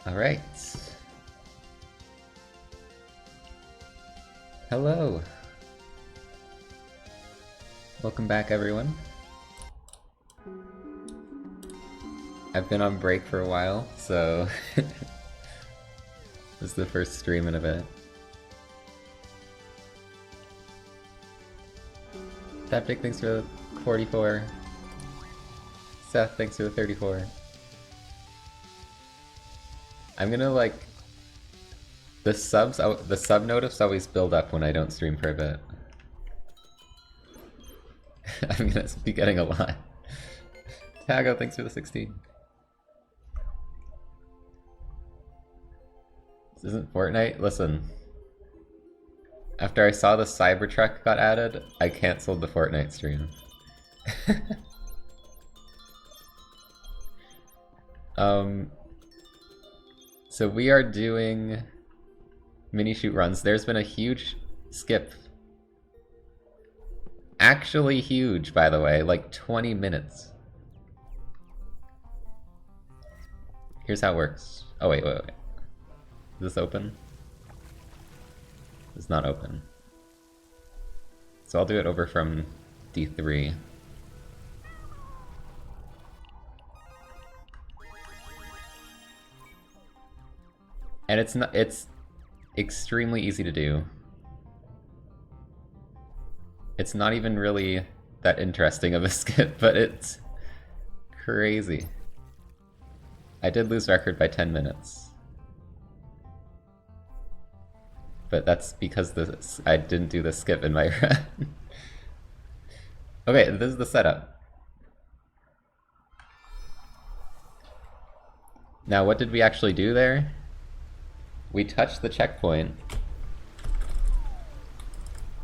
Alright. Hello. Welcome back, everyone. I've been on break for a while, so this is the first stream in a bit. Taptic, thanks for the 44. Seth, thanks for the 34. I'm gonna like... the sub notifs always build up when I don't stream for a bit. I'm gonna be getting a lot. Tago, thanks for the 16. This isn't Fortnite? Listen. After I saw the Cybertruck got added, I cancelled the Fortnite stream. So we are doing Minishoot runs. There's been a huge skip. Actually huge, by the way, like 20 minutes. Here's how it works. Oh wait. Is this open? It's not open. So I'll do it over from D3. And it's extremely easy to do. It's not even really that interesting of a skip, but it's crazy. I did lose record by 10 minutes. But that's because I didn't do the skip in my run. Okay, this is the setup. Now, what did we actually do there? We touched the checkpoint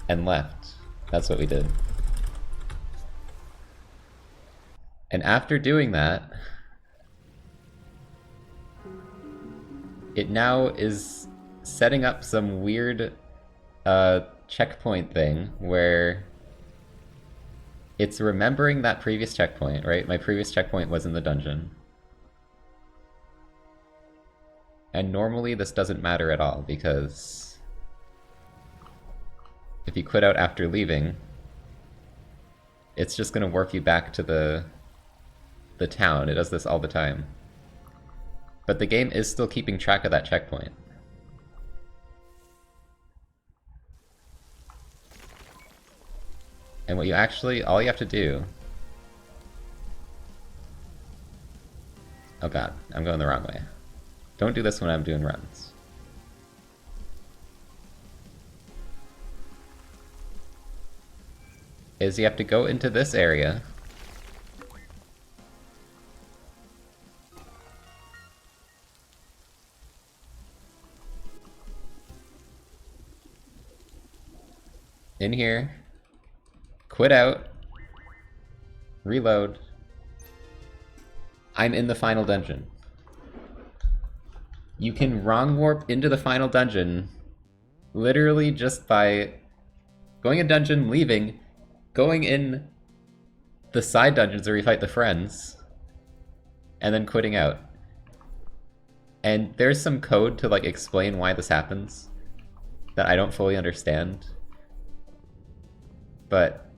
and left. That's what we did. And after doing that, it now is setting up some weird checkpoint thing where it's remembering that previous checkpoint, right? My previous checkpoint was in the dungeon. And normally this doesn't matter at all, because if you quit out after leaving, it's just gonna warp you back to the town. It does this all the time. But the game is still keeping track of that checkpoint. And what you actually, all you have to do... Oh god, I'm going the wrong way. Don't do this when I'm doing runs. Is you have to go into this area. In here. Quit out. Reload. I'm in the final dungeon. You can wrong warp into the final dungeon literally just by going in dungeon, leaving, going in the side dungeons where you fight the friends, and then quitting out. And there's some code to like explain why this happens that I don't fully understand. But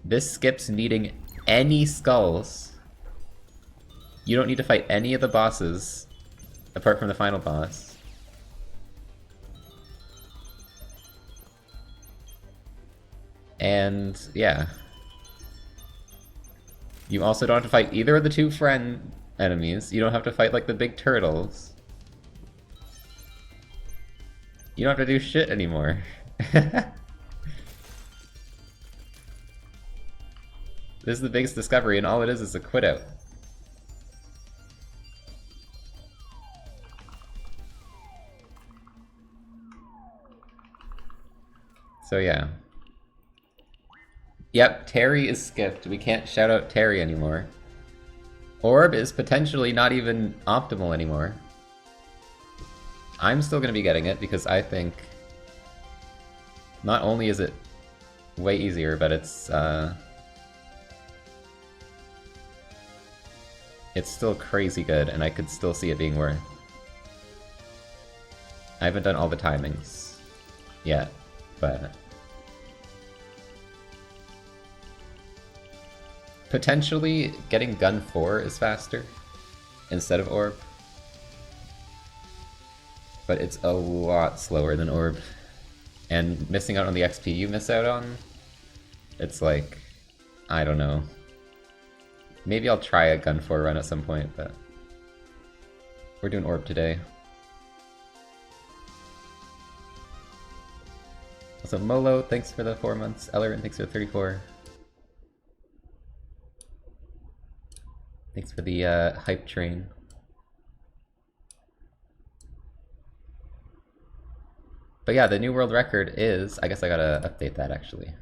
this skips needing any skulls. You don't need to fight any of the bosses apart from the final boss. And yeah. You also don't have to fight either of the two friend enemies. You don't have to fight like the big turtles. You don't have to do shit anymore. This is the biggest discovery, and all it is a quit out. So yeah. Yep, Terry is skipped. We can't shout out Terry anymore. Orb is potentially not even optimal anymore. I'm still gonna be getting it because I think not only is it way easier, but it's still crazy good, and I could still see it being worth. I haven't done all the timings yet, but potentially getting gun 4 is faster instead of orb. But it's a lot slower than orb. And missing out on the XP you miss out on, it's like, I don't know. Maybe I'll try a gun 4 run at some point, but we're doing orb today. Also, Molo, thanks for the 4 months. Ellerin, thanks for the 34. Thanks for the hype train. But yeah, the new world record is... I guess I gotta update that, actually.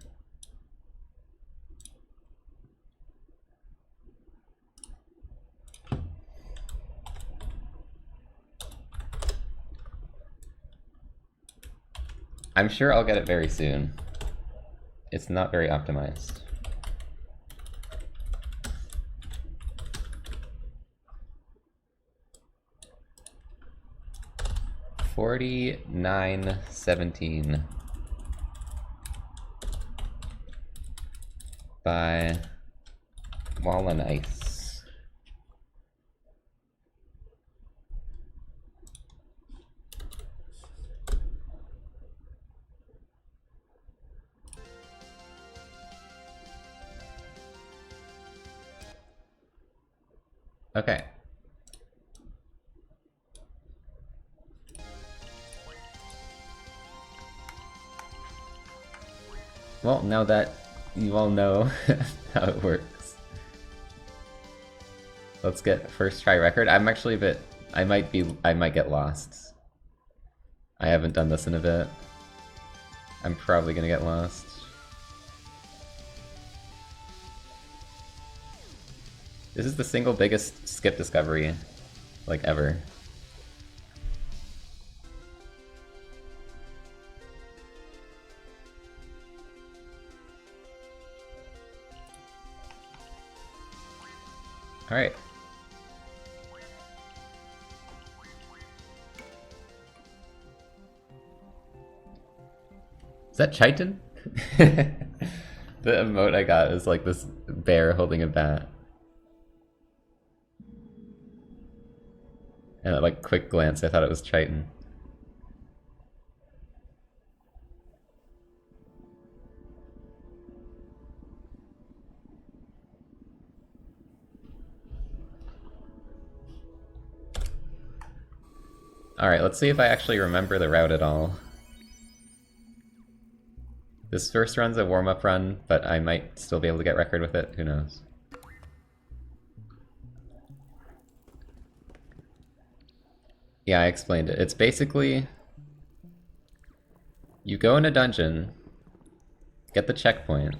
I'm sure I'll get it very soon. It's not very optimized. $49.17 by Wall and Ice. Okay. Well, now that you all know how it works, let's get first try record. I'm actually a bit... I might get lost. I haven't done this in a bit. I'm probably gonna get lost. This is the single biggest skip discovery, like, ever. Alright. Is that Chitin? The emote I got is like this bear holding a bat. And at like quick glance I thought it was Chitin. Alright, let's see if I actually remember the route at all. This first run's a warm-up run, but I might still be able to get record with it, who knows. Yeah, I explained it. It's basically... you go in a dungeon, get the checkpoint,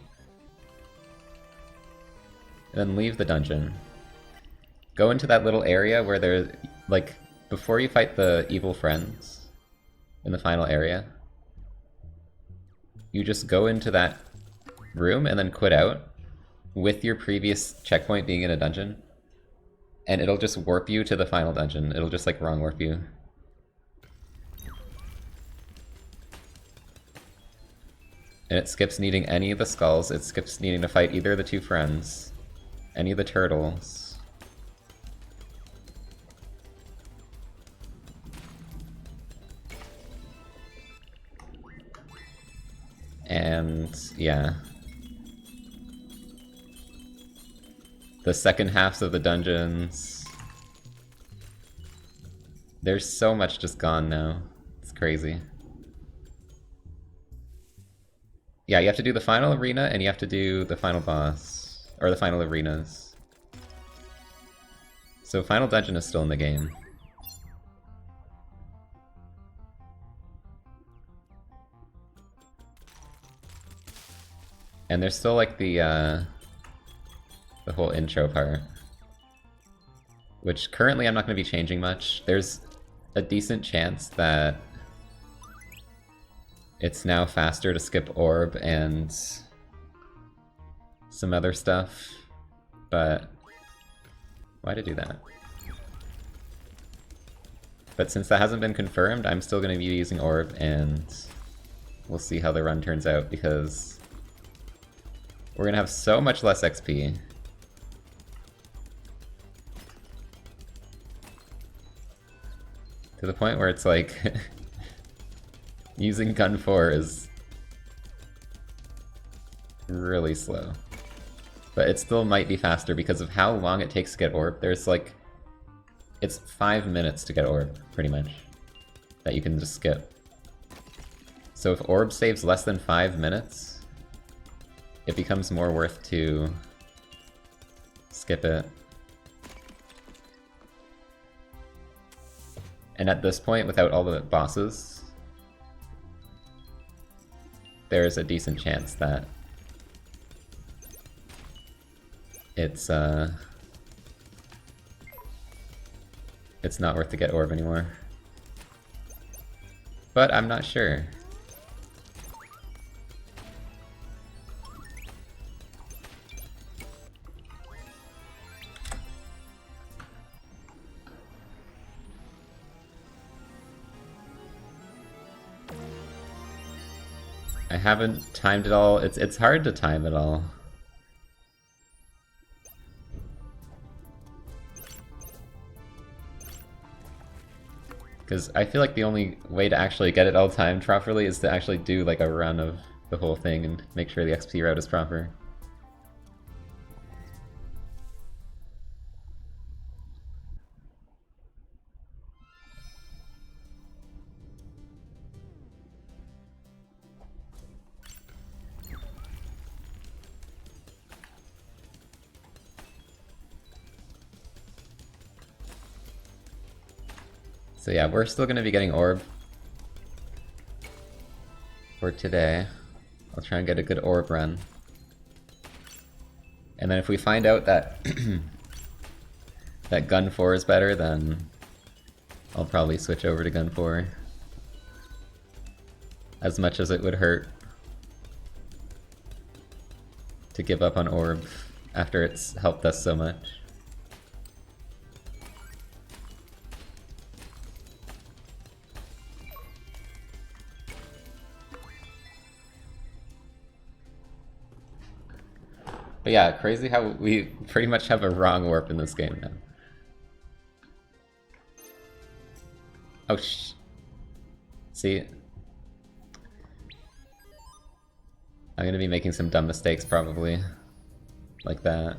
and then leave the dungeon. Go into that little area where there's, like, before you fight the evil friends in the final area, you just go into that room and then quit out with your previous checkpoint being in a dungeon, and it'll just warp you to the final dungeon. It'll just like wrong warp you. And it skips needing any of the skulls, it skips needing to fight either of the two friends, any of the turtles. And yeah. The second halves of the dungeons. There's so much just gone now. It's crazy. Yeah, you have to do the final arena and you have to do the final boss. Or the final arenas. So final dungeon is still in the game. And there's still like the whole intro part. Which currently I'm not going to be changing much. There's a decent chance that it's now faster to skip orb and some other stuff, but why to do that? But since that hasn't been confirmed, I'm still going to be using Orb, and we'll see how the run turns out, because we're going to have so much less XP. To the point where it's like, using Gun 4 is really slow. But it still might be faster because of how long it takes to get Orb. There's like, it's 5 minutes to get Orb, pretty much, that you can just skip. So if Orb saves less than 5 minutes, it becomes more worth to skip it. And at this point, without all the bosses, there's a decent chance that it's not worth to get Orb anymore. But I'm not sure. I haven't timed it all. It's hard to time it all. Because I feel like the only way to actually get it all timed properly is to actually do like a run of the whole thing and make sure the XP route is proper. So yeah, we're still going to be getting Orb for today. I'll try and get a good Orb run. And then if we find out that that Gun 4 is better, then I'll probably switch over to Gun 4. As much as it would hurt to give up on Orb after it's helped us so much. But yeah, crazy how we pretty much have a wrong warp in this game now. Oh see? I'm gonna be making some dumb mistakes probably. Like that.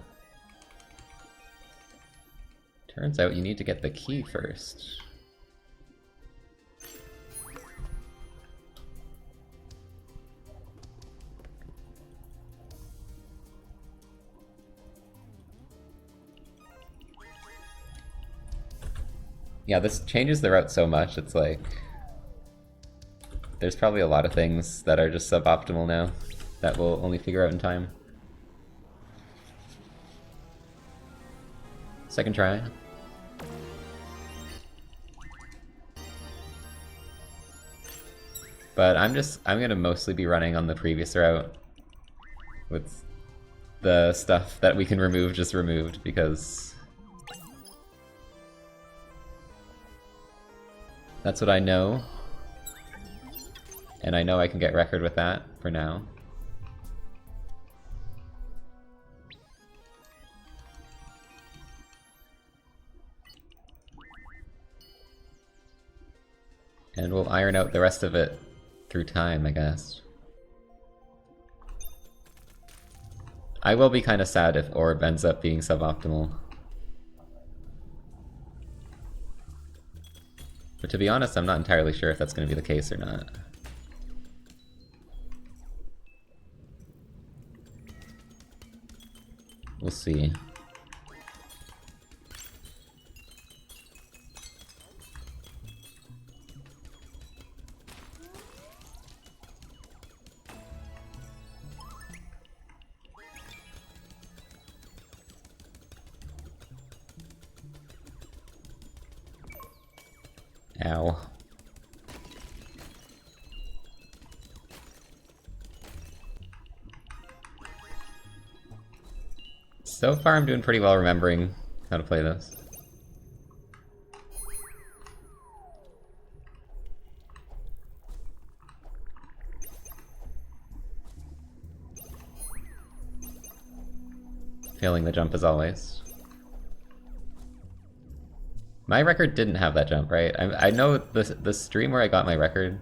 Turns out you need to get the key first. Yeah, this changes the route so much, it's like... There's probably a lot of things that are just suboptimal now that we'll only figure out in time. Second try. But I'm gonna mostly be running on the previous route with the stuff that we can remove just removed, because that's what I know. And I know I can get record with that for now. And we'll iron out the rest of it through time, I guess. I will be kind of sad if Orb ends up being suboptimal. But to be honest, I'm not entirely sure if that's going to be the case or not. We'll see. Ow. So far I'm doing pretty well remembering how to play this. Failing the jump as always. My record didn't have that jump, right? I know the stream where I got my record,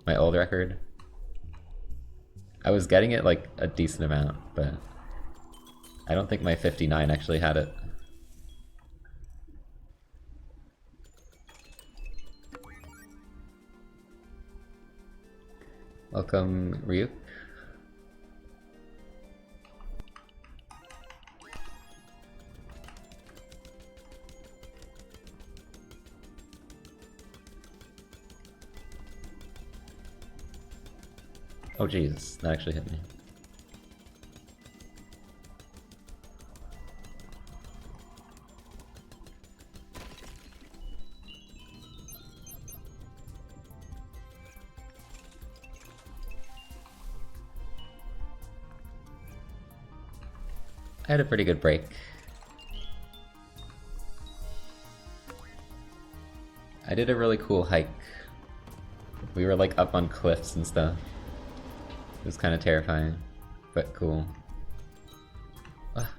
my old record, I was getting it like a decent amount, but I don't think my 59 actually had it. Welcome, Ryuk. Oh Jesus, that actually hit me. I had a pretty good break. I did a really cool hike. We were like up on cliffs and stuff. It was kind of terrifying, but cool. Ah.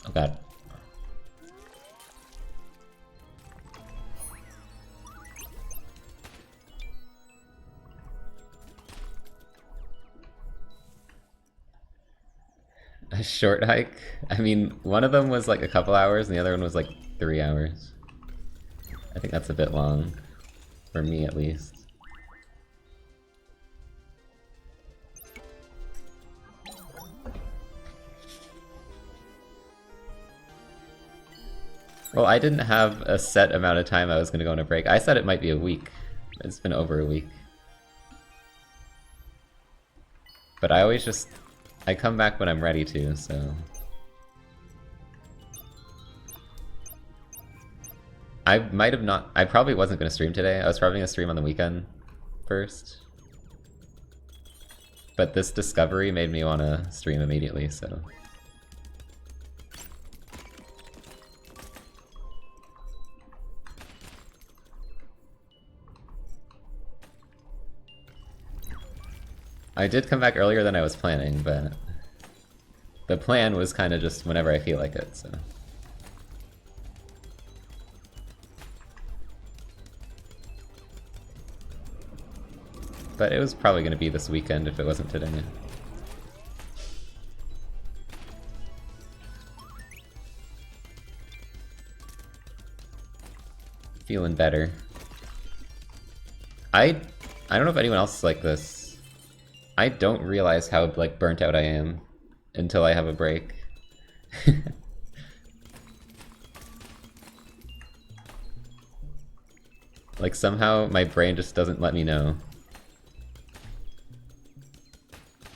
Oh god. A short hike? I mean, one of them was like a couple hours and the other one was like 3 hours. I think that's a bit long. For me, at least. Well, I didn't have a set amount of time I was going to go on a break. I said it might be a week. It's been over a week. But I always just... I come back when I'm ready to, so... I might have not... I probably wasn't going to stream today. I was probably going to stream on the weekend first. But this discovery made me want to stream immediately, so... I did come back earlier than I was planning, but... the plan was kind of just whenever I feel like it, so... But it was probably going to be this weekend if it wasn't today. Feeling better. I don't know if anyone else is like this. I don't realize how like burnt out I am until I have a break. Like somehow my brain just doesn't let me know.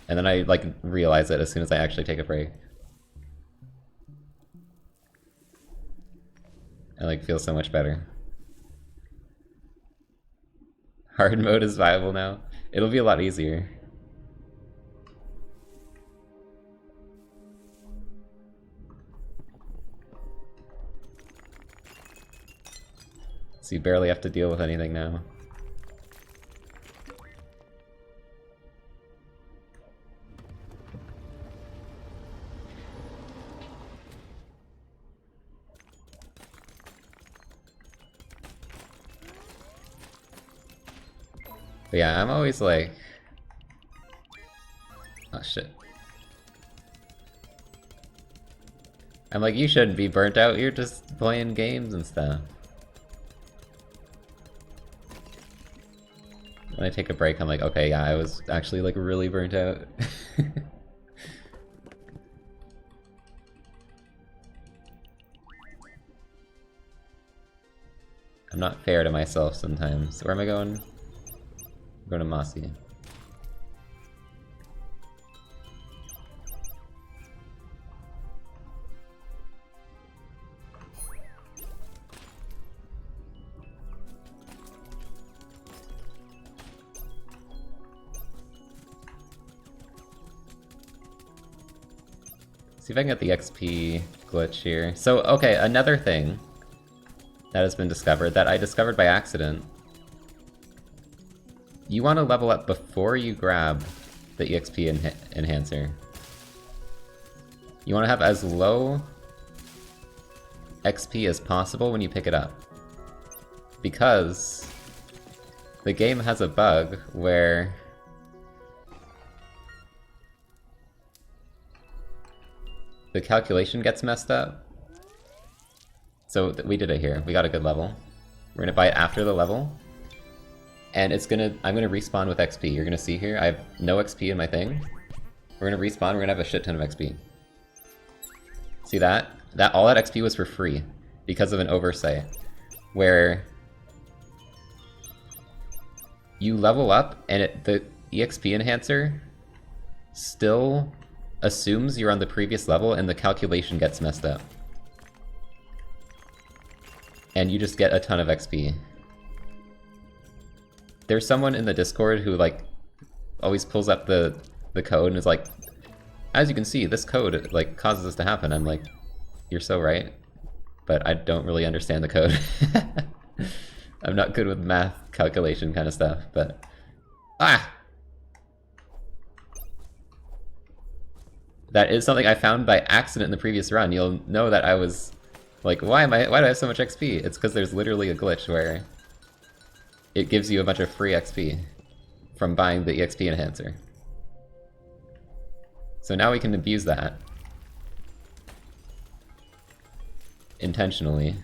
And then I like realize it as soon as I actually take a break. I like feel so much better. Hard mode is viable now. It'll be a lot easier. So you barely have to deal with anything now. But yeah, I'm always like... oh shit. I'm like, you shouldn't be burnt out, you're just playing games and stuff. When I take a break, I'm like, okay, yeah, I was actually like really burnt out. I'm not fair to myself sometimes. Where am I going? I'm going to Mossy. See if I can get the XP glitch here. So, okay, another thing that has been discovered, that I discovered by accident, you want to level up before you grab the EXP enhancer. You want to have as low XP as possible when you pick it up. Because the game has a bug where the calculation gets messed up. So we did it here. We got a good level. We're gonna buy it after the level. And I'm gonna respawn with XP. You're gonna see here, I have no XP in my thing. We're gonna respawn, we're gonna have a shit ton of XP. See that? All that XP was for free because of an oversight. Where you level up and the EXP enhancer still assumes you're on the previous level and the calculation gets messed up. And you just get a ton of XP. There's someone in the Discord who like always pulls up the code and is like, as you can see, this code like causes this to happen. I'm like, you're so right, but I don't really understand the code. I'm not good with math calculation kind of stuff, but that is something I found by accident in the previous run. You'll know that I was like, why do I have so much XP? It's because there's literally a glitch where it gives you a bunch of free XP from buying the EXP enhancer. So now we can abuse that intentionally,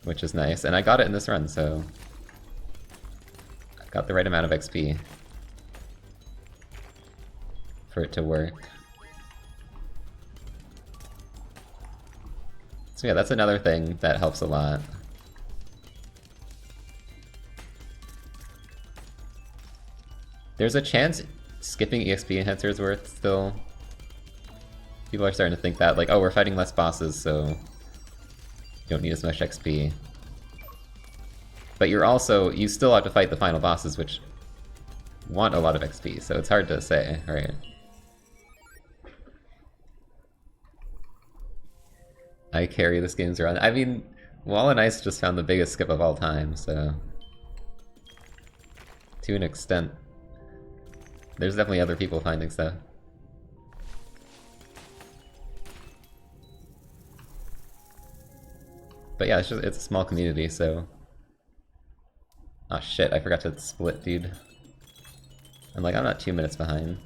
which is nice. And I got it in this run, so I got the right amount of XP for it to work. So yeah, that's another thing that helps a lot. There's a chance skipping EXP enhancer is worth still. People are starting to think that, like, oh, we're fighting less bosses, so you don't need as much XP. But you still have to fight the final bosses, which want a lot of XP, so it's hard to say, right? I carry this game's run. I mean, Wall and Ice just found the biggest skip of all time, so to an extent, there's definitely other people finding stuff. But yeah, it's a small community, so... Oh shit, I forgot to split, dude. I'm not 2 minutes behind.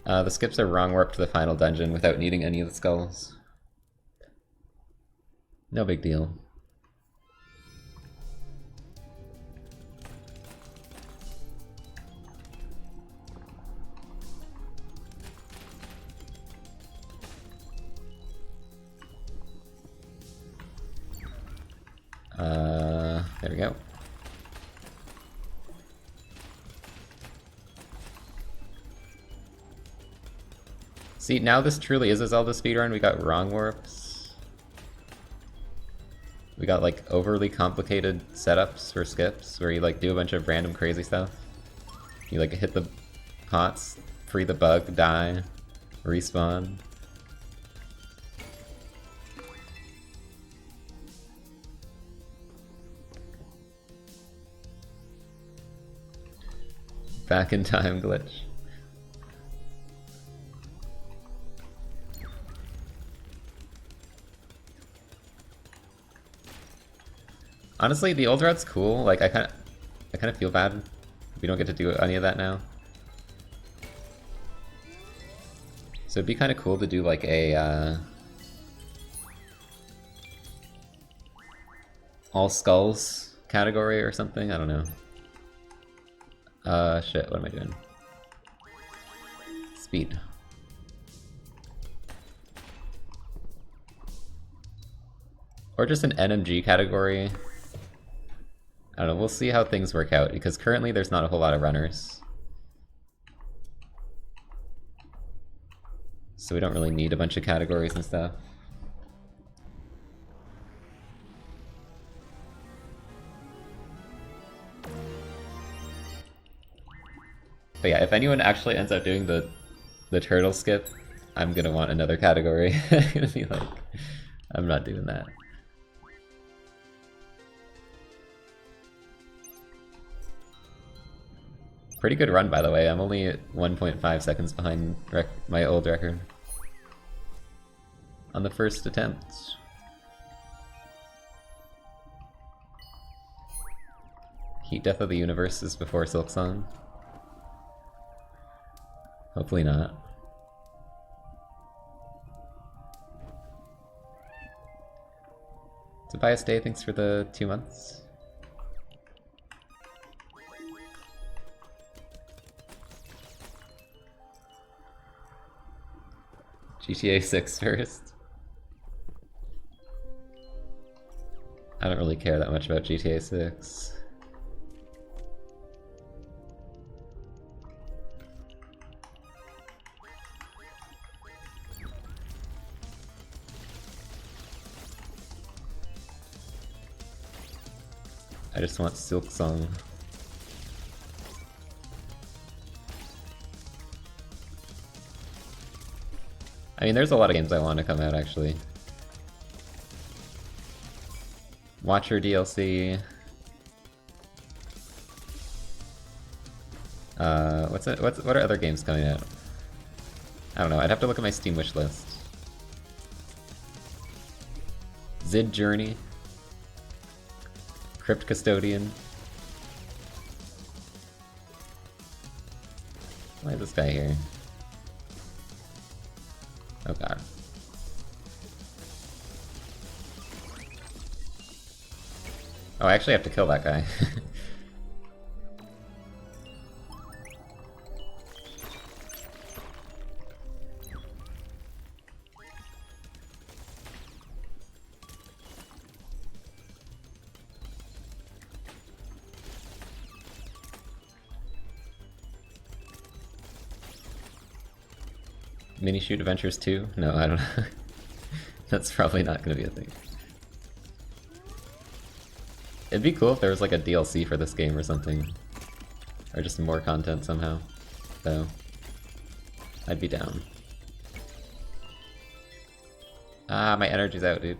The skips are wrong warp to the final dungeon without needing any of the skulls. No big deal. There we go. See, now this truly is a Zelda speedrun. We got wrong warps. We got like overly complicated setups for skips where you like do a bunch of random crazy stuff. You like hit the pots, free the bug, die, respawn. Back in time glitch. Honestly, the old route's cool. Like I kind of feel bad we don't get to do any of that now. So it'd be kind of cool to do like a all skulls category or something. I don't know. Shit, what am I doing? Speed. Or just an NMG category. I don't know, we'll see how things work out, because currently there's not a whole lot of runners. So we don't really need a bunch of categories and stuff. But yeah, if anyone actually ends up doing the turtle skip, I'm gonna want another category. I'm gonna be like, I'm not doing that. Pretty good run, by the way. I'm only 1.5 seconds behind my old record on the first attempt. Heat Death of the Universe is before Silksong. Hopefully not. Tobias Day, thanks for the 2 months. GTA 6 first. I don't really care that much about GTA 6. I just want Silksong. I mean, there's a lot of games I want to come out, actually. Watcher DLC. What are other games coming out? I don't know, I'd have to look at my Steam wish list. Zid Journey. Crypt Custodian. Why is this guy here? Oh god. Oh, I actually have to kill that guy. Minishoot Adventures 2? No, I don't know. That's probably not gonna be a thing. It'd be cool if there was like a DLC for this game or something. Or just more content somehow. So, I'd be down. Ah, my energy's out, dude.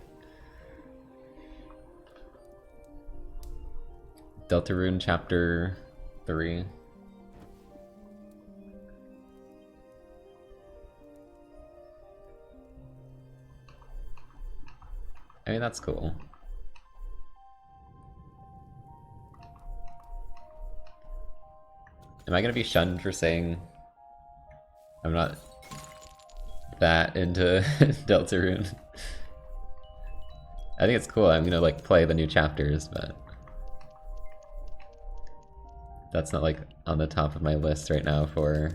Deltarune Chapter 3. I mean, that's cool. Am I gonna be shunned for saying I'm not that into Deltarune? I think it's cool. I'm gonna like play the new chapters, but that's not like on the top of my list right now for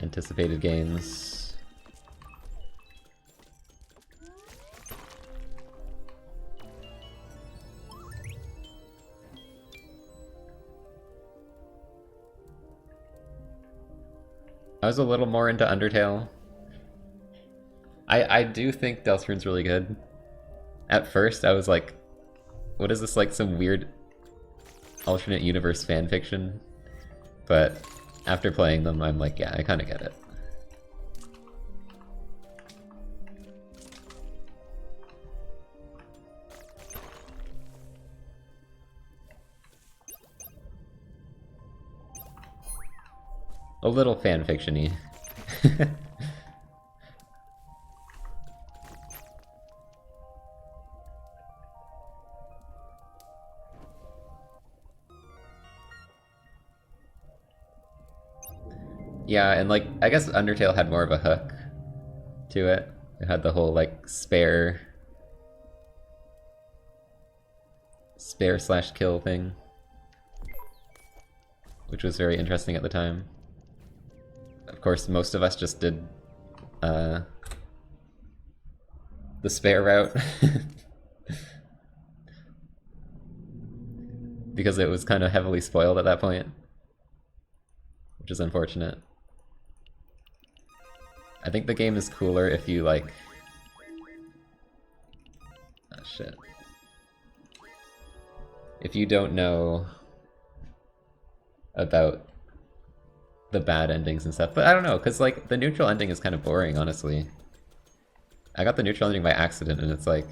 anticipated games. I was a little more into Undertale. I do think Deltarune's really good. At first I was like, what is this, like some weird alternate universe fanfiction? But after playing them, I'm like, yeah, I kind of get it. A little fanfiction-y. Yeah, and like, I guess Undertale had more of a hook to it. It had the whole like spare slash kill thing, which was very interesting at the time. Of course, most of us just did the spare route because it was kind of heavily spoiled at that point, which is unfortunate. I think the game is cooler if you like... Oh shit. if you don't know about the bad endings and stuff. But I don't know, because like the neutral ending is kind of boring, honestly. I got the neutral ending by accident, and it's like,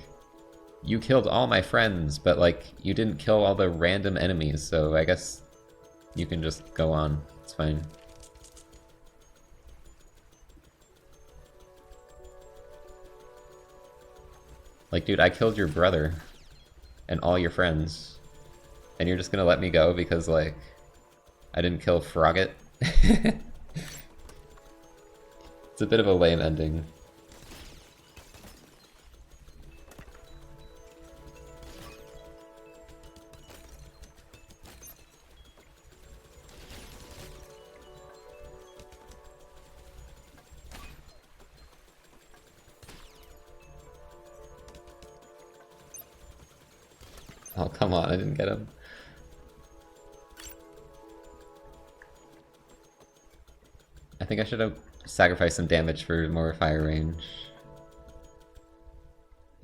you killed all my friends, but like you didn't kill all the random enemies, so I guess you can just go on. It's fine. Like, dude, I killed your brother and all your friends, and you're just gonna let me go because, like, I didn't kill Frogget? It's a bit of a lame ending. Oh, come on, I didn't get him. I think I should have sacrificed some damage for more fire range.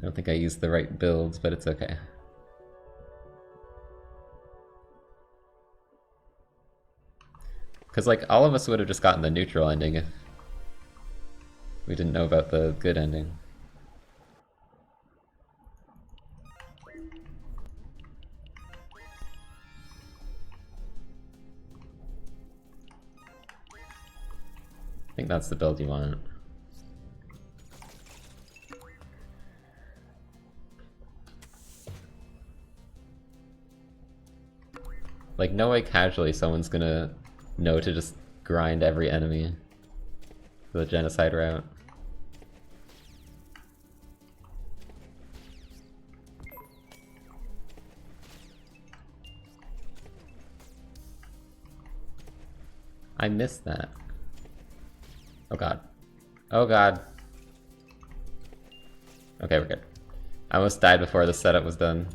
I don't think I used the right builds, but it's okay. Because, like, all of us would have just gotten the neutral ending if we didn't know about the good ending. I think that's the build you want. Like, no way casually someone's gonna know to just grind every enemy for the genocide route. I missed that. Oh god. Oh god. Okay, we're good. I almost died before the setup was done.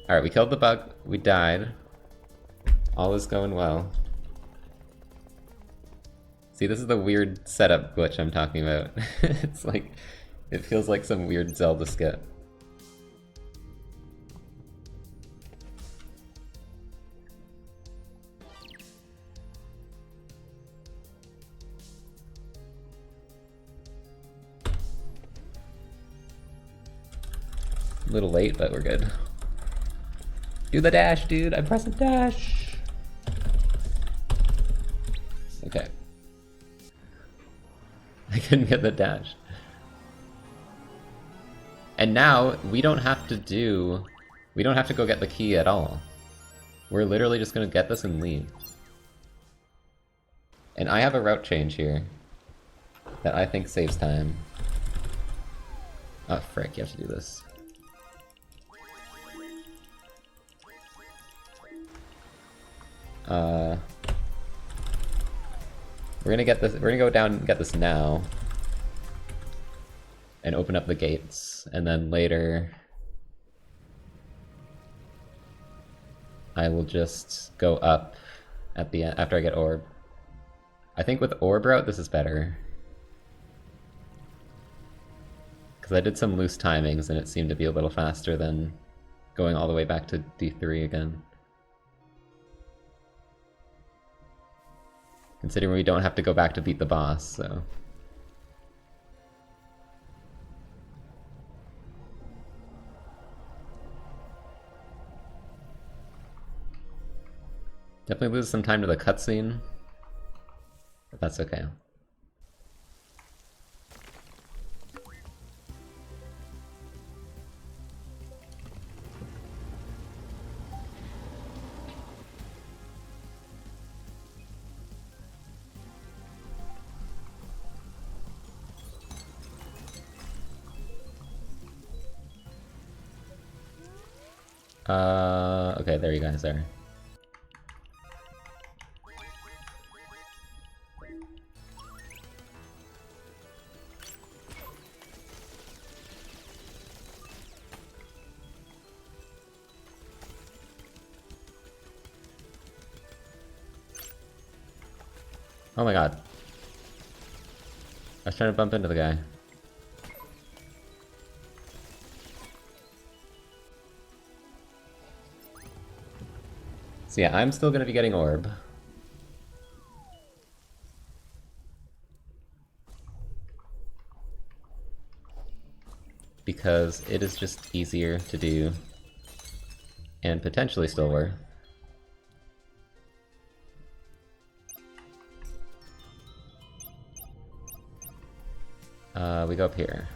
Alright, we killed the bug. We died. All is going well. See, this is the weird setup glitch I'm talking about. It's like, it feels like some weird Zelda skit. A little late, but we're good. Do the dash, dude! I pressed the dash! Okay. I couldn't get the dash. And now, we don't have to go get the key at all. We're literally just gonna get this and leave. And I have a route change here that I think saves time. Oh frick, you have to do this. We're gonna get this. We're gonna go down and get this now, and open up the gates, and then later, I will just go up at the end after I get orb. I think with orb route, this is better, because I did some loose timings, and it seemed to be a little faster than going all the way back to D3 again. Considering we don't have to go back to beat the boss, so... Definitely lose some time to the cutscene, but that's okay. Okay, there you guys are. Oh my god. I was trying to bump into the guy. So yeah, I'm still gonna be getting orb. Because it is just easier to do and potentially still worth. We go up here.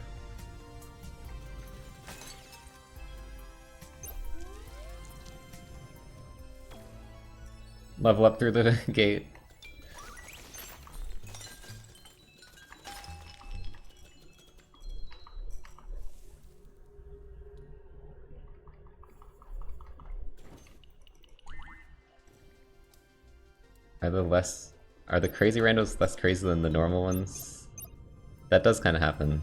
Level up through the gate. Are the crazy randos less crazy than the normal ones? That does kind of happen.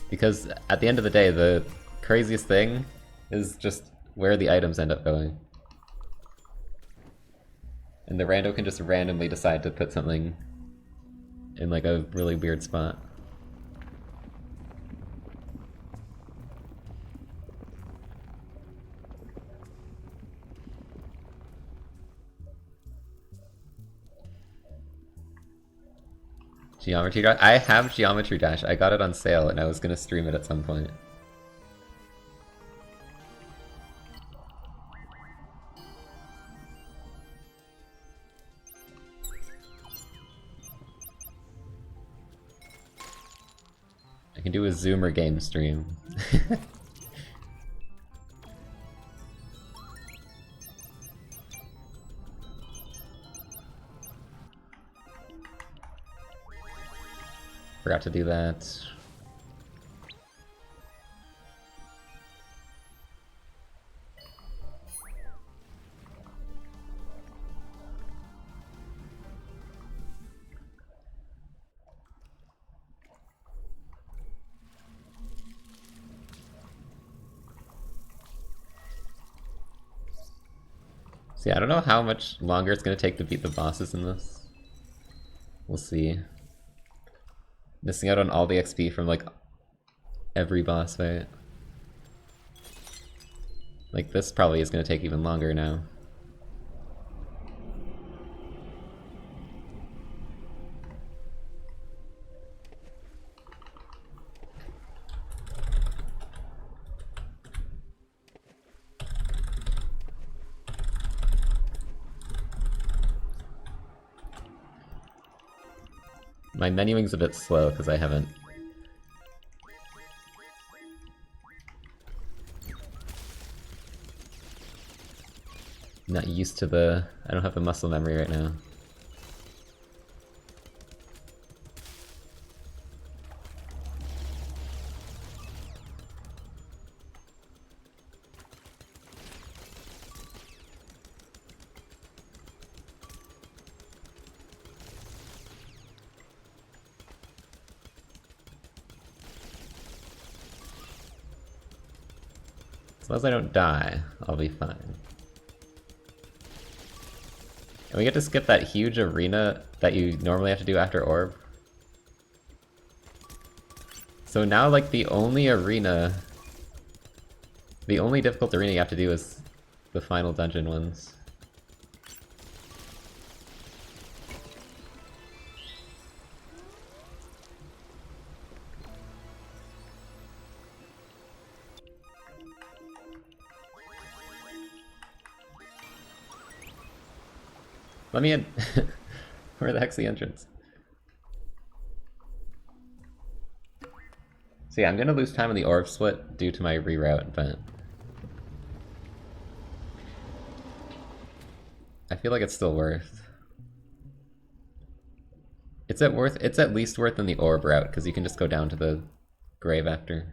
Because at the end of the day, the craziest thing is just where the items end up going. And the rando can just randomly decide to put something in like a really weird spot. Geometry Dash? I have Geometry Dash. I got it on sale and I was gonna stream it at some point. I can do a Zoomer game stream. Forgot to do that. See, I don't know how much longer it's gonna take to beat the bosses in this. We'll see. Missing out on all the XP from like every boss fight. Like this probably is gonna take even longer now. My menuing's a bit slow because I haven't... Not used to the... I don't have the muscle memory right now. As long as I don't die, I'll be fine. And we get to skip that huge arena that you normally have to do after Orb. So now, like, the only difficult arena you have to do is the final dungeon ones. Let me in. Where the heck's the entrance? So yeah, I'm gonna lose time on the orb split due to my reroute, but I feel like it's still worth. It's at least worth than the orb route, because you can just go down to the grave after.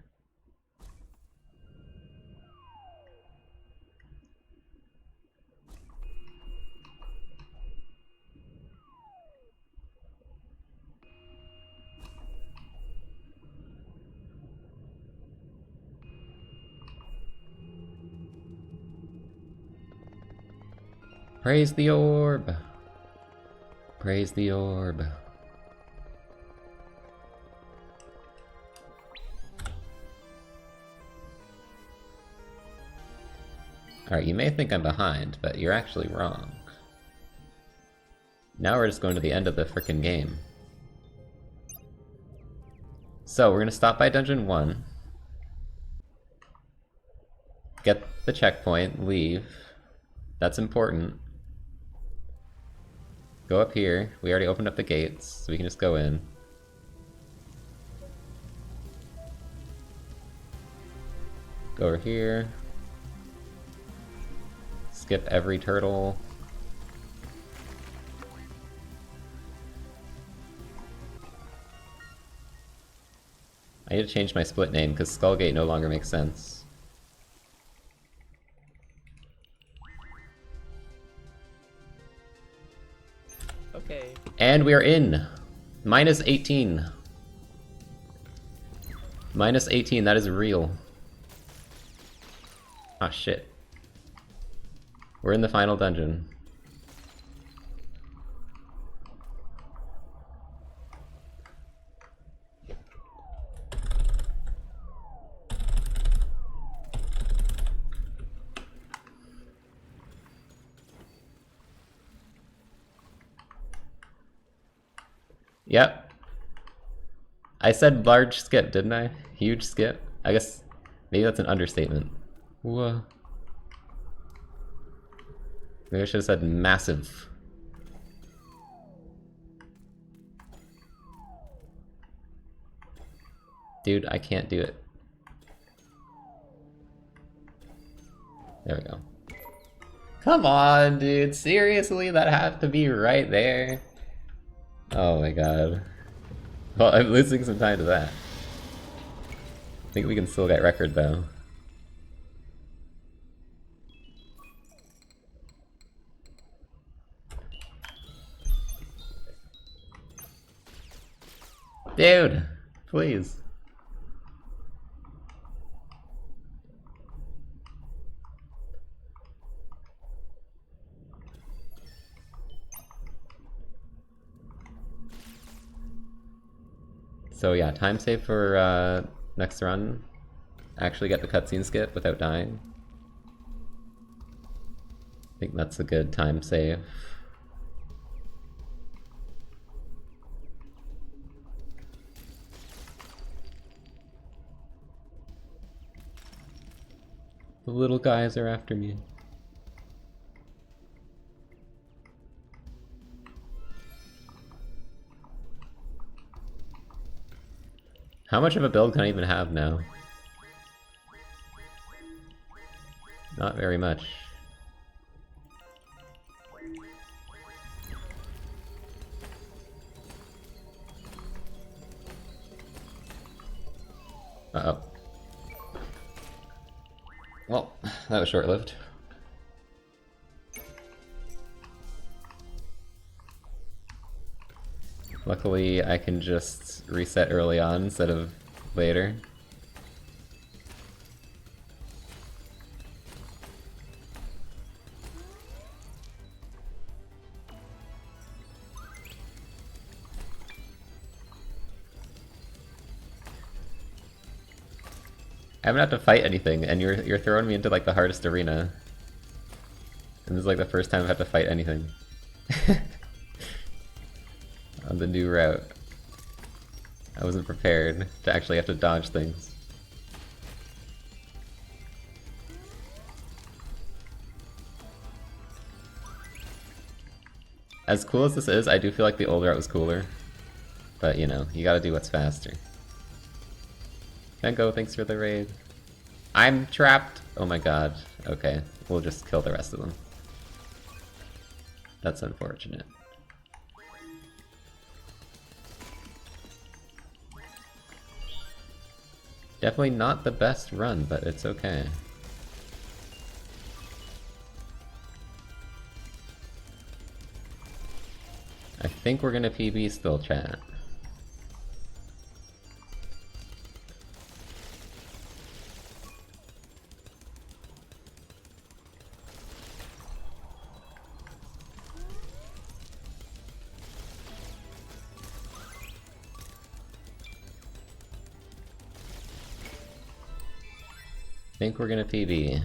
Praise the orb! Praise the orb. Alright, you may think I'm behind, but you're actually wrong. Now we're just going to the end of the frickin' game. So, we're gonna stop by Dungeon 1. Get the checkpoint, leave. That's important. Go up here. We already opened up the gates, so we can just go in. Go over here. Skip every turtle. I need to change my split name, because Skullgate no longer makes sense. Okay. And we are in! Minus 18. Minus 18, that is real. Ah, shit. We're in the final dungeon. Yep. I said large skip, didn't I? Huge skip? I guess maybe that's an understatement. Whoa. Maybe I should have said massive. Dude, I can't do it. There we go. Come on, dude. Seriously? That have to be right there? Oh my god. Well, I'm losing some time to that. I think we can still get record, though. Dude! Please. So yeah, time save for next run. Actually get the cutscene skip without dying. I think that's a good time save. The little guys are after me. How much of a build can I even have now? Not very much. Uh-oh. Well, that was short-lived. Luckily, I can just reset early on instead of later. I haven't had to fight anything, and you're throwing me into like the hardest arena. And this is like the first time I've had to fight anything. On the new route. I wasn't prepared to actually have to dodge things. As cool as this is, I do feel like the old route was cooler. But you know, you gotta do what's faster. Bengo, thanks for the raid. I'm trapped! Oh my god. Okay, we'll just kill the rest of them. That's unfortunate. Definitely not the best run, but it's okay. I think we're gonna PB still, chat. I think we're gonna PB.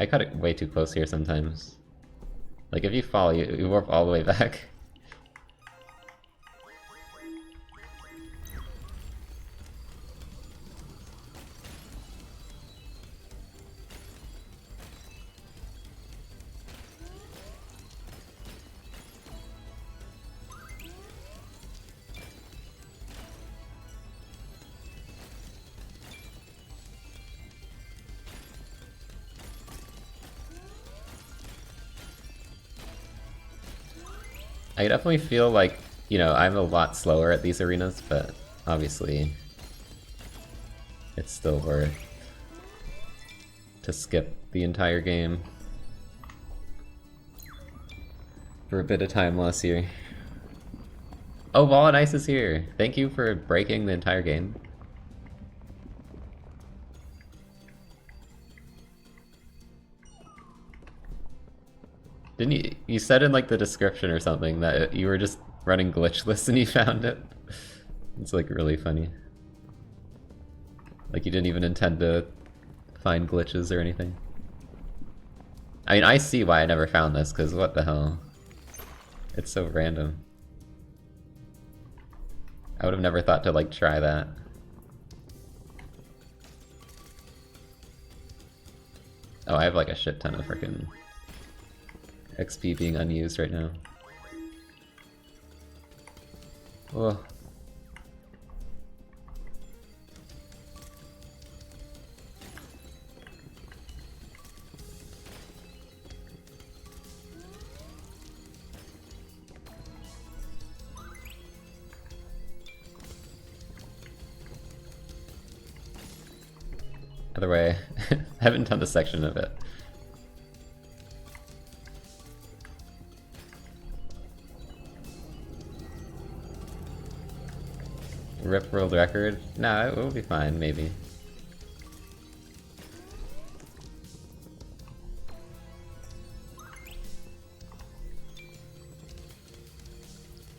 I cut it way too close here sometimes. Like if you fall, you warp all the way back. I definitely feel like, you know, I'm a lot slower at these arenas, but obviously it's still worth to skip the entire game for a bit of time loss here. Oh, Ball and Ice is here! Thank you for breaking the entire game. Didn't you said in like the description or something that you were just running glitchless and you found it? It's like really funny. Like you didn't even intend to find glitches or anything. I mean, I see why I never found this, because what the hell? It's so random. I would have never thought to like try that. Oh, I have like a shit ton of freaking XP being unused right now. Oh. Other way, I haven't done this section of it. Rip world record? Nah, it will be fine, maybe.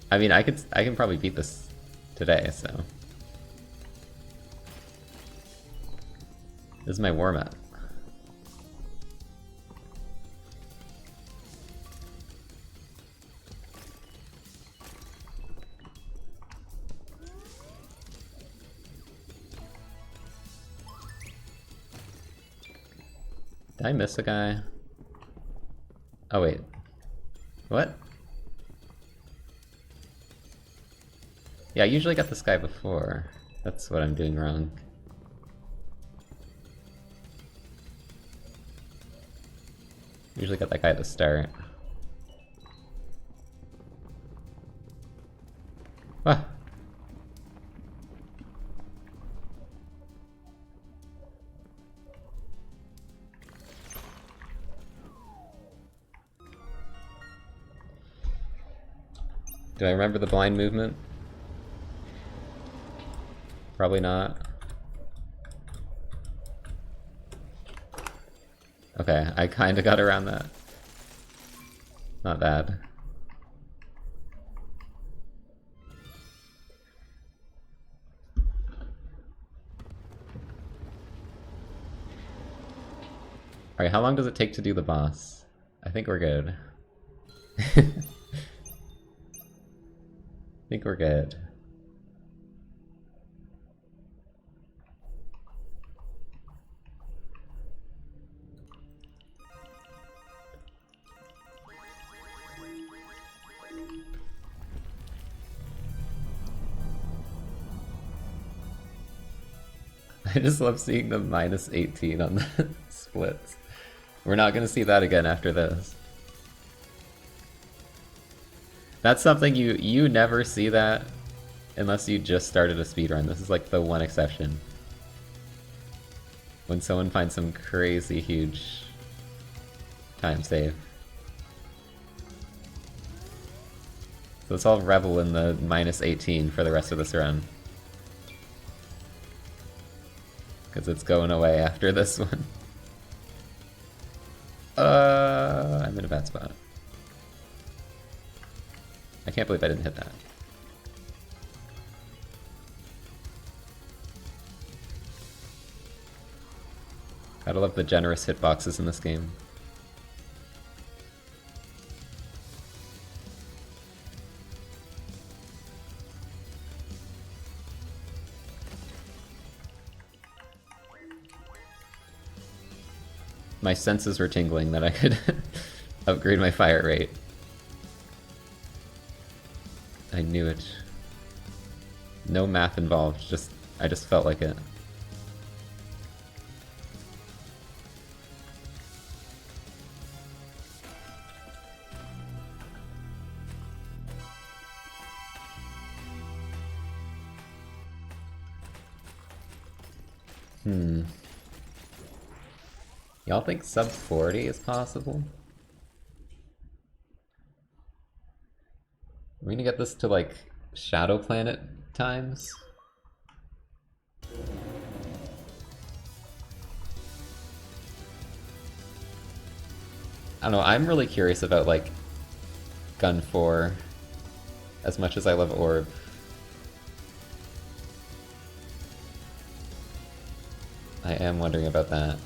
I mean, I can probably beat this today, so. This is my warm-up. Did I miss a guy? Oh wait. What? Yeah, I usually got this guy before. That's what I'm doing wrong. Usually got that guy at the start. Ah! Do I remember the blind movement? Probably not. Okay, I kinda got around that. Not bad. Alright, how long does it take to do the boss? I think we're good. I think we're good. I just love seeing the minus 18 on the splits. We're not gonna see that again after this. That's something you never see that unless you just started a speedrun. This is like the one exception. When someone finds some crazy huge time save. So let's all revel in the minus 18 for the rest of this run. Because it's going away after this one. I'm in a bad spot. I can't believe I didn't hit that. Gotta love the generous hitboxes in this game. My senses were tingling that I could upgrade my fire rate. I knew it. No math involved, I just felt like it. Y'all think sub 40 is possible? Are we gonna get this to, like, Shadow Planet times? I don't know, I'm really curious about, like, Gun 4, as much as I love Orb. I am wondering about that.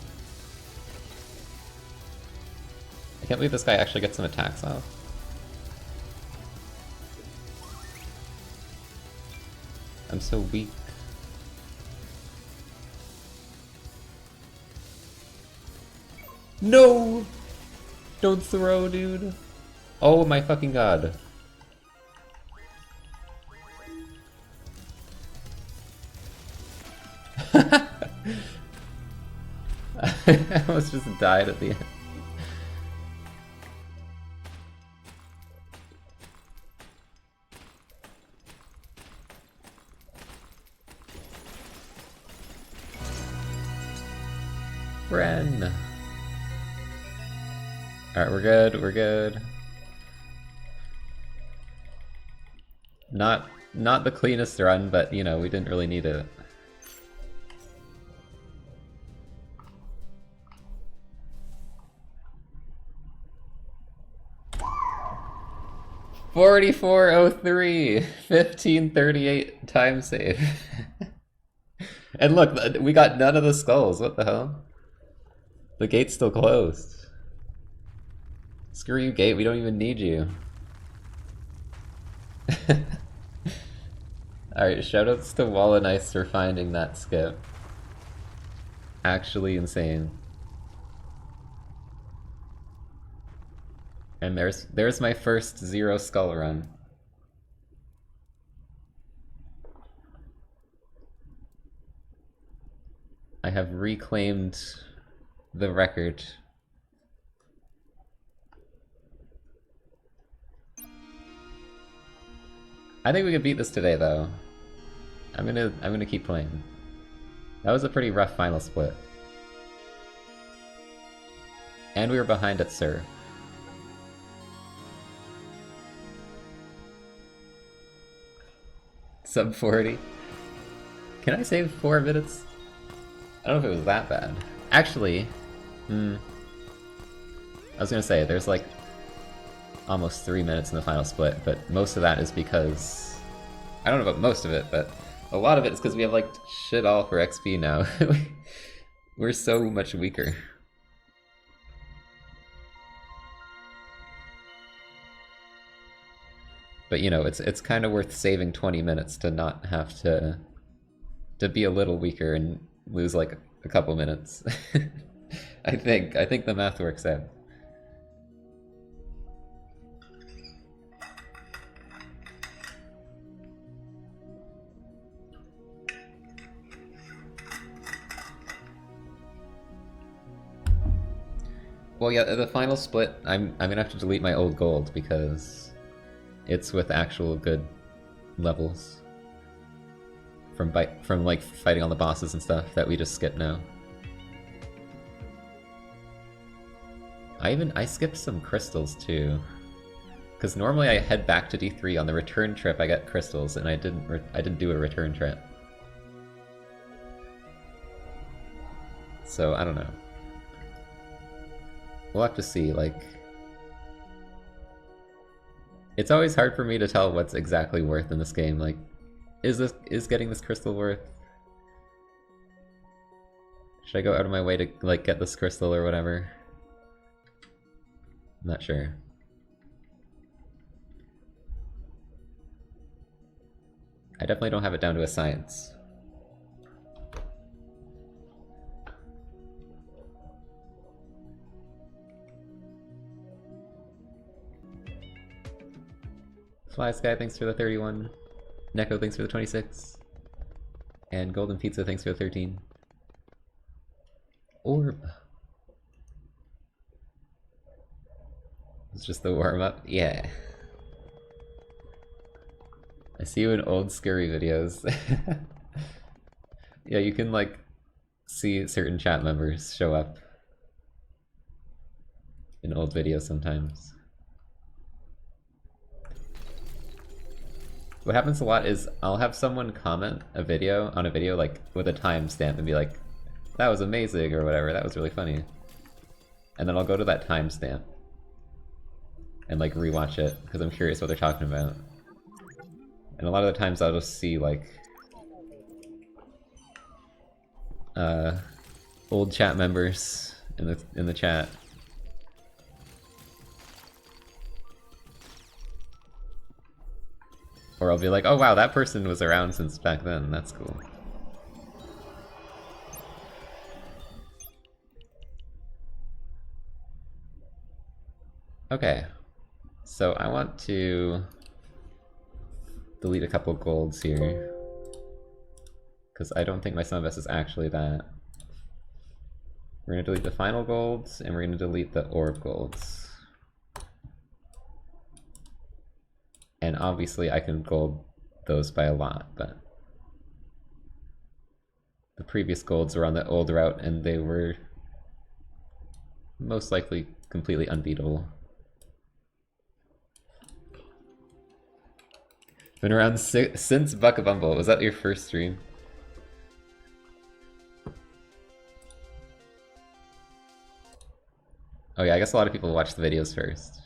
I can't believe this guy actually gets some attacks off. I'm so weak. No! Don't throw, dude. Oh my fucking god. I almost just died at the end. Bren. Alright, we're good, we're good. Not the cleanest run, but you know, we didn't really need it. $44.03, 1538 time save. And look, we got none of the skulls. What the hell? The gate's still closed. Screw you, gate. We don't even need you. Alright, shoutouts to Wall and Ice for finding that skip. Actually insane. And there's my first 0 skull run. I have reclaimed the record. I think we could beat this today, though. I'm gonna keep playing. That was a pretty rough final split. And we were behind at Sir. Sub 40. Can I save 4 minutes? I don't know if it was that bad. Actually, I was gonna say, there's like almost 3 minutes in the final split, but most of that is because... I don't know about most of it, but a lot of it is because we have like shit all for XP now. We're so much weaker. But you know, it's kind of worth saving 20 minutes to not have to be a little weaker and lose like a couple minutes. I think the math works out. Well, yeah, the final split, I'm gonna have to delete my old gold because it's with actual good levels from like fighting all the bosses and stuff that we just skip now. I skipped some crystals too, because normally I head back to D3 on the return trip. I get crystals, and I didn't do a return trip. So I don't know. We'll have to see. Like, it's always hard for me to tell what's exactly worth in this game. Like, is getting this crystal worth? Should I go out of my way to like get this crystal or whatever? I'm not sure. I definitely don't have it down to a science. Fly Sky, thanks for the 31. Neko, thanks for the 26. And Golden Pizza, thanks for the 13. Orb. It's just the warm-up? Yeah. I see you in old scurry videos. Yeah, you can like see certain chat members show up in old videos sometimes. What happens a lot is I'll have someone comment on a video like with a timestamp and be like, that was amazing or whatever, that was really funny. And then I'll go to that timestamp and like rewatch it because I'm curious what they're talking about. And a lot of the times I'll just see like old chat members in the chat. Or I'll be like, oh wow, that person was around since back then, that's cool. Okay, so I want to delete a couple golds here, because I don't think my sum best is actually that. We're going to delete the final golds, and we're going to delete the orb golds. And obviously I can gold those by a lot, but the previous golds were on the old route and they were most likely completely unbeatable. Been around since Buckabumble. Was that your first stream? Oh yeah, I guess a lot of people watch the videos first.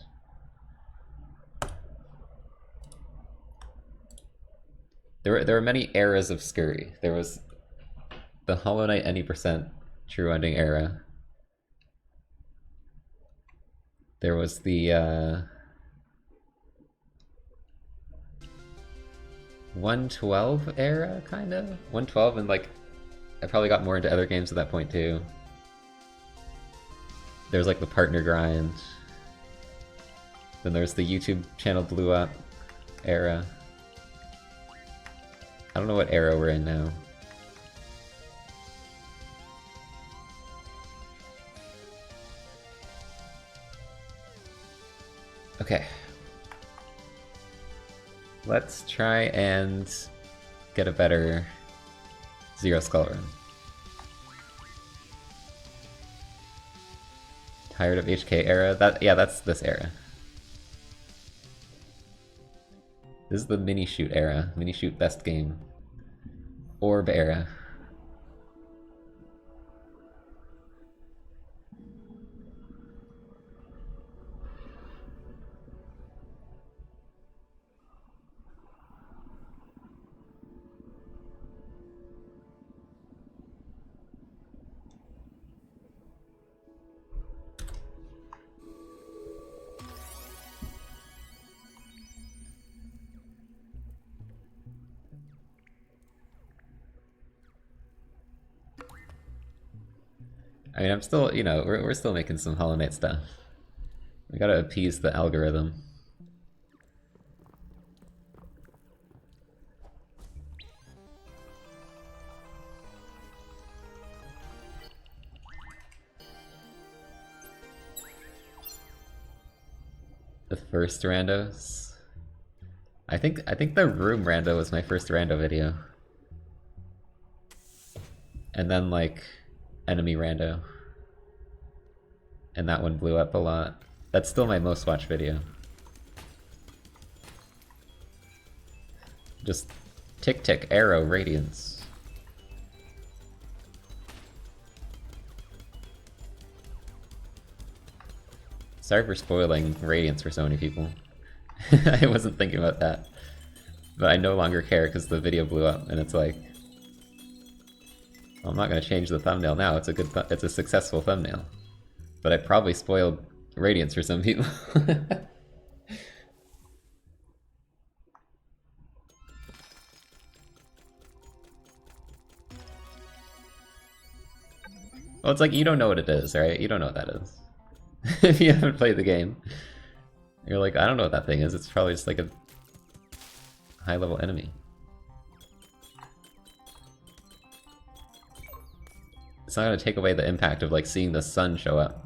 There were many eras of Scurry. There was the Hollow Knight any % True Ending era. There was the 112 era, kinda? 112, and like, I probably got more into other games at that point too. There's like the partner grind. Then there's the YouTube channel blew up era. I don't know what era we're in now. Okay. Let's try and get a better Zero Skull run. Tired of HK era? Yeah, that's this era. This is the Minishoot era. Minishoot best game. Orb era. I mean, I'm still, you know, we're still making some Hollow Knight stuff. We gotta appease the algorithm. The first randos? I think the room rando was my first rando video. And then like enemy rando. And that one blew up a lot. That's still my most watched video. Just tick tick arrow radiance. Sorry for spoiling radiance for so many people. I wasn't thinking about that. But I no longer care because the video blew up and it's like, Well, I'm not gonna change the thumbnail now. It's a successful thumbnail. But I probably spoiled Radiance for some people. Well, it's like you don't know what it is, right? You don't know what that is. If you haven't played the game, you're like, I don't know what that thing is. It's probably just like a high-level enemy. It's not gonna take away the impact of like seeing the sun show up.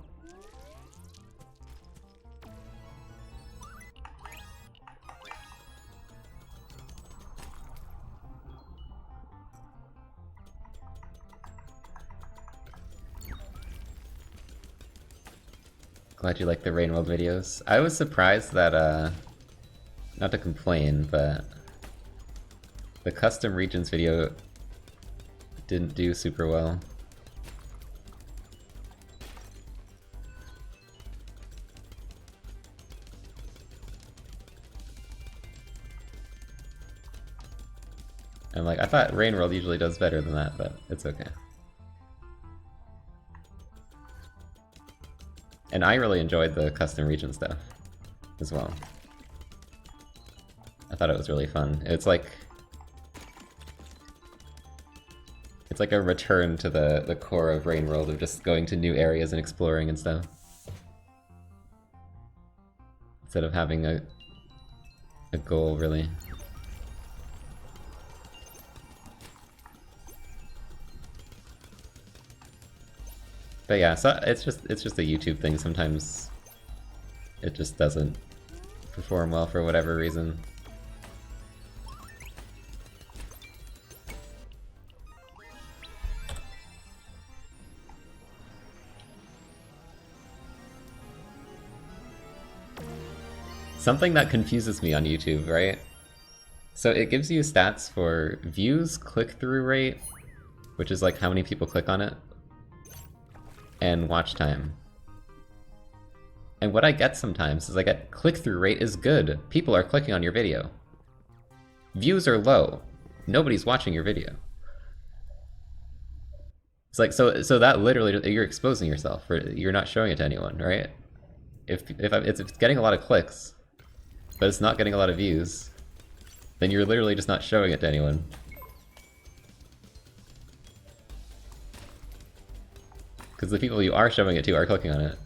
Glad you like the Rain World videos. I was surprised that, not to complain, but the custom regions video didn't do super well. And like, I thought Rain World usually does better than that, but it's okay. And I really enjoyed the custom region stuff as well. I thought it was really fun. It's like a return to the core of Rain World of just going to new areas and exploring and stuff. Instead of having a goal, really. But yeah, so it's just a YouTube thing. Sometimes it just doesn't perform well for whatever reason. Something that confuses me on YouTube, right? So it gives you stats for views, click-through rate, which is like how many people click on it, and watch time. And what I get sometimes is I get click-through rate is good. People are clicking on your video. Views are low. Nobody's watching your video. It's like, so that literally, you're exposing yourself. You're not showing it to anyone, right? If it's getting a lot of clicks, but it's not getting a lot of views, then you're literally just not showing it to anyone. Because the people you are showing it to are clicking on it.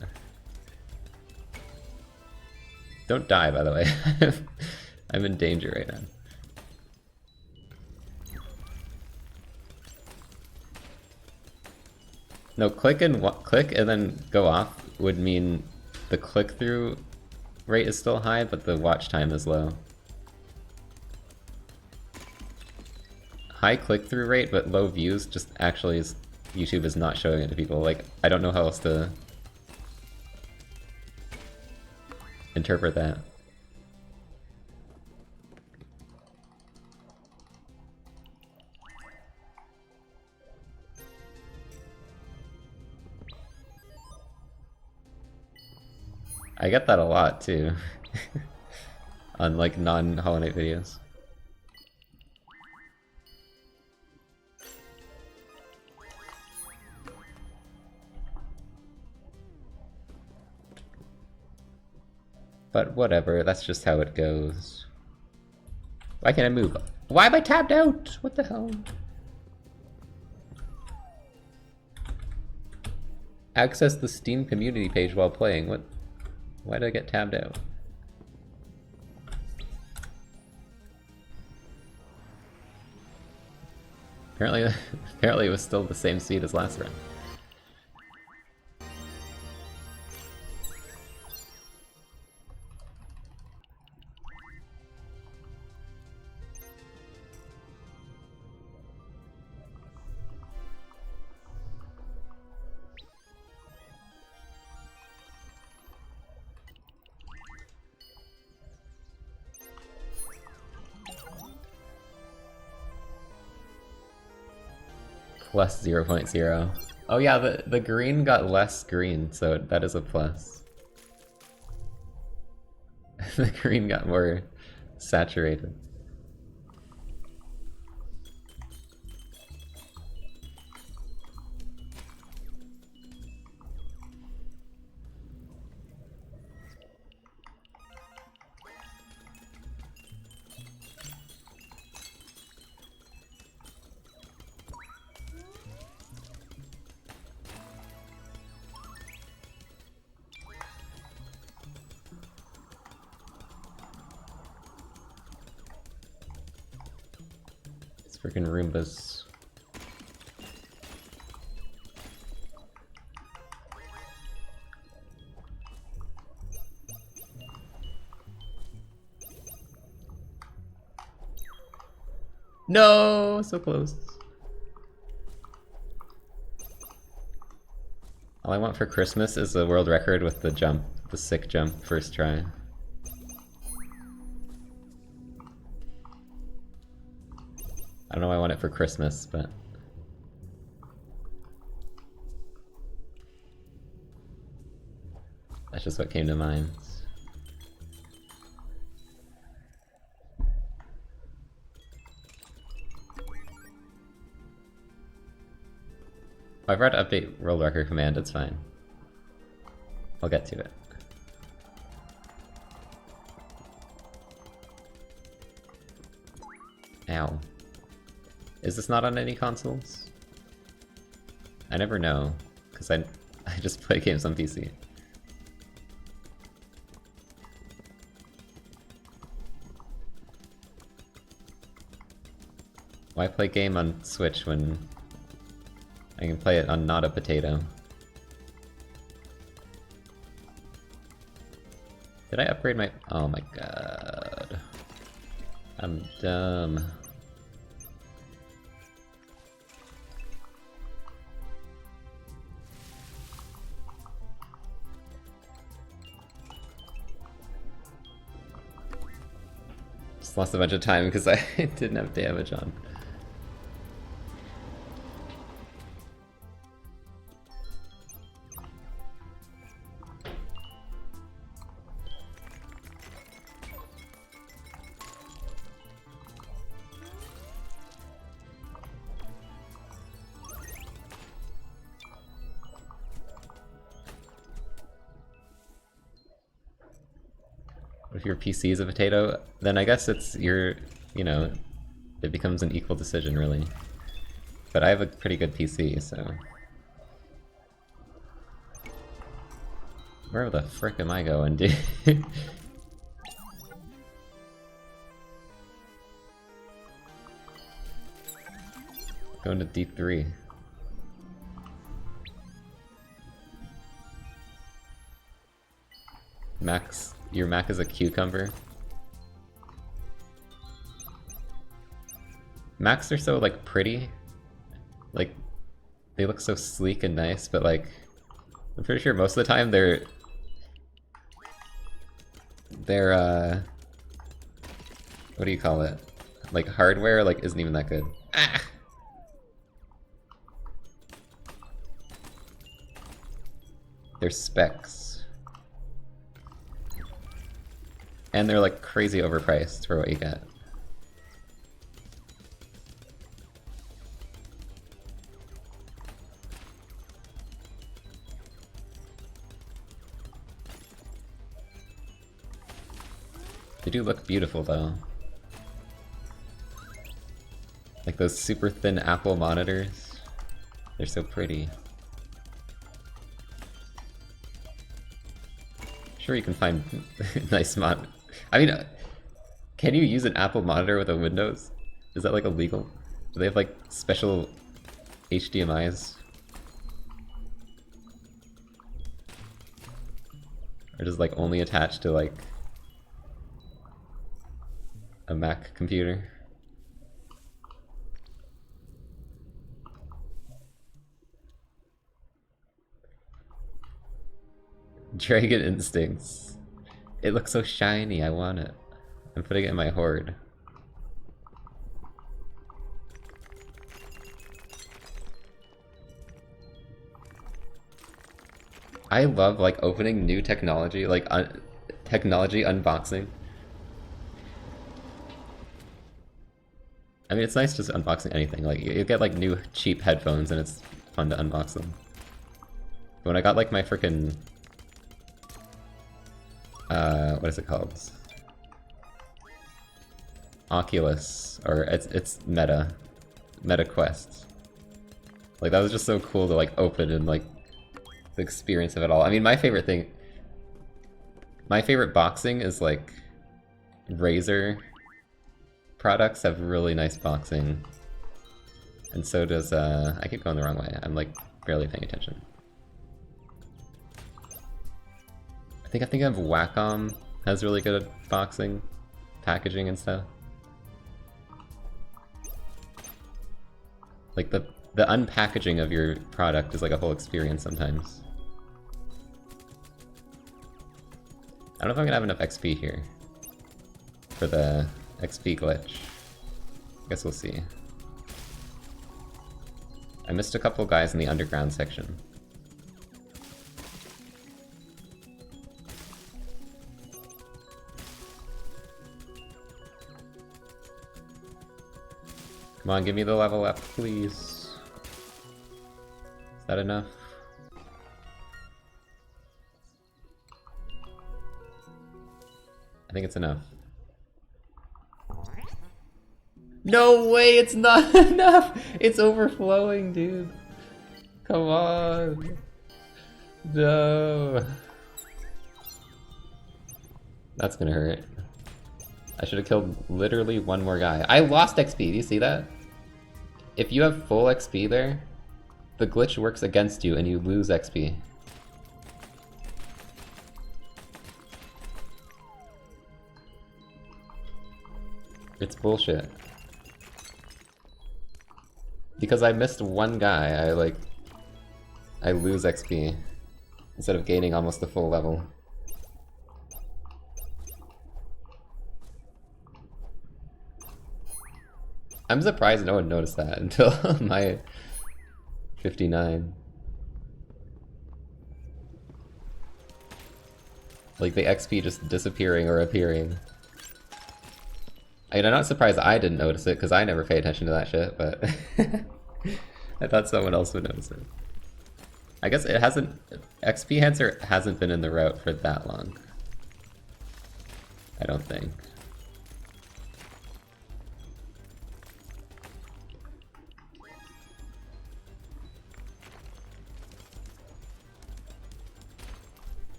Don't die, by the way. I'm in danger right now. No, click and then go off would mean the click-through rate is still high, but the watch time is low. High click-through rate, but low views just actually is... YouTube is not showing it to people. Like, I don't know how else to interpret that. I get that a lot too. On like non-Hollow Knight videos. But whatever, that's just how it goes. Why can't I move? Why am I tabbed out? What the hell? Access the Steam community page while playing. What? Why did I get tabbed out? Apparently it was still the same seed as last run. Plus 0.0. Oh yeah, the green got less green, so that is a plus. The green got more saturated. Freaking Roombas. No, so close. All I want for Christmas is a world record with the jump, the sick jump first try. I don't know why I want it for Christmas, but that's just what came to mind. I've read update world record command, it's fine. I'll get to it. Ow. Is this not on any consoles? I never know, because I just play games on PC. Why play game on Switch when I can play it on not a potato? Did I upgrade my... Oh my god. I'm dumb. Just lost a bunch of time because I didn't have damage on. If your PC is a potato, then I guess it's your, you know, it becomes an equal decision, really. But I have a pretty good PC, so... Where the frick am I going, dude? Going to deep 3. Max, your Mac is a cucumber. Macs are so, like, pretty. Like, they look so sleek and nice, but, like, I'm pretty sure most of the time they're what do you call it? Like, hardware, like, isn't even that good. Ah! They're specs. And they're like crazy overpriced for what you get. They do look beautiful though. Like those super thin Apple monitors. They're so pretty. Sure, you can find nice mod. I mean, can you use an Apple monitor with a Windows? Is that like illegal? Do they have like special HDMIs? Or does it like only attach to like a Mac computer? Dragon Instincts. It looks so shiny, I want it. I'm putting it in my hoard. I love like opening new technology, like technology unboxing. I mean, it's nice just unboxing anything. Like you get like new cheap headphones and it's fun to unbox them. But when I got like my freaking what is it called? Oculus, or it's Meta Quest. Like that was just so cool to like open and like the experience of it all. I mean, my favorite boxing is like Razer products have really nice boxing. And so does, I keep going the wrong way. I'm like barely paying attention. I think of Wacom has really good at boxing, packaging and stuff. Like the unpackaging of your product is like a whole experience sometimes. I don't know if I'm gonna have enough XP here for the XP glitch. I guess we'll see. I missed a couple guys in the underground section. Come on, give me the level up, please. Is that enough? I think it's enough. No way, it's not enough! It's overflowing, dude. Come on. No. That's gonna hurt. I should have killed literally one more guy. I lost XP, do you see that? If you have full XP there, the glitch works against you and you lose XP. It's bullshit. Because I missed one guy, I lose XP instead of gaining almost the full level. I'm surprised no one noticed that until my 59. Like the XP just disappearing or appearing. I mean, I'm not surprised I didn't notice it because I never pay attention to that shit, but I thought someone else would notice it. I guess it hasn't... XP Enhancer hasn't been in the route for that long. I don't think.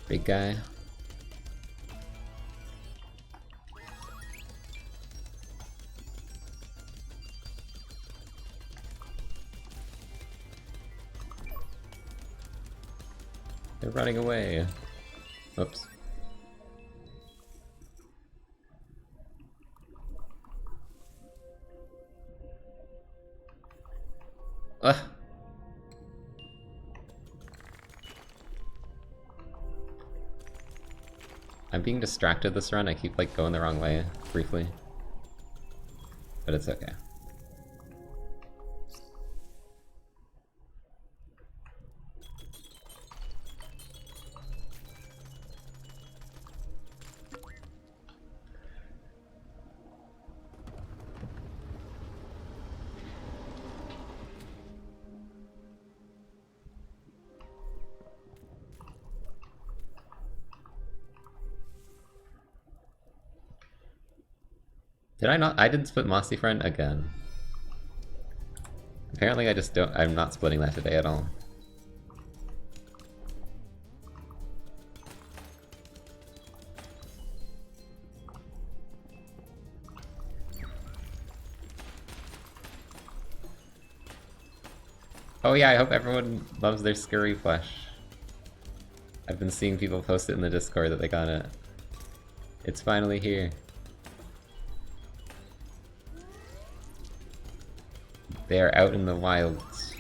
Big guy. They're running away. Oops. Ugh. I'm being distracted this run. I keep like going the wrong way briefly. But it's okay. Did I not? I didn't split Mossy Friend again. Apparently I just don't... I'm not splitting that today at all. Oh yeah, I hope everyone loves their scurry flesh. I've been seeing people post it in the Discord that they got it. It's finally here. They are out in the wilds.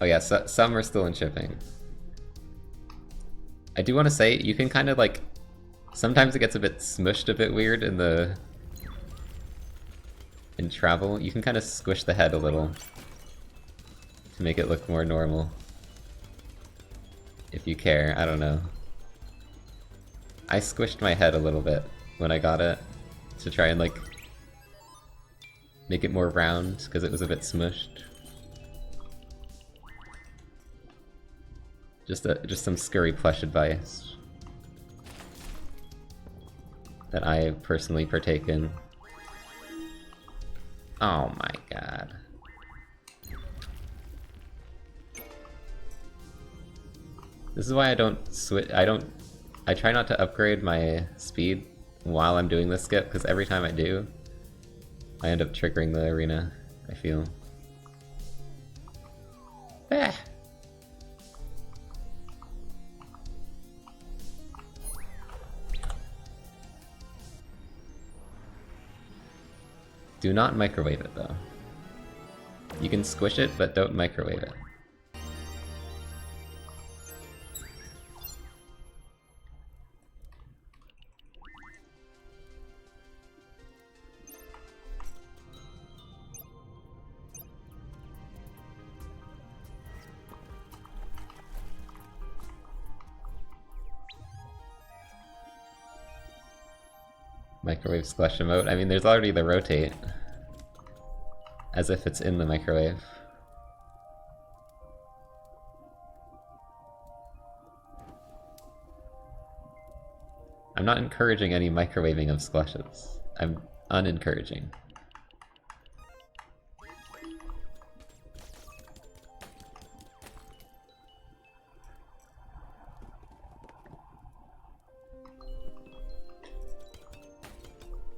Oh yeah, so, some are still in shipping. I do want to say, you can kind of like... Sometimes it gets a bit smushed a bit weird in the... In travel, you can kind of squish the head a little to make it look more normal. If you care, I don't know. I squished my head a little bit when I got it to try and like make it more round because it was a bit smushed. Just some scurry plush advice. that I personally partake in. Oh my god. This is why I don't switch. I try not to upgrade my speed while I'm doing this skip, because every time I do, I end up triggering the arena, I feel. Ah. Do not microwave it, though. You can squish it, but don't microwave it. Microwave splash emote. I mean, there's already the rotate. As if it's in the microwave. I'm not encouraging any microwaving of splashes. I'm unencouraging.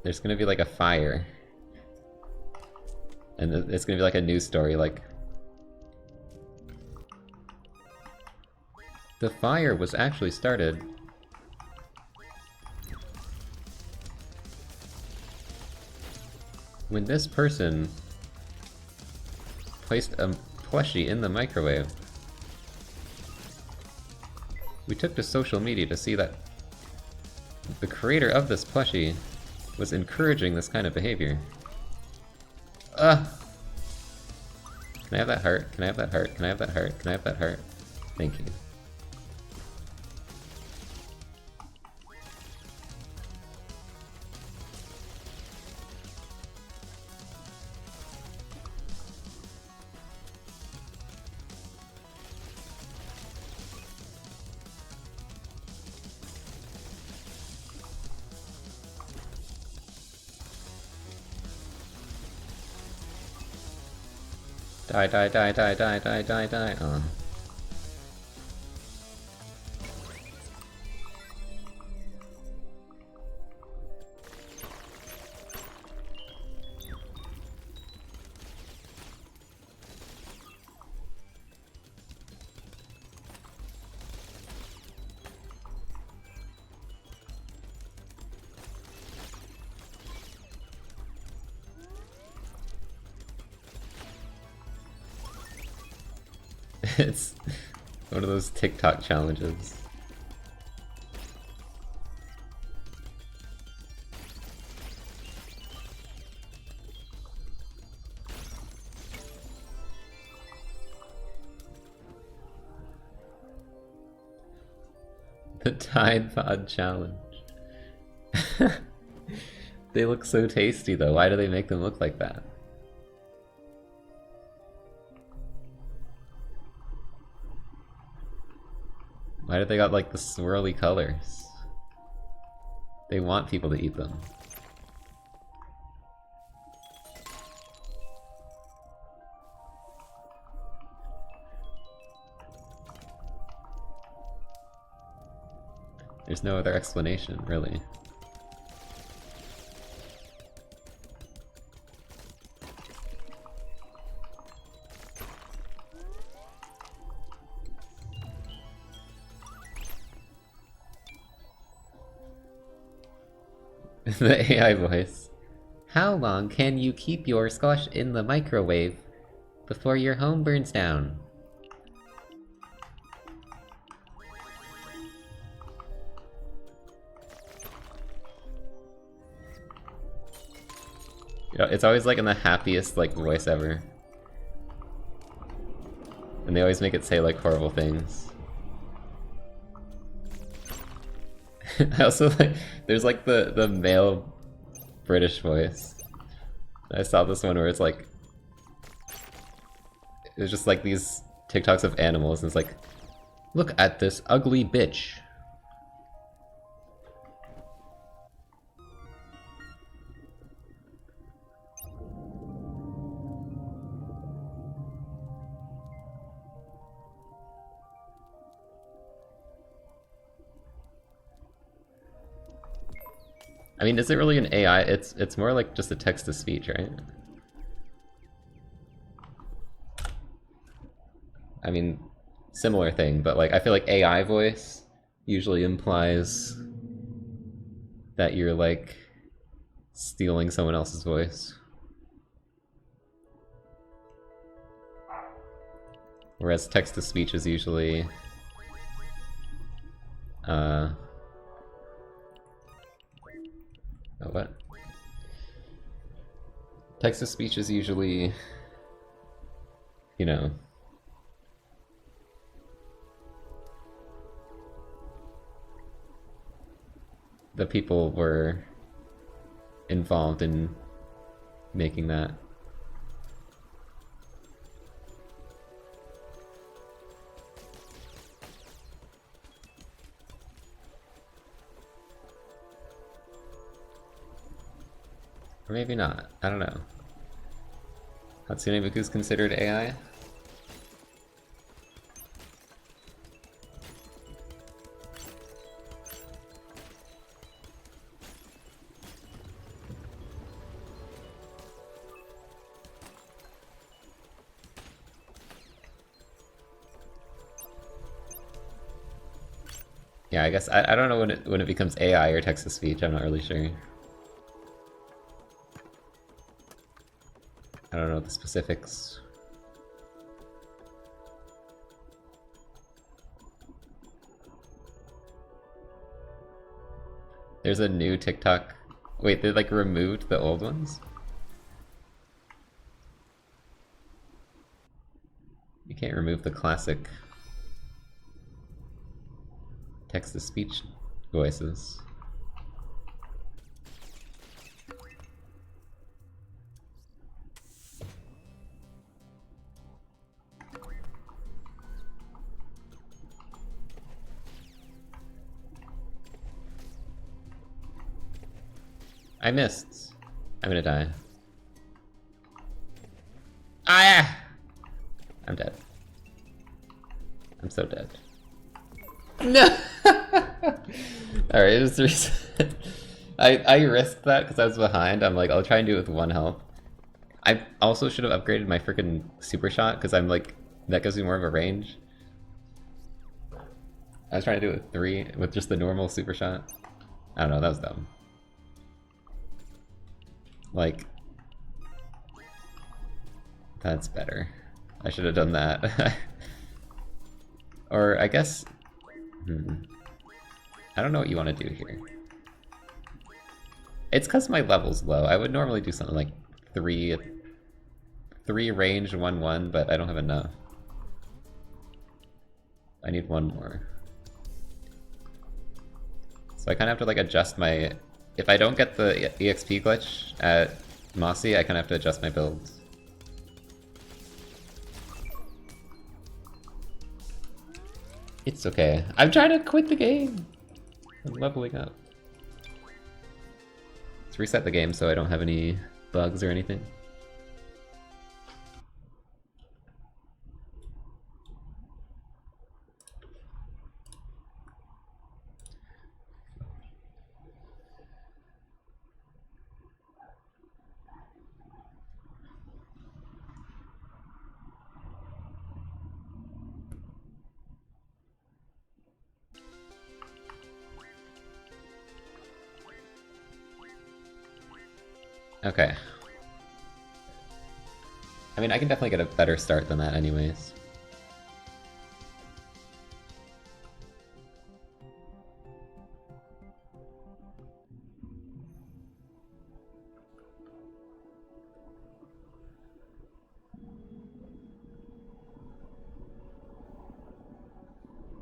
There's gonna be like a fire. And it's gonna be like a news story, like... The fire was actually started when this person placed a plushie in the microwave. We took to social media to see that the creator of this plushie was encouraging this kind of behavior. Ugh! Can I have that heart? Can I have that heart? Can I have that heart? Can I have that heart? Thank you. Die, die, die, die, die, die, die, die. Oh. It's one of those TikTok challenges. The Tide Pod challenge. They look so tasty though, why do they make them look like that? Why do they got like the swirly colors? They want people to eat them. There's no other explanation, really. The AI voice. How long can you keep your squash in the microwave before your home burns down? You know, it's always like in the happiest like voice ever. And they always make it say like horrible things. I also like, there's like the male British voice. I saw this one where it's like, it's just like these TikToks of animals and it's like, look at this ugly bitch. I mean, is it really an AI? It's more like just a text-to-speech, right? I mean, similar thing, but like I feel like AI voice usually implies that you're like stealing someone else's voice. Whereas text-to-speech is usually oh, what? Text-to-speech is usually, you know, the people were involved in making that. Or maybe not. I don't know. Hatsune Miku's considered AI? Yeah, I guess I don't know when it becomes AI or text to speech. I'm not really sure. I don't know the specifics. There's a new TikTok. Wait, they like removed the old ones? You can't remove the classic text-to-speech voices. I missed. I'm gonna die. Ah! I'm dead. I'm so dead. No! Alright, just reset. I risked that because I was behind. I'm like, I'll try and do it with 1 health. I also should have upgraded my freaking super shot because I'm like, that gives me more of a range. I was trying to do it with 3, with just the normal super shot. I don't know, that was dumb. Like, that's better. I should have done that. Or I guess, I don't know what you want to do here. It's because my level's low. I would normally do something like 3 range, 1, but I don't have enough. I need 1 more. So I kind of have to like adjust my... If I don't get the EXP glitch at Mossy, I kind of have to adjust my builds. It's okay. I'm trying to quit the game! I'm leveling up. Let's reset the game so I don't have any bugs or anything. Okay. I mean, I can definitely get a better start than that anyways.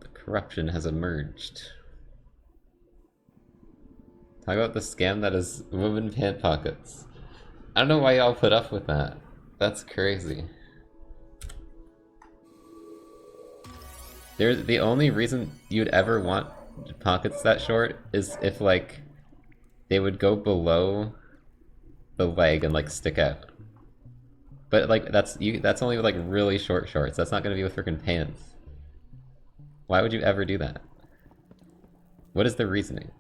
The corruption has emerged. Talk about the scam that is women pant pockets. I don't know why y'all put up with that. That's crazy. The only reason you'd ever want pockets that short is if like they would go below the leg and like stick out. But like that's only with like really short shorts. That's not gonna be with freaking pants. Why would you ever do that? What is the reasoning?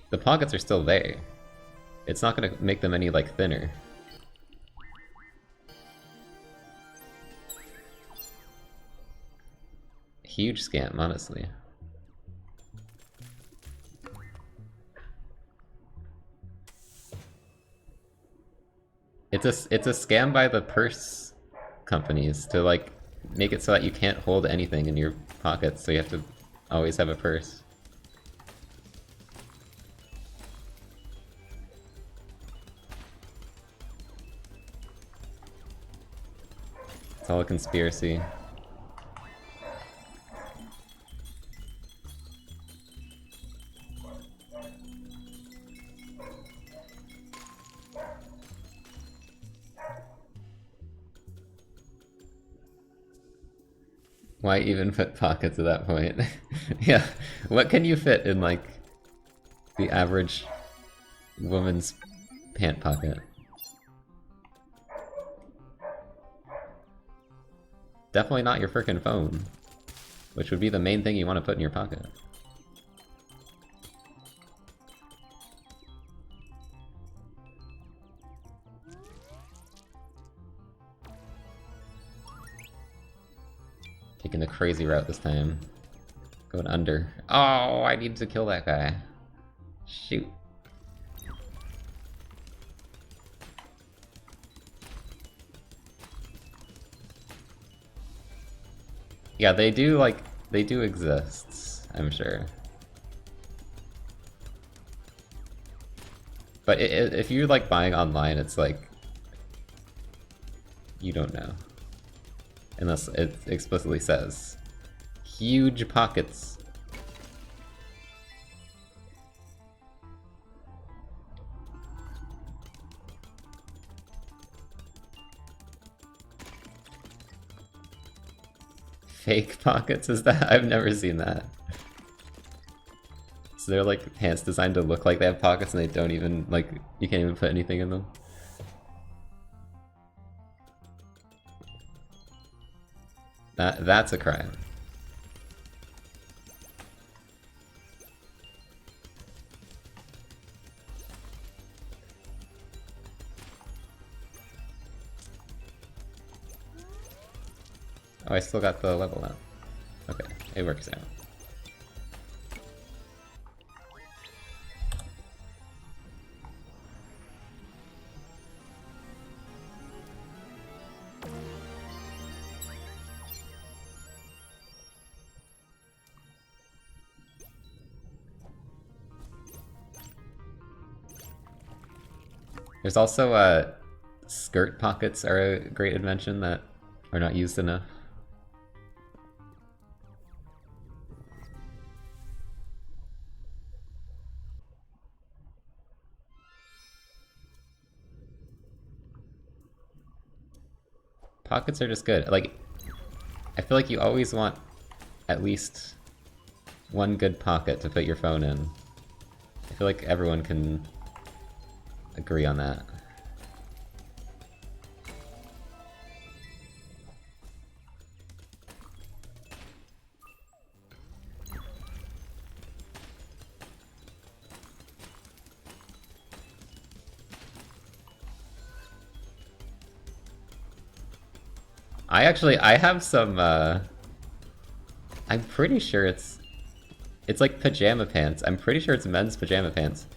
The pockets are still there. It's not gonna make them any, like, thinner. Huge scam, honestly. It's a scam by the purse companies to, like, make it so that you can't hold anything in your pockets, so you have to always have a purse. It's all a conspiracy. Why even put pockets at that point? Yeah, what can you fit in, like, the average woman's pant pocket? Definitely not your frickin' phone, which would be the main thing you want to put in your pocket. Taking the crazy route this time. Going under. Oh, I need to kill that guy. Shoot. Yeah, they do, like, they do exist, I'm sure. But if you're, like, buying online, it's like, you don't know. Unless it explicitly says. Huge pockets. Fake pockets, is that? I've never seen that. So they're like pants designed to look like they have pockets and they don't even, like, you can't even put anything in them. That's a crime. Oh, I still got the level up. Okay, it works out. There's also skirt pockets are a great invention that are not used enough. Pockets are just good. Like, I feel like you always want at least one good pocket to put your phone in. I feel like everyone can agree on that. I have some, I'm pretty sure it's like pajama pants. I'm pretty sure it's men's pajama pants.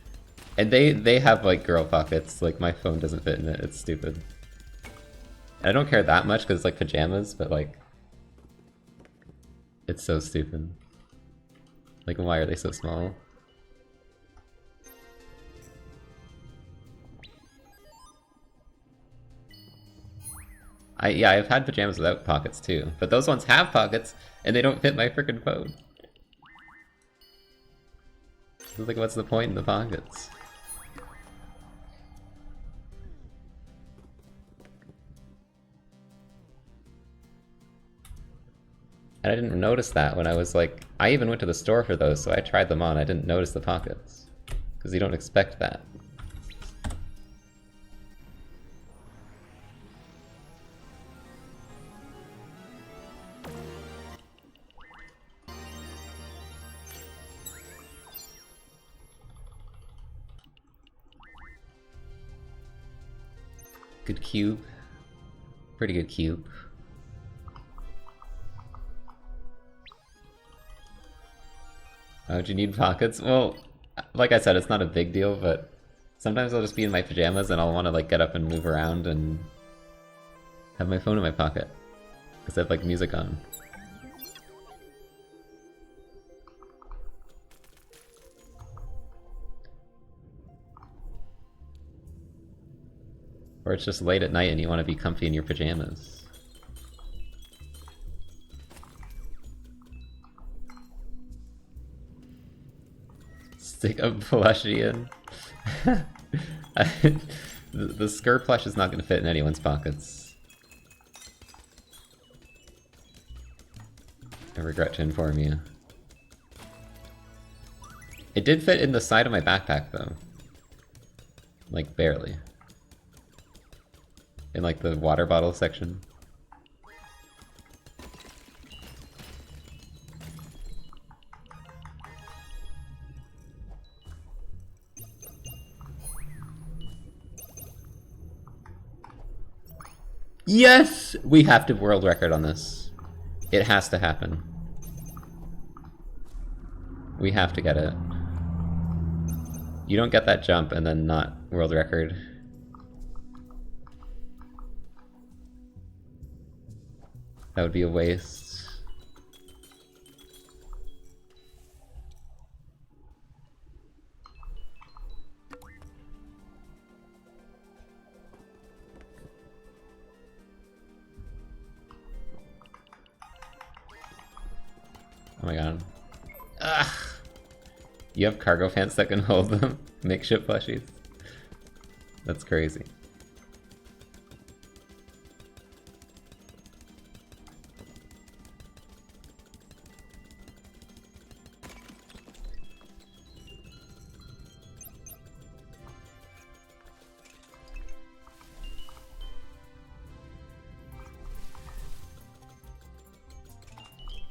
And they have, like, girl pockets. Like, my phone doesn't fit in it. It's stupid. I don't care that much because it's, like, pajamas, but, like, it's so stupid. Like, why are they so small? Yeah, I've had pajamas without pockets too, but those ones have pockets, and they don't fit my frickin' phone. It's like, what's the point in the pockets? And I didn't notice that when I was like, I even went to the store for those, so I tried them on. I didn't notice the pockets. Because you don't expect that. Good cube. Pretty good cube. Why would you need pockets? Well, like I said, it's not a big deal, but sometimes I'll just be in my pajamas and I'll want to like get up and move around and have my phone in my pocket. Because I have like music on. Or it's just late at night and you want to be comfy in your pajamas. Stick a plushie in. The skirt plush is not going to fit in anyone's pockets. I regret to inform you. It did fit in the side of my backpack though. Like barely. In like the water bottle section. Yes! We have to world record on this. It has to happen. We have to get it. You don't get that jump and then not world record. That would be a waste. Oh my god. Ugh. You have cargo pants that can hold them? Makeshift plushies? That's crazy.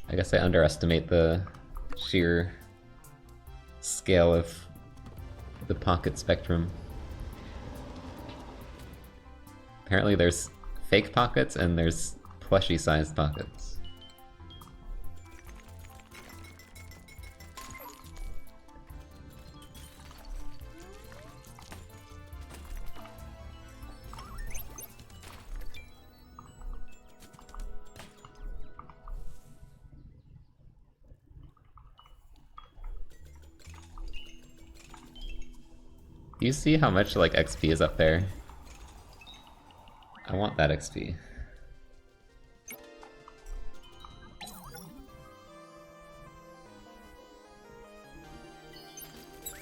I guess I underestimate the sheer scale of the pocket spectrum. Apparently there's fake pockets and there's plushie-sized pockets. Do you see how much like XP is up there? I want that XP.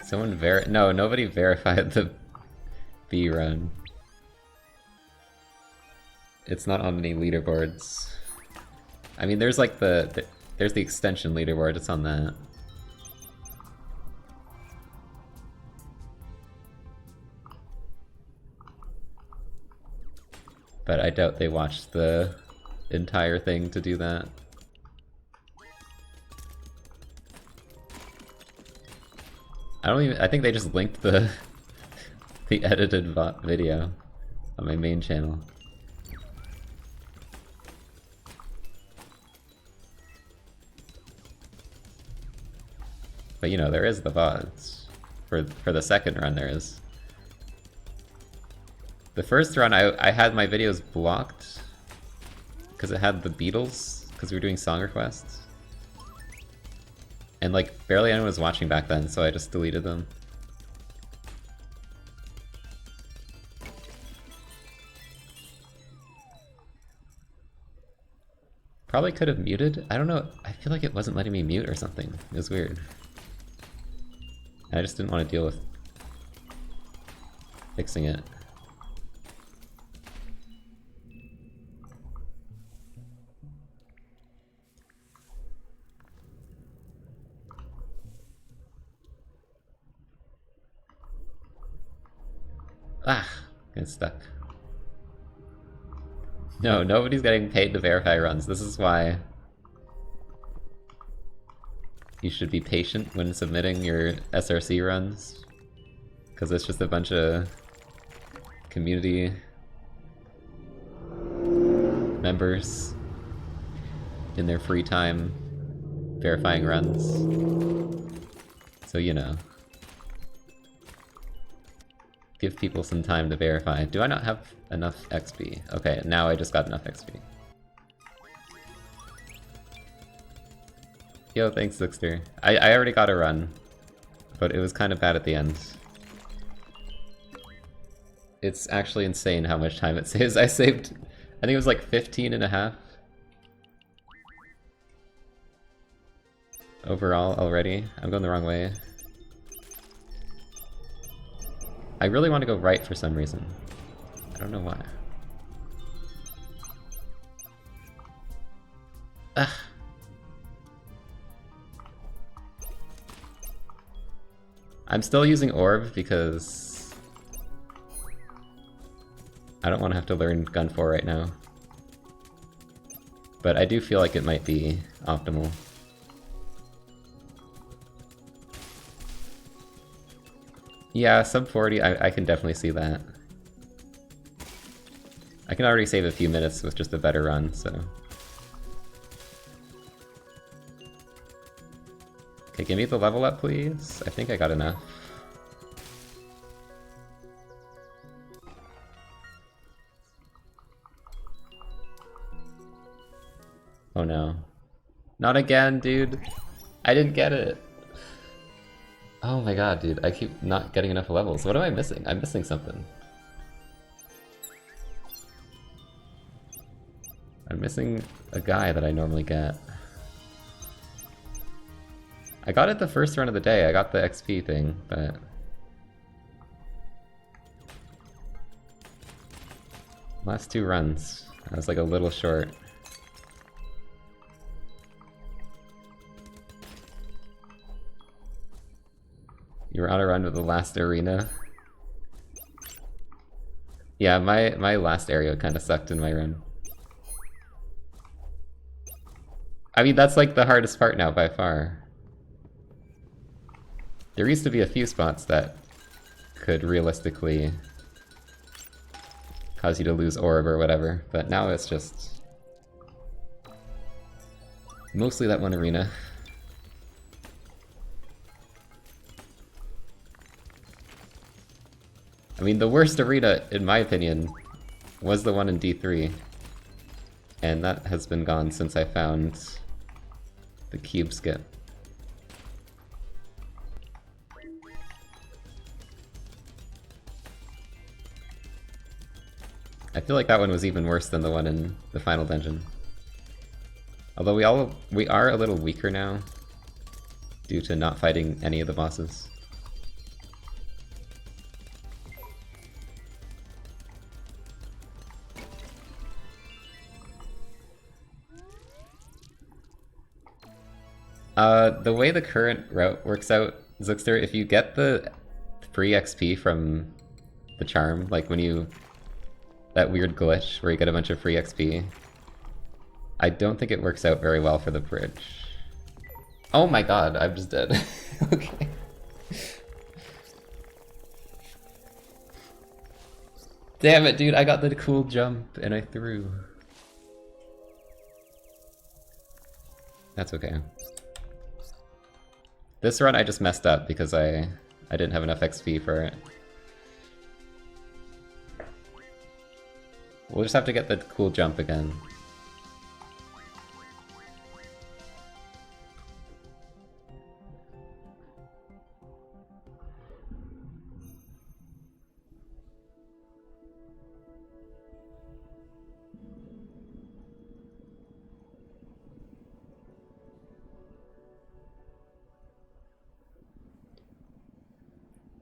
Someone no, nobody verified the B run. It's not on any leaderboards. I mean, there's like there's the extension leaderboard, it's on that. But I doubt they watched the entire thing to do that. I think they just linked the the edited video on my main channel. But you know, there is the VODs. For the second run there is. The first run, I had my videos blocked because it had the Beatles, because we were doing song requests. And like, barely anyone was watching back then, so I just deleted them. Probably could have muted. I don't know, I feel like it wasn't letting me mute or something. It was weird. And I just didn't want to deal with fixing it. Ah, get stuck. No, nobody's getting paid to verify runs. This is why you should be patient when submitting your SRC runs. Because it's just a bunch of community members in their free time verifying runs. So, you know. Give people some time to verify. Do I not have enough XP? Okay, now I just got enough XP. Yo, thanks, Zixter. I already got a run, but it was kind of bad at the end. It's actually insane how much time it saves. I saved, I think it was like 15 and a half overall already. I'm going the wrong way. I really want to go right for some reason. I don't know why. Ugh. I'm still using Orb because I don't want to have to learn Gun 4 right now. But I do feel like it might be optimal. Yeah, sub 40, I can definitely see that. I can already save a few minutes with just a better run, so... Okay, give me the level up, please. I think I got enough. Oh no. Not again, dude! I didn't get it! Oh my god, dude, I keep not getting enough levels. What am I missing? I'm missing something. I'm missing a guy that I normally get. I got it the first run of the day, I got the XP thing, but... Last two runs, I was like a little short. You were on a run with the last arena? Yeah, my last area kind of sucked in my run. I mean, that's like the hardest part now by far. There used to be a few spots that could realistically cause you to lose orb or whatever, but now it's just mostly that one arena. I mean, the worst arena, in my opinion, was the one in D3. And that has been gone since I found the cube skip. I feel like that one was even worse than the one in the final dungeon. Although we are a little weaker now, due to not fighting any of the bosses. The way the current route works out, Zookster, if you get the free XP from the charm, like when you... that weird glitch where you get a bunch of free XP, I don't think it works out very well for the bridge. Oh my god, I'm just dead. Okay. Damn it, dude, I got the cool jump and I threw. That's okay. This run I just messed up because I didn't have enough XP for it. We'll just have to get the cool jump again.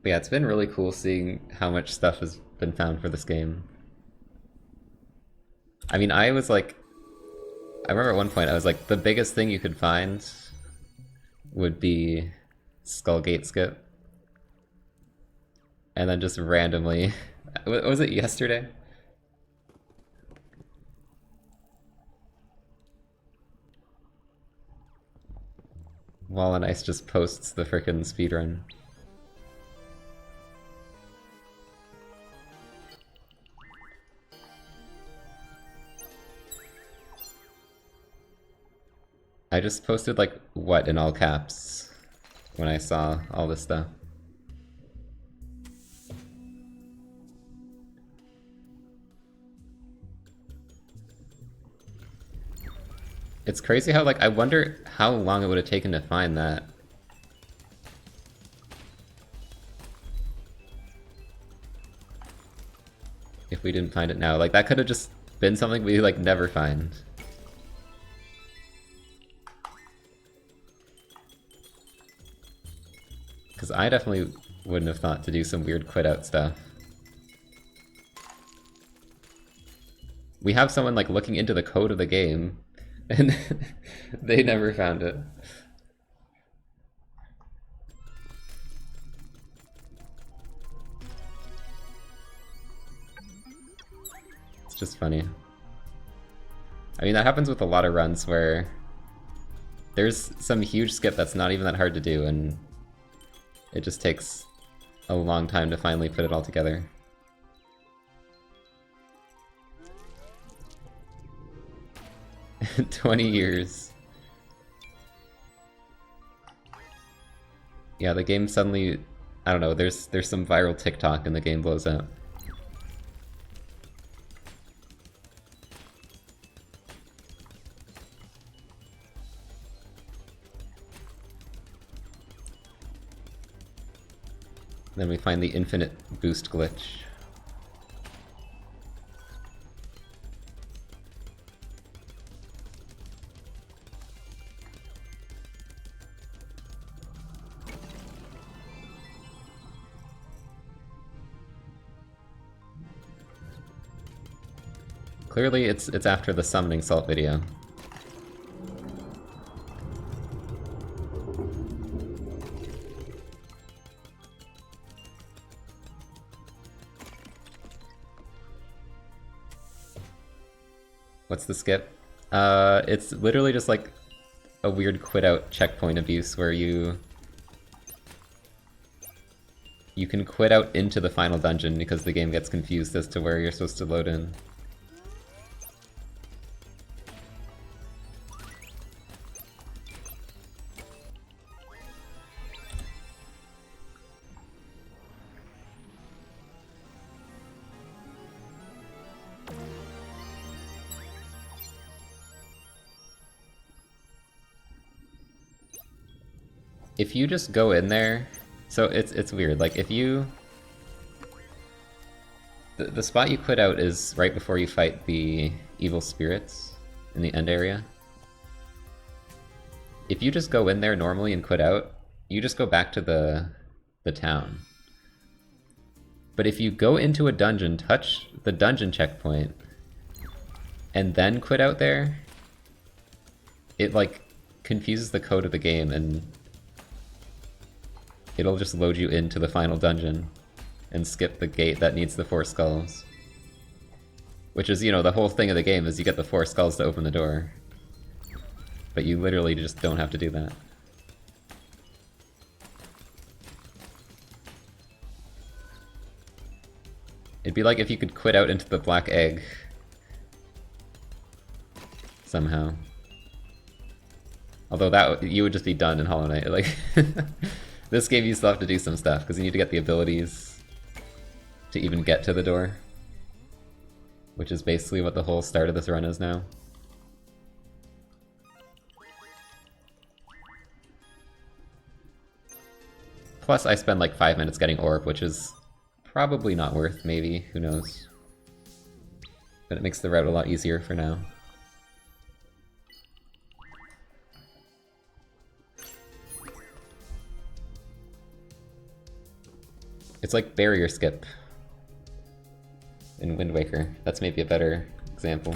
But yeah, it's been really cool seeing how much stuff has been found for this game. I mean, I was like... I remember at one point I was like, the biggest thing you could find would be Skullgate Skip. And then just randomly... was it yesterday? Wall and Ice just posts the frickin' speedrun. I just posted like what in all caps when I saw all this stuff. It's crazy how like I wonder how long it would have taken to find that. If we didn't find it now. Like that could have just been something we like never find. Because I definitely wouldn't have thought to do some weird quit out stuff. We have someone like looking into the code of the game and they never found it. It's just funny. I mean, that happens with a lot of runs where there's some huge skip that's not even that hard to do, and it just takes a long time to finally put it all together. "20 years. Yeah, the game suddenly, I don't know, there's some viral TikTok and the game blows up. Then we find the infinite boost glitch. Clearly it's after the summoning salt video. What's the skip? It's literally just like a weird quit out checkpoint abuse where you can quit out into the final dungeon because the game gets confused as to where you're supposed to load in. If you just go in there, so it's weird. Like if you, the spot you quit out is right before you fight the evil spirits in the end area. If you just go in there normally and quit out, you just go back to the town. But if you go into a dungeon, touch the dungeon checkpoint, and then quit out there, it like confuses the code of the game and it'll just load you into the final dungeon and skip the gate that needs the 4 skulls. Which is, you know, the whole thing of the game is you get the 4 skulls to open the door. But you literally just don't have to do that. It'd be like if you could quit out into the black egg. Somehow. Although that you would just be done in Hollow Knight. Like this game you still have to do some stuff, because you need to get the abilities to even get to the door. Which is basically what the whole start of this run is now. Plus I spend like 5 minutes getting orb, which is probably not worth, maybe, who knows. But it makes the route a lot easier for now. It's like barrier skip in Wind Waker. That's maybe a better example.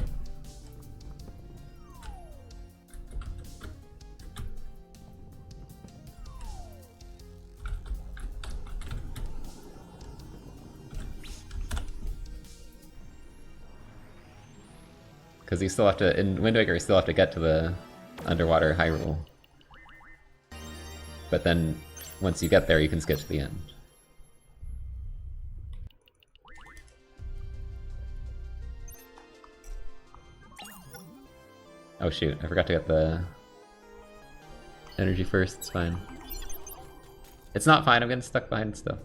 Because you still have to, in Wind Waker, you still have to get to the underwater Hyrule. But then, once you get there, you can skip to the end. Oh shoot, I forgot to get the Energy first, it's fine. It's not fine, I'm getting stuck behind stuff.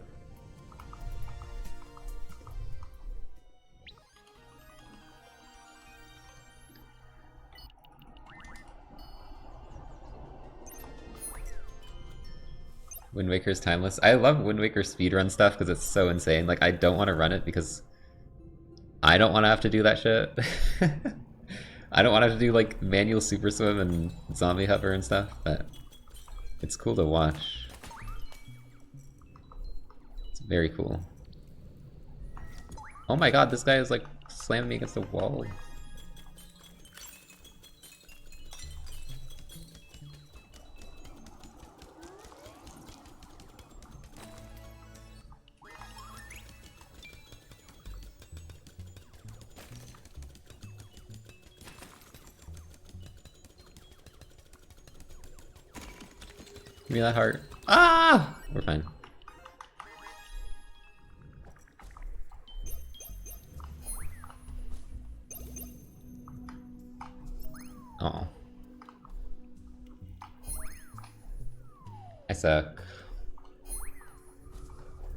Wind Waker's timeless. I love Wind Waker speedrun stuff because it's so insane. Like, I don't want to run it because I don't want to have to do that shit. I don't want to have to do, like, manual super swim and zombie hover and stuff, but it's cool to watch. It's very cool. Oh my god, this guy is, like, slamming me against the wall. Give me that heart. Ah! We're fine. Oh. I suck.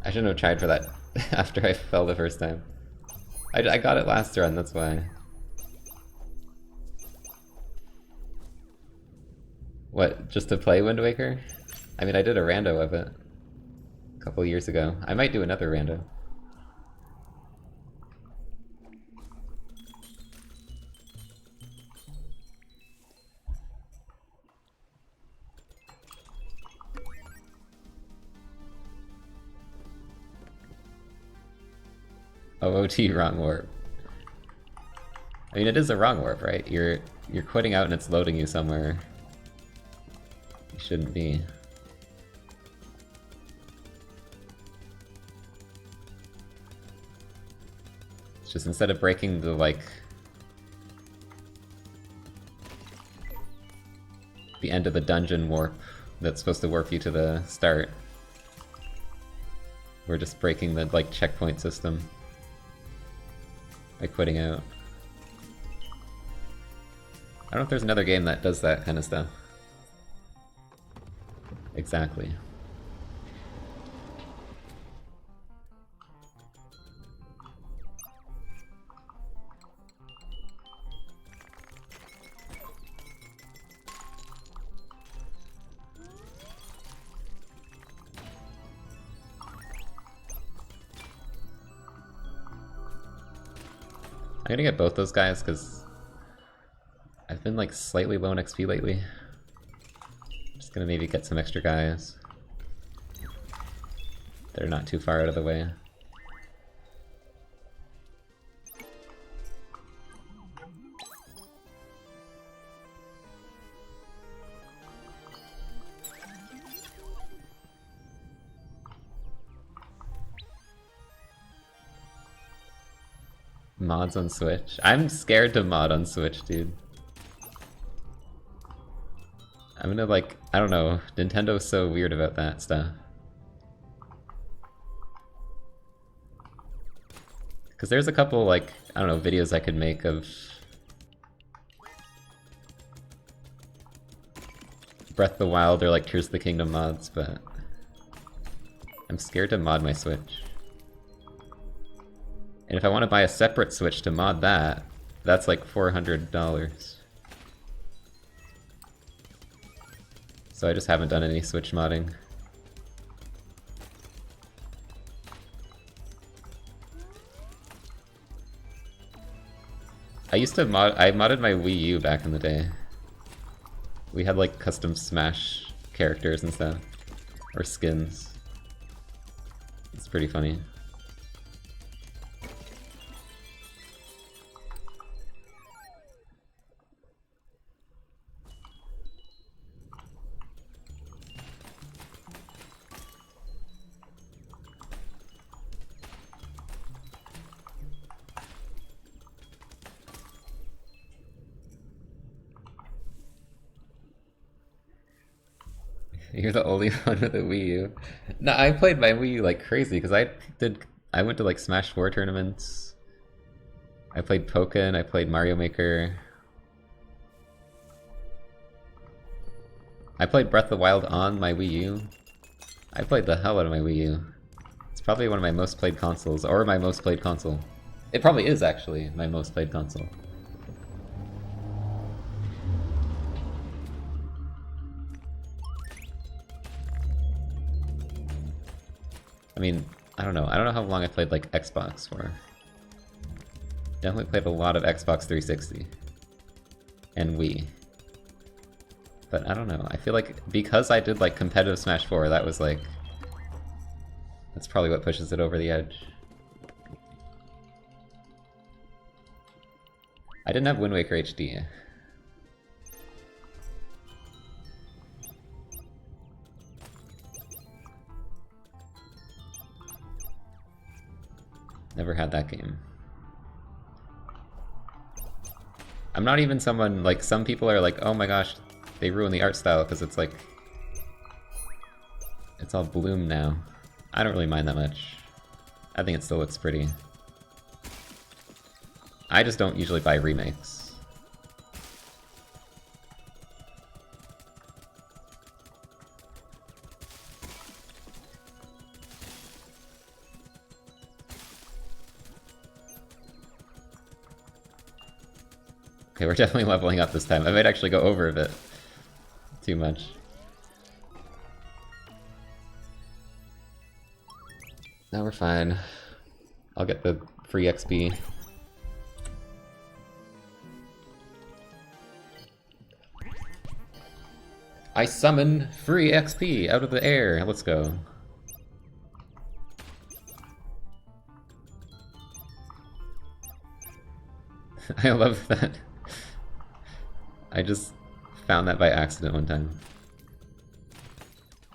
I shouldn't have tried for that after I fell the first time. I got it last run, that's why. What, just to play Wind Waker? I mean, I did a rando of it a couple years ago. I might do another rando. Oh, OT, wrong warp. I mean, it is a wrong warp, right? You're quitting out and it's loading you somewhere. You shouldn't be. It's just instead of breaking the, like, the end of the dungeon warp that's supposed to warp you to the start, we're just breaking the, like, checkpoint system by quitting out. I don't know if there's another game that does that kind of stuff. Exactly. I'm gonna get both those guys because I've been like slightly low in XP lately. Just gonna maybe get some extra guys. They're not too far out of the way. Mods on Switch? I'm scared to mod on Switch, dude. I'm gonna like, I don't know, Nintendo's so weird about that stuff. Because there's a couple, like, I don't know, videos I could make of Breath of the Wild or like Tears of the Kingdom mods, but I'm scared to mod my Switch. And if I want to buy a separate Switch to mod that, that's like $400. So I just haven't done any Switch modding. I used to I modded my Wii U back in the day. We had like custom Smash characters and stuff. Or skins. It's pretty funny. You're the only one with a Wii U. No, I played my Wii U like crazy because I went to like Smash 4 tournaments. I played Pokken, I played Mario Maker. I played Breath of the Wild on my Wii U. I played the hell out of my Wii U. It's probably one of my most played consoles, or my most played console. It probably is actually my most played console. I mean, I don't know. I don't know how long I played like Xbox for. Definitely played a lot of Xbox 360 and Wii. But I don't know. I feel like because I did like competitive Smash 4, that was like that's probably what pushes it over the edge. I didn't have Wind Waker HD. Never had that game. I'm not even someone, like, some people are like, oh my gosh, they ruin the art style because it's like, it's all bloom now. I don't really mind that much. I think it still looks pretty. I just don't usually buy remakes. Okay, we're definitely leveling up this time. I might actually go over a bit. Too much. Now we're fine. I'll get the free XP. I summon free XP out of the air. Let's go. I love that. I just found that by accident one time.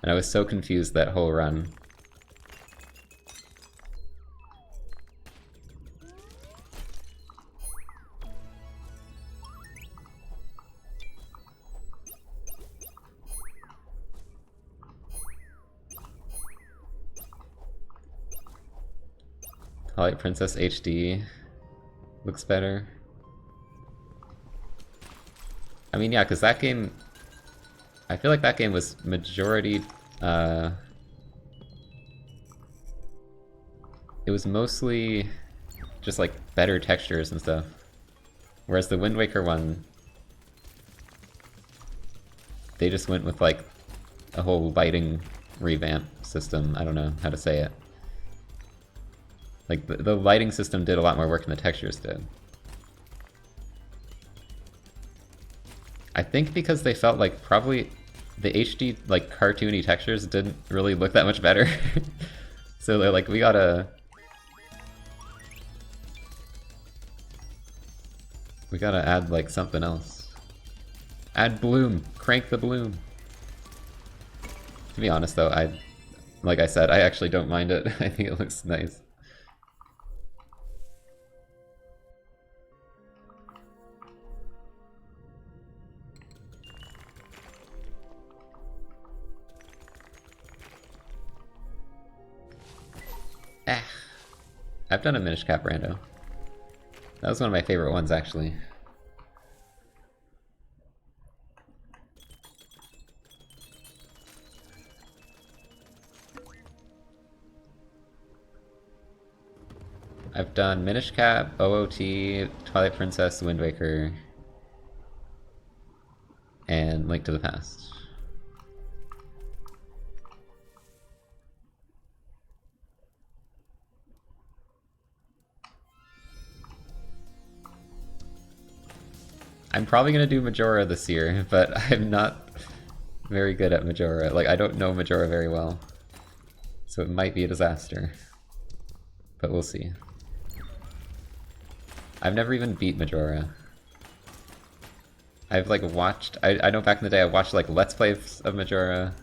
And I was so confused that whole run. Twilight Princess HD looks better. I mean, yeah, because that game... I feel like that game was majority... it was mostly just like better textures and stuff. Whereas the Wind Waker one... they just went with like a whole lighting revamp system. I don't know how to say it. Like, the lighting system did a lot more work than the textures did. I think because they felt like probably the HD, like, cartoony textures didn't really look that much better. So they're like, we gotta add, like, something else. Add bloom! Crank the bloom! To be honest though, like I said, I actually don't mind it. I think it looks nice. I've done a Minish Cap rando. That was one of my favorite ones, actually. I've done Minish Cap, OOT, Twilight Princess, Wind Waker, and Link to the Past. I'm probably gonna do Majora this year, but I'm not very good at Majora. Like, I don't know Majora very well. So it might be a disaster. But we'll see. I've never even beat Majora. I've like watched, I know back in the day I watched like Let's Plays of Majora.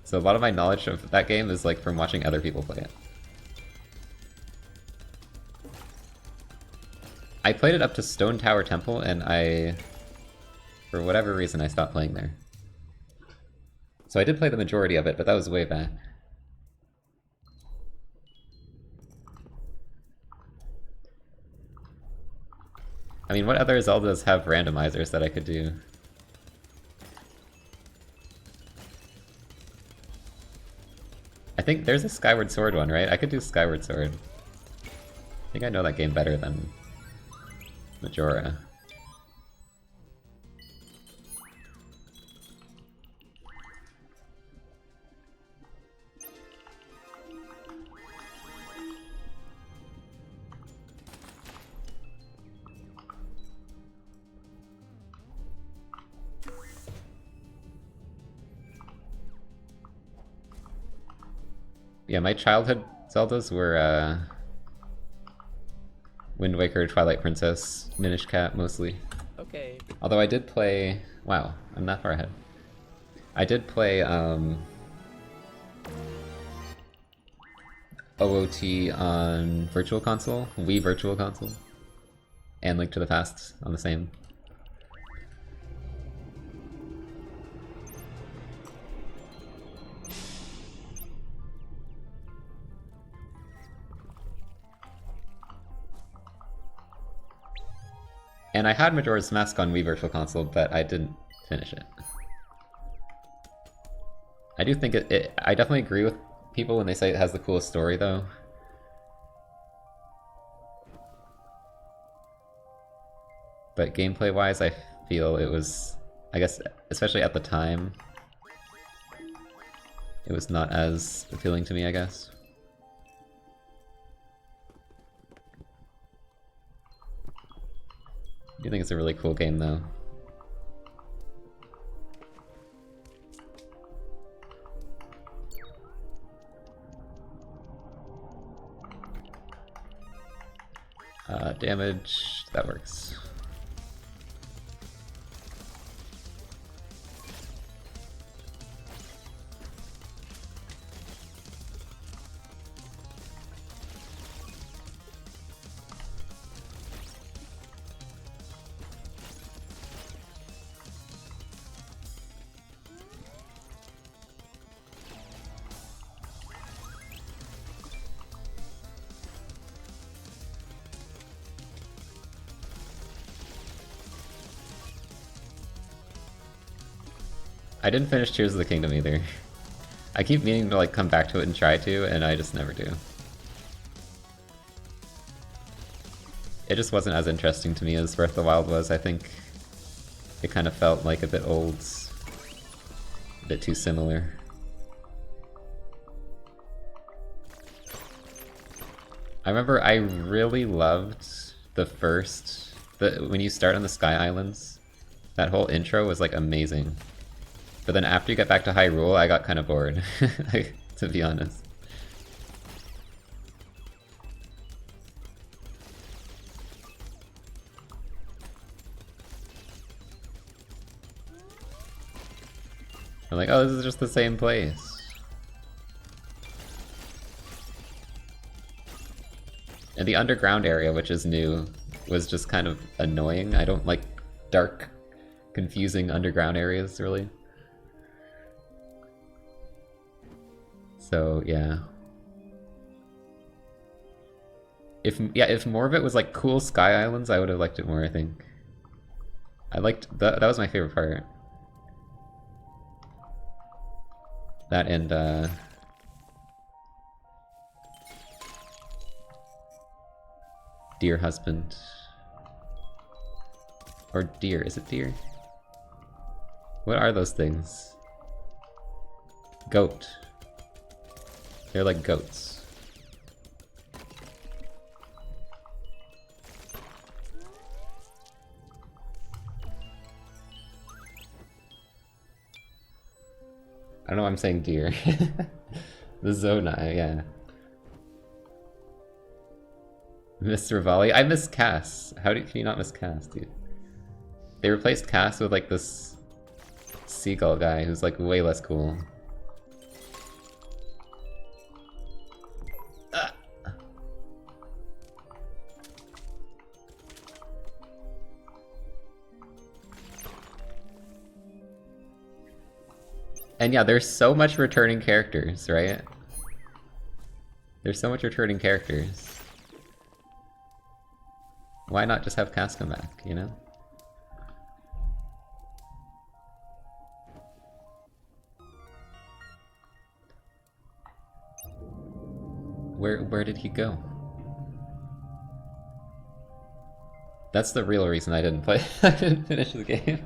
So a lot of my knowledge of that game is like from watching other people play it. I played it up to Stone Tower Temple and for whatever reason I stopped playing there. So I did play the majority of it, but that was way back. I mean, what other Zeldas have randomizers that I could do? I think there's a Skyward Sword one, right? I could do Skyward Sword. I think I know that game better than Majora. Yeah, my childhood Zeldas were Wind Waker, Twilight Princess, Minish Cap mostly. Okay. Although I did play... Wow, I'm that far ahead. I did play OOT on Virtual Console, Wii Virtual Console, and Link to the Past on the same. And I had Majora's Mask on Wii Virtual Console, but I didn't finish it. I do think I definitely agree with people when they say it has the coolest story, though. But gameplay-wise, I feel it was, I guess, especially at the time, it was not as appealing to me, I guess. I do think it's a really cool game, though. Damage, that works. I didn't finish Tears of the Kingdom either. I keep meaning to like come back to it and try to, and I just never do. It just wasn't as interesting to me as Breath of the Wild was, I think. It kind of felt like a bit old, a bit too similar. I remember I really loved the first, when you start on the Sky Islands, that whole intro was like amazing. But then after you get back to Hyrule, I got kind of bored, to be honest. I'm like, oh, this is just the same place. And the underground area, which is new, was just kind of annoying. I don't like dark, confusing underground areas, really. So, yeah. If more of it was like cool Sky Islands, I would have liked it more, I think. I liked that was my favorite part. That and Dear Husband. Or Deer, is it Deer? What are those things? Goat. They're like goats. I don't know why I'm saying deer. The Zonai, yeah. Miss Rivali? I miss Cass. Can you not miss Cass, dude? They replaced Cass with like this seagull guy who's like way less cool. And yeah, there's so much returning characters, right? There's so much returning characters. Why not just have Cass come back, you know? Where did he go? That's the real reason I didn't play. I didn't finish the game.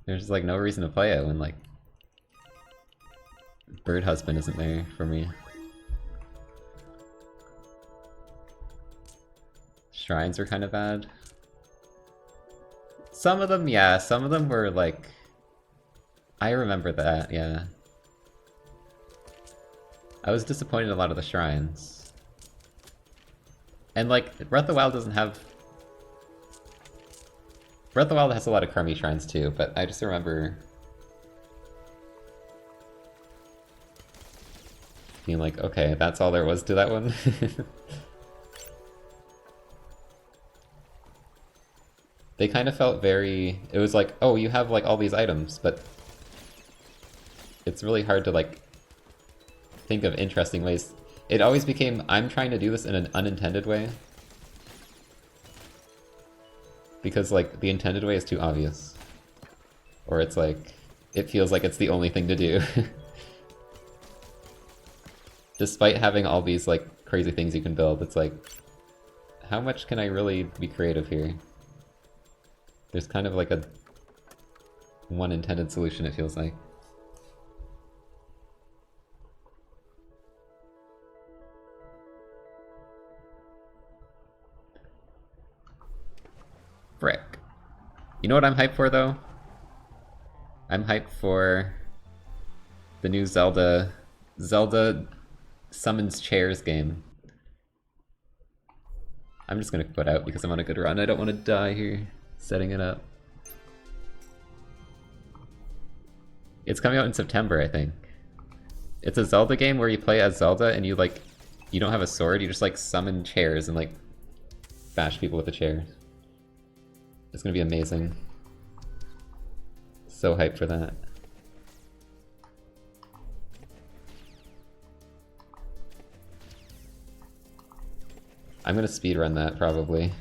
There's like no reason to play it when like Bird Husband isn't there for me. Shrines are kind of bad. Some of them, yeah, some of them were like... I remember that, yeah. I was disappointed in a lot of the shrines. And like, Breath of the Wild doesn't have... Breath of the Wild has a lot of crummy shrines too, but I just remember... being like, okay, that's all there was to that one. They kind of felt very... It was like, oh, you have like all these items, but... It's really hard to like... think of interesting ways. It always became, I'm trying to do this in an unintended way. Because like, the intended way is too obvious. Or it's like, it feels like it's the only thing to do. Despite having all these like crazy things you can build, it's like, how much can I really be creative here? There's kind of like a one intended solution, it feels like. Frick. You know what I'm hyped for though? I'm hyped for the new Zelda Summons Chairs game. I'm just gonna quit out because I'm on a good run. I don't want to die here setting it up. It's coming out in September, I think. It's a Zelda game where you play as Zelda and you like, you don't have a sword, you just like summon chairs and like bash people with a chair. It's gonna be amazing. So hyped for that. I'm gonna speedrun that, probably.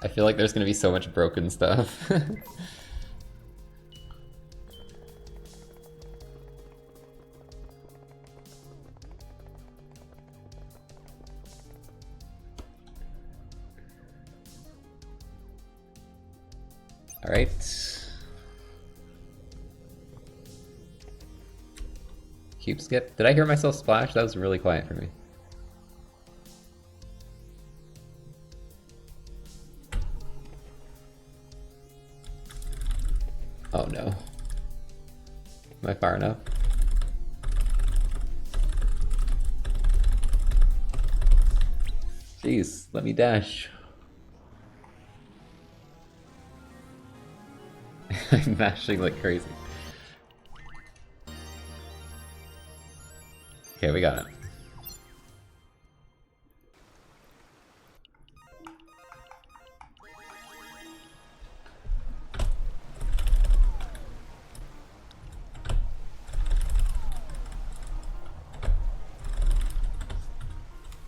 I feel like there's gonna be so much broken stuff. Alright. Cube skip. Did I hear myself splash? That was really quiet for me. Oh no. Am I far enough? Jeez, let me dash. I'm mashing like crazy. Okay, we got it.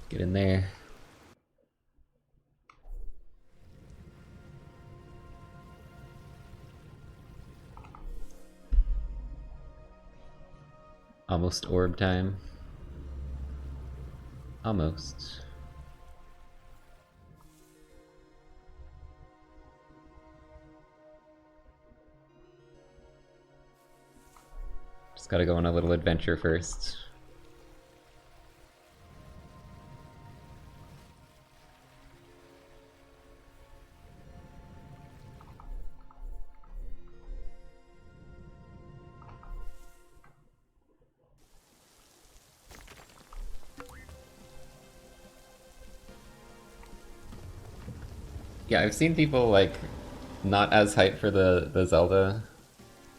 Get in there. Almost orb time. Almost. Just gotta go on a little adventure first. Yeah, I've seen people like not as hyped for the Zelda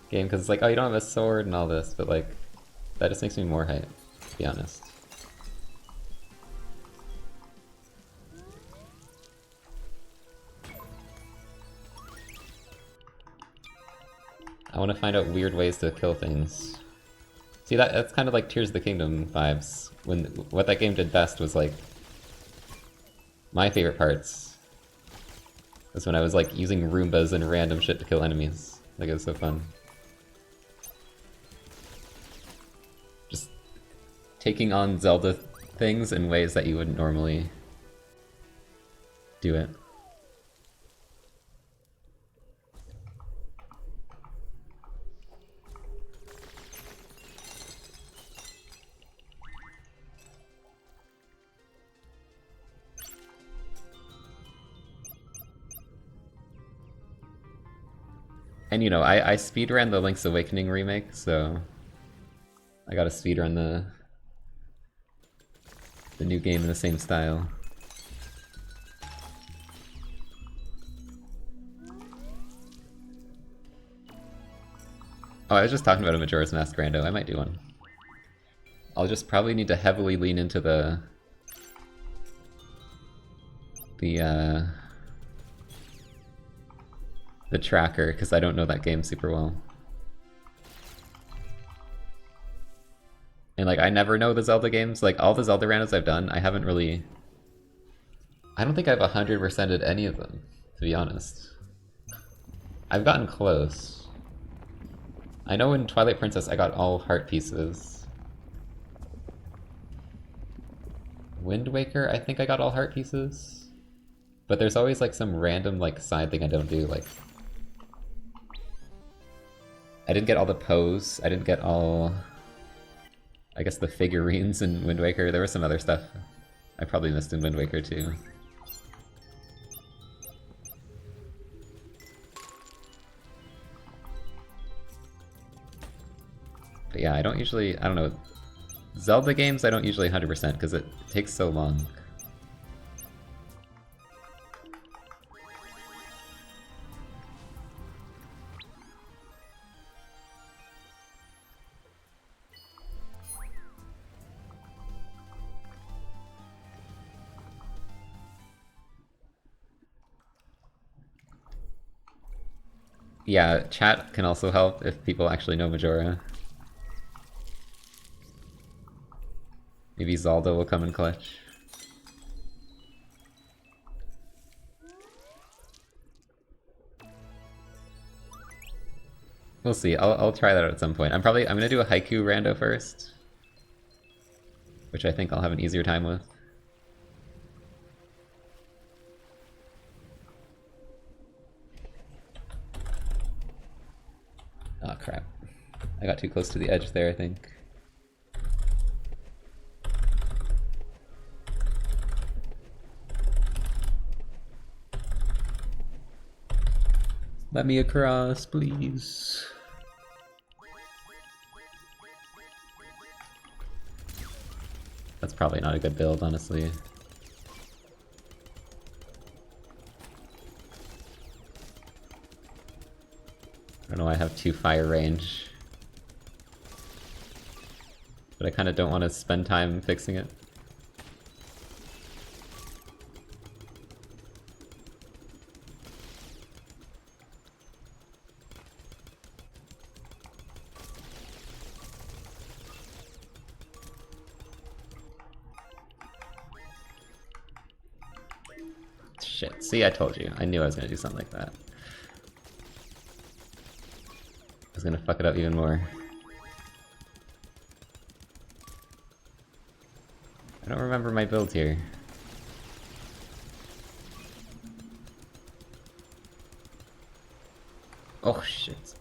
game because it's like, oh, you don't have a sword and all this, but like that just makes me more hyped, to be honest. I want to find out weird ways to kill things. See, that's kind of like Tears of the Kingdom vibes. When what that game did best was like my favorite parts was when I was like using Roombas and random shit to kill enemies. Like it was so fun. Just taking on Zelda things in ways that you wouldn't normally do it. And you know, I speedran the Link's Awakening remake, so I gotta speedrun the new game in the same style. Oh, I was just talking about a Majora's Mask rando. I might do one. I'll just probably need to heavily lean into the tracker, because I don't know that game super well. And like, I never know the Zelda games. Like, all the Zelda randos I've done, I haven't really... I don't think I've 100%ed any of them, to be honest. I've gotten close. I know in Twilight Princess I got all heart pieces. Wind Waker, I think I got all heart pieces. But there's always like some random like side thing I don't do, like... I didn't get all the pose, I didn't get all... I guess the figurines in Wind Waker. There was some other stuff I probably missed in Wind Waker too. But yeah, I don't know. Zelda games I don't usually 100% because it takes so long. Yeah, chat can also help if people actually know Majora. Maybe Zelda will come in clutch. We'll see. I'll try that out at some point. I'm gonna do a Haiku rando first, which I think I'll have an easier time with. Oh crap. I got too close to the edge there, I think. Let me across, please. That's probably not a good build, honestly. I don't know why I have 2 fire range. But I kind of don't want to spend time fixing it. Shit, see, I told you. I knew I was gonna do something like that. I was gonna fuck it up even more. I don't remember my build here. Oh shit.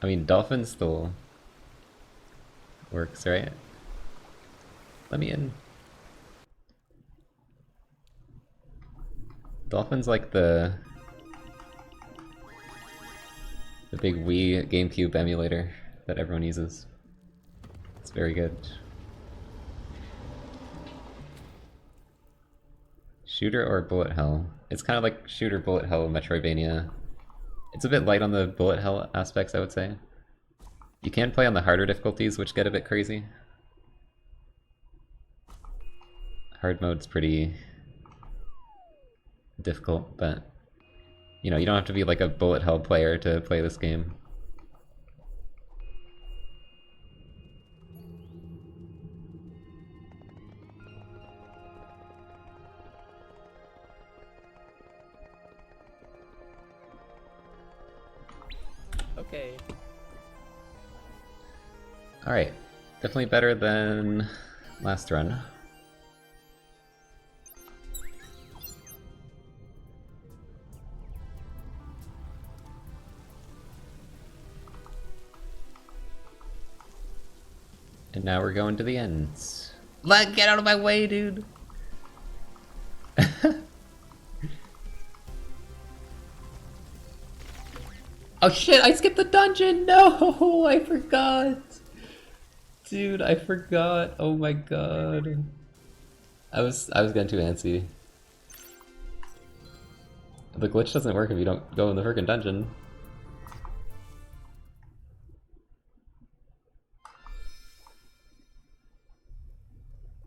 I mean, Dolphin still works, right? Let me in. Dolphin's like the big Wii GameCube emulator that everyone uses. It's very good. Shooter or bullet hell? It's kind of like shooter bullet hell Metroidvania. It's a bit light on the bullet hell aspects, I would say. You can play on the harder difficulties, which get a bit crazy. Hard mode's pretty difficult, but you know, you don't have to be like a bullet hell player to play this game. Okay. Alright, definitely better than last run. And now we're going to the ends. Get out of my way, dude! Oh shit, I skipped the dungeon! No, I forgot! Dude, I forgot. Oh my god. I was getting too antsy. The glitch doesn't work if you don't go in the frickin' dungeon.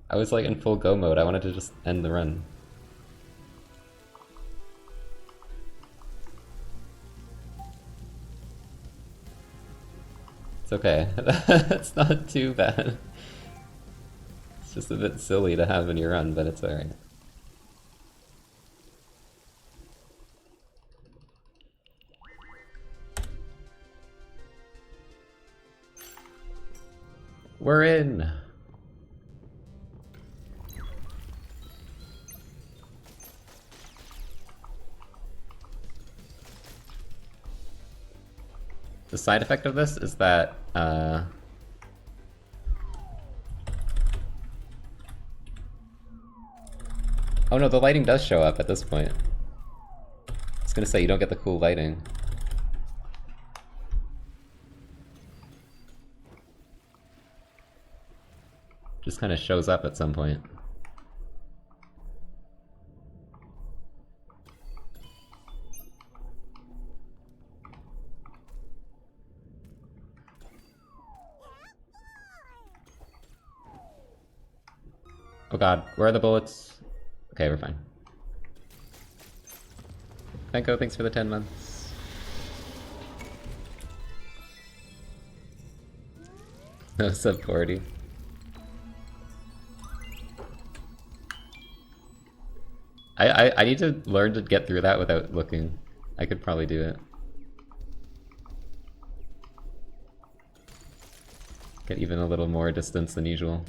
I was like in full go mode, I wanted to just end the run. It's okay. It's not too bad. It's just a bit silly to have in your run, but it's alright. We're in! The side effect of this is that, oh no, the lighting does show up at this point. I was gonna say, you don't get the cool lighting. Just kinda shows up at some point. Oh god, where are the bullets? Okay, we're fine. Benko, thanks for the 10 months. No sub 40. I need to learn to get through that without looking. I could probably do it. Get even a little more distance than usual.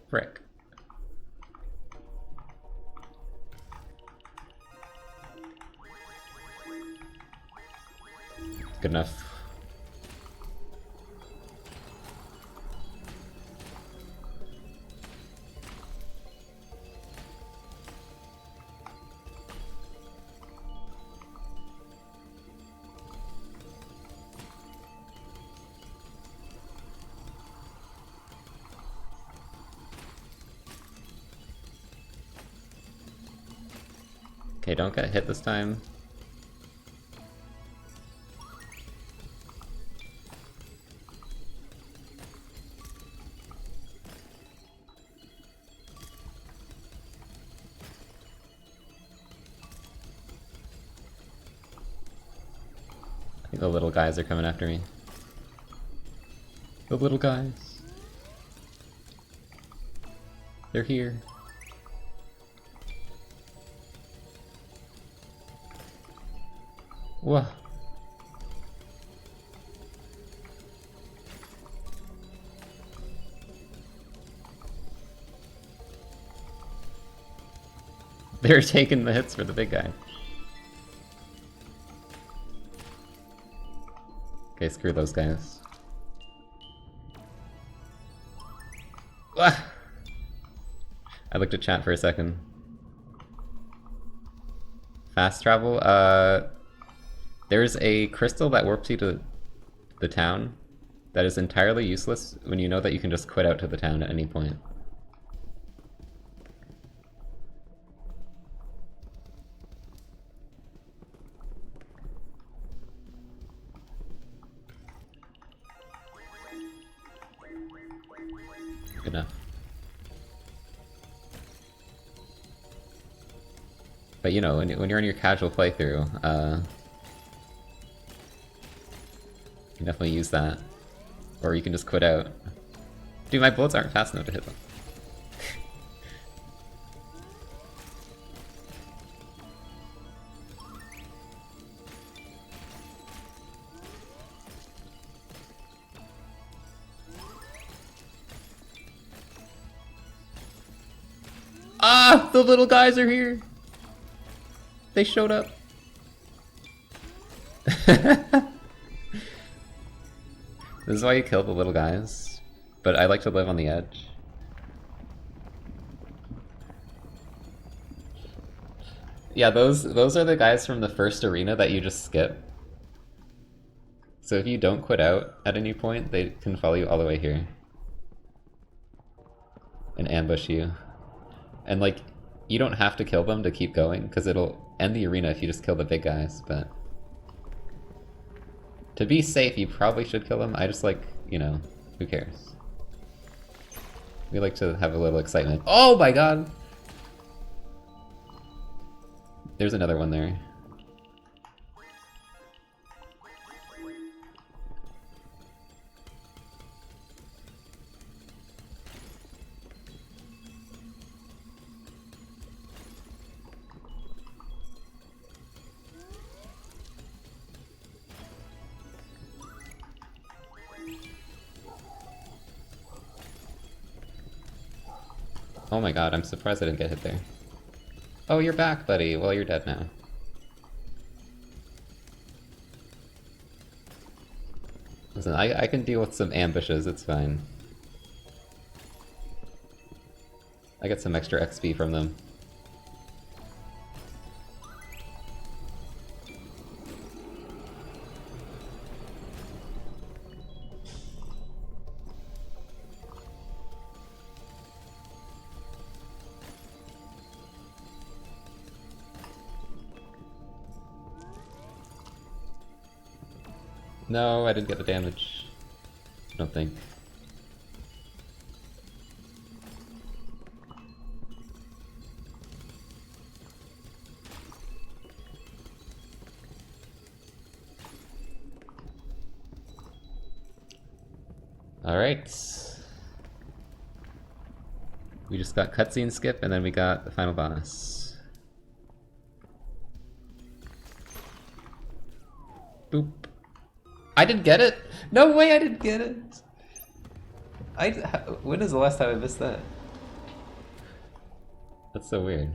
Frick. Good enough. Okay, don't get hit this time. I think the little guys are coming after me. The little guys. They're here. Whoa. They're taking the hits for the big guy. Okay, screw those guys. Ah! I looked at chat for a second. Fast travel. There's a crystal that warps you to the town that is entirely useless when you know that you can just quit out to the town at any point. Good enough. But you know, when you're in your casual playthrough, you can definitely use that. Or you can just quit out. Dude, my bullets aren't fast enough to hit them. Ah! The little guys are here! They showed up. This is why you kill the little guys. But I like to live on the edge. Yeah, those are the guys from the first arena that you just skip. So if you don't quit out at any point, they can follow you all the way here. And ambush you. And like, you don't have to kill them to keep going, because it'll end the arena if you just kill the big guys, but... To be safe, you probably should kill them. I just like, you know, who cares? We like to have a little excitement. Oh my god! There's another one there. Oh my god, I'm surprised I didn't get hit there. Oh, you're back, buddy. Well, you're dead now. Listen, I can deal with some ambushes, it's fine. I get some extra XP from them. No, I didn't get the damage. I don't think. Alright. We just got cutscene skip and then we got the final boss. Boop. I didn't get it? No way I didn't get it! When is the last time I missed that? That's so weird.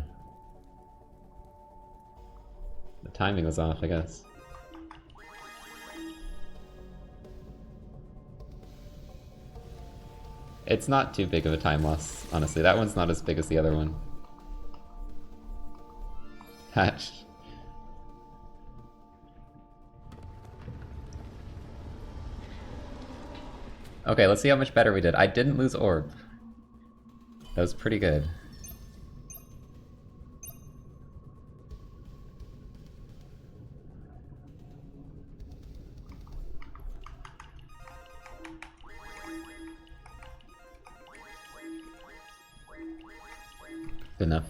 The timing was off, I guess. It's not too big of a time loss, honestly. That one's not as big as the other one. Hatch. Okay, let's see how much better we did. I didn't lose orb. That was pretty good. Good enough.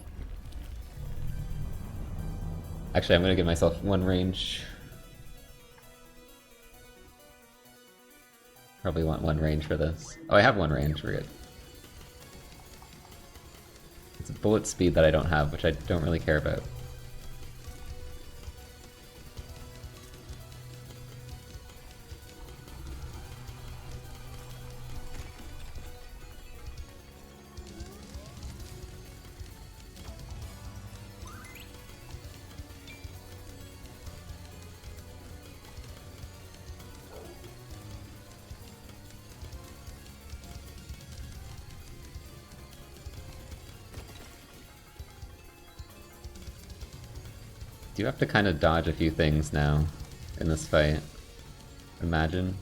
Actually, I'm gonna give myself one range. Probably want one range for this. Oh, I have one range, we're good. It's a bullet speed that I don't have, which I don't really care about. Do have to kind of dodge a few things now in this fight. Imagine.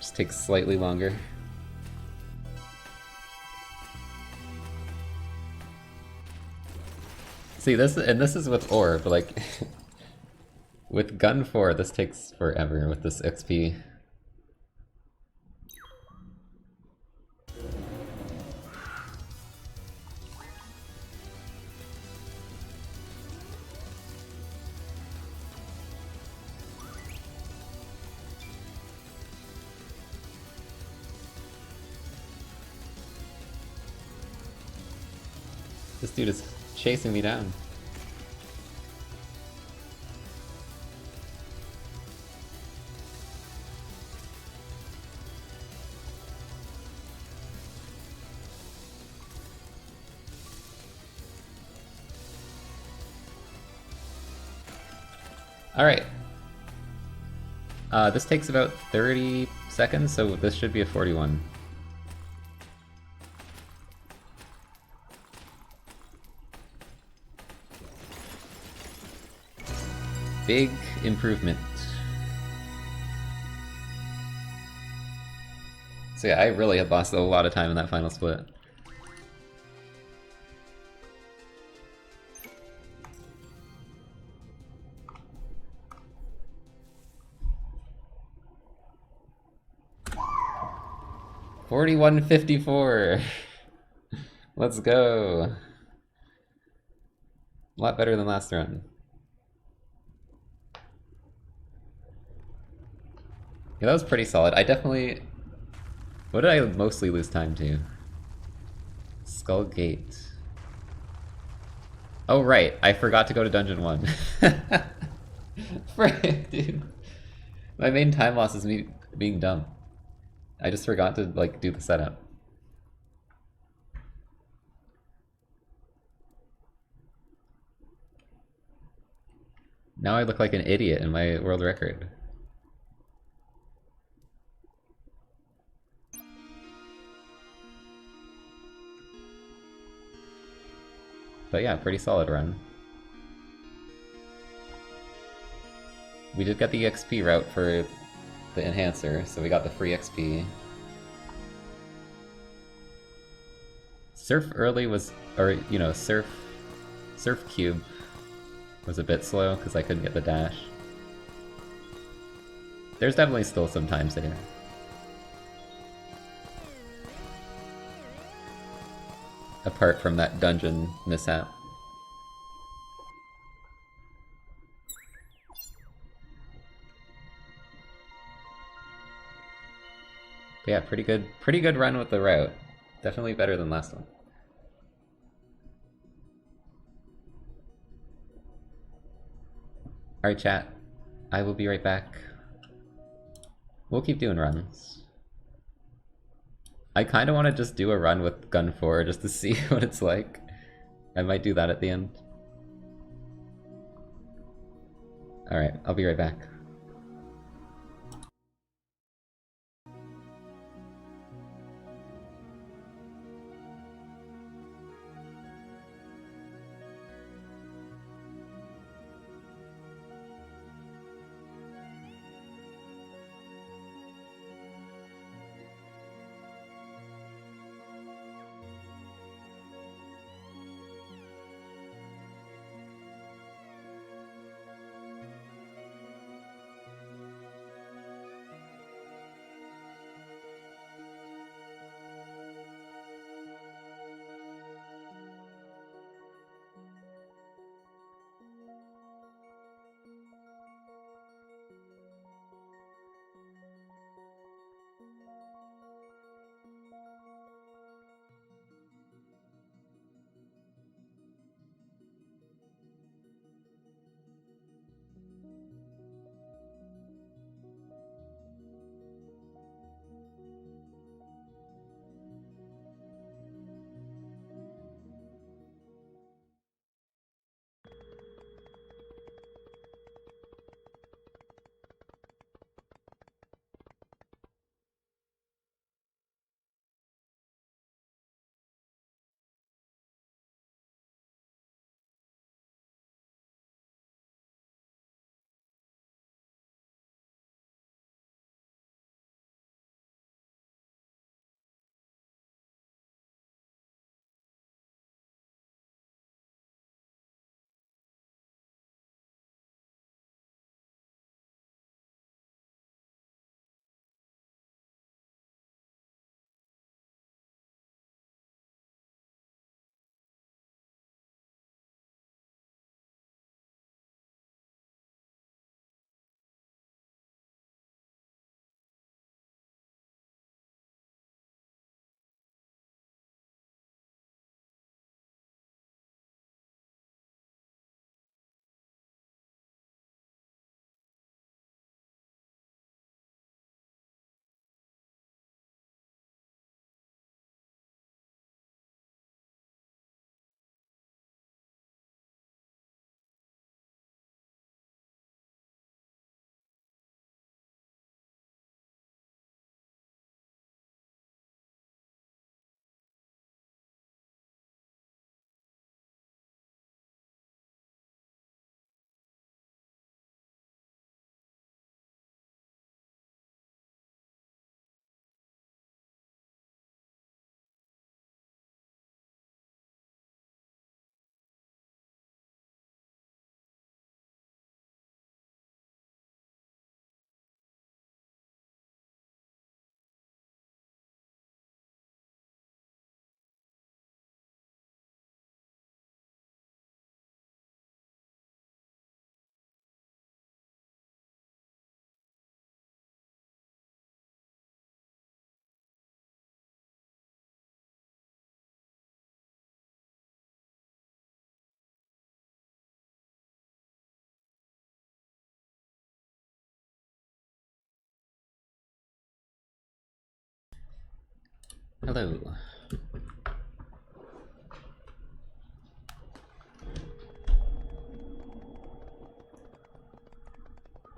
Just takes slightly longer. See, this is with Orb, like with Gun 4, this takes forever with this XP. This dude is chasing me down. Alright. This takes about 30 seconds, so this should be a 41. Big improvement. So yeah, I really had lost a lot of time in that final split. $41.54. Let's go. A lot better than last run. Yeah, that was pretty solid. I definitely... What did I mostly lose time to? Skull Gate. Oh right, I forgot to go to Dungeon 1. Frick, dude. My main time loss is me being dumb. I just forgot to, like, do the setup. Now I look like an idiot in my world record. But yeah, pretty solid run. We did get the XP route for the enhancer, so we got the free XP. Surf early was, or you know, Surf Cube was a bit slow because I couldn't get the dash. There's definitely still some time saving. Apart from that dungeon mishap. But yeah, pretty good run with the route. Definitely better than last one. Alright chat, I will be right back. We'll keep doing runs. I kinda wanna just do a run with Gun 4 just to see what it's like. I might do that at the end. Alright, I'll be right back. Hello.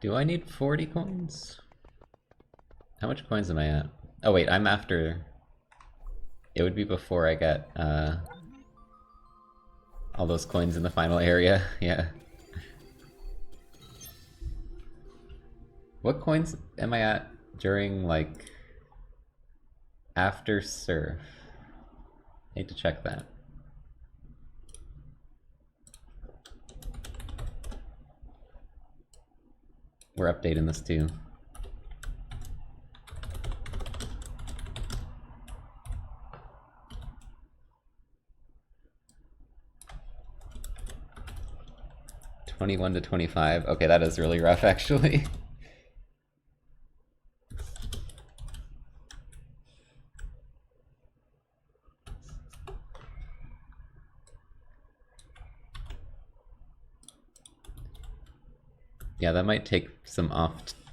Do I need 40 coins? How much coins am I at? Oh wait, I'm after... It would be before I get, all those coins in the final area, yeah. What coins am I at during, like, after surf? I need to check that. We're updating this too. $21 to $25. Okay, that is really rough, actually. Yeah, that might take some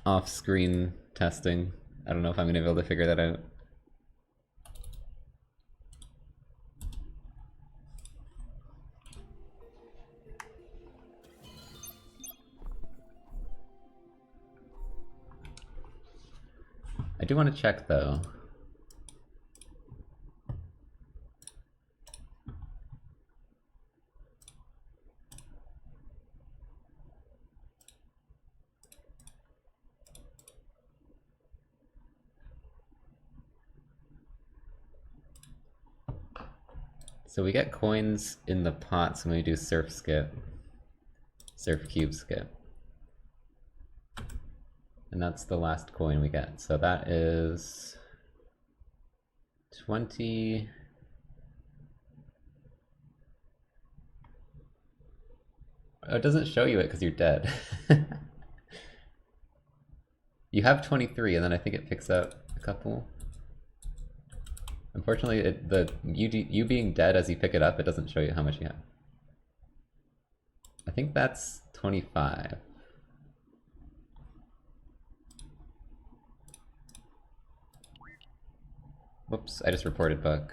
off-screen testing. I don't know if I'm gonna be able to figure that out. I do want to check though. So we get coins in the pots when we do surf skip. Surf cube skip. And that's the last coin we get. So that is 20. Oh, it doesn't show you it because you're dead. You have 23, and then I think it picks up a couple. Unfortunately, you being dead as you pick it up, it doesn't show you how much you have. I think that's 25. Whoops, I just reported bug.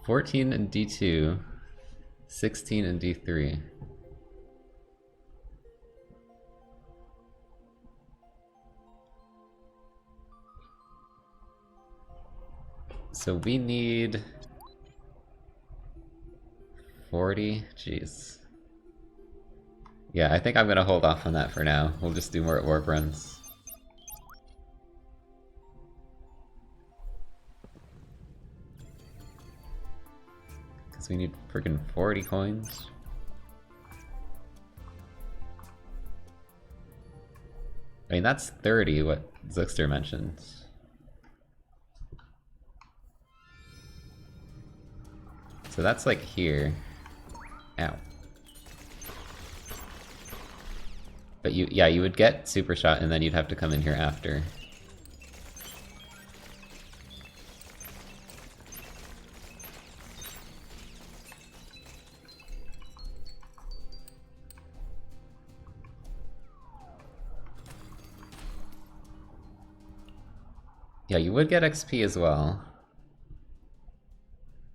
$14 in D2, 16 in D3. So we need 40, jeez. Yeah, I think I'm gonna hold off on that for now. We'll just do more warp runs. Because we need freaking 40 coins. I mean, that's 30, what Zixter mentioned. So that's like here. Ow. But you would get super shot and then you'd have to come in here after. Yeah, you would get XP as well.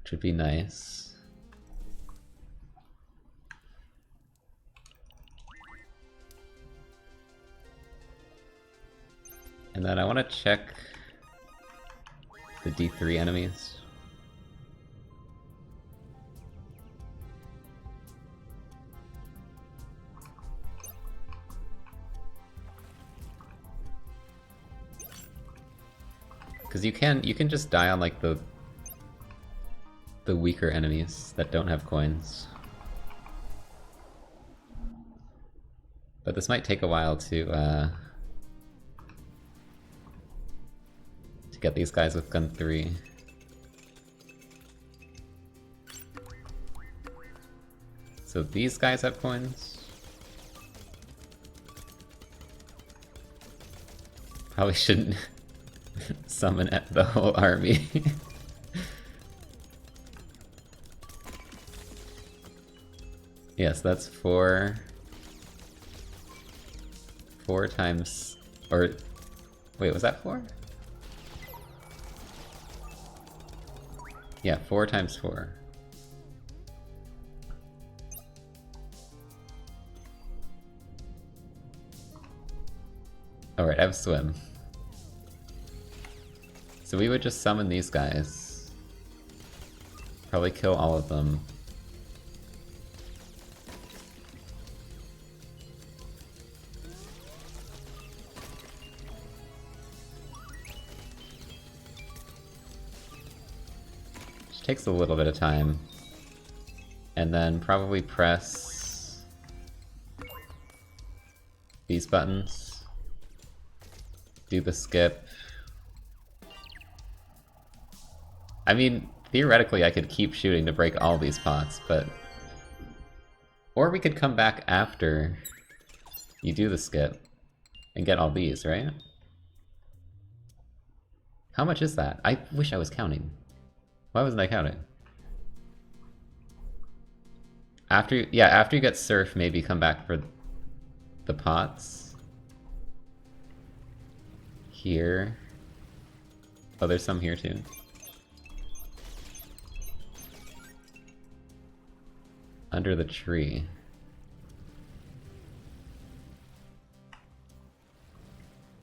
Which would be nice. And then I want to check the D3 enemies. Because you can just die on like the weaker enemies that don't have coins. But this might take a while to get these guys with gun 3. So these guys have coins. Probably shouldn't summon the whole army. Yes, that's 4. 4 times... or... wait, was that 4? Yeah, 4 times 4. Alright, I have swim. So we would just summon these guys. Probably kill all of them. Which takes a little bit of time. And then probably press these buttons. Do the skip. I mean, theoretically I could keep shooting to break all these pots, but... or we could come back after you do the skip and get all these, right? How much is that? I wish I was counting. Why wasn't I counting? After you get surf, maybe come back for the pots. Here. Oh, there's some here too. Under the tree.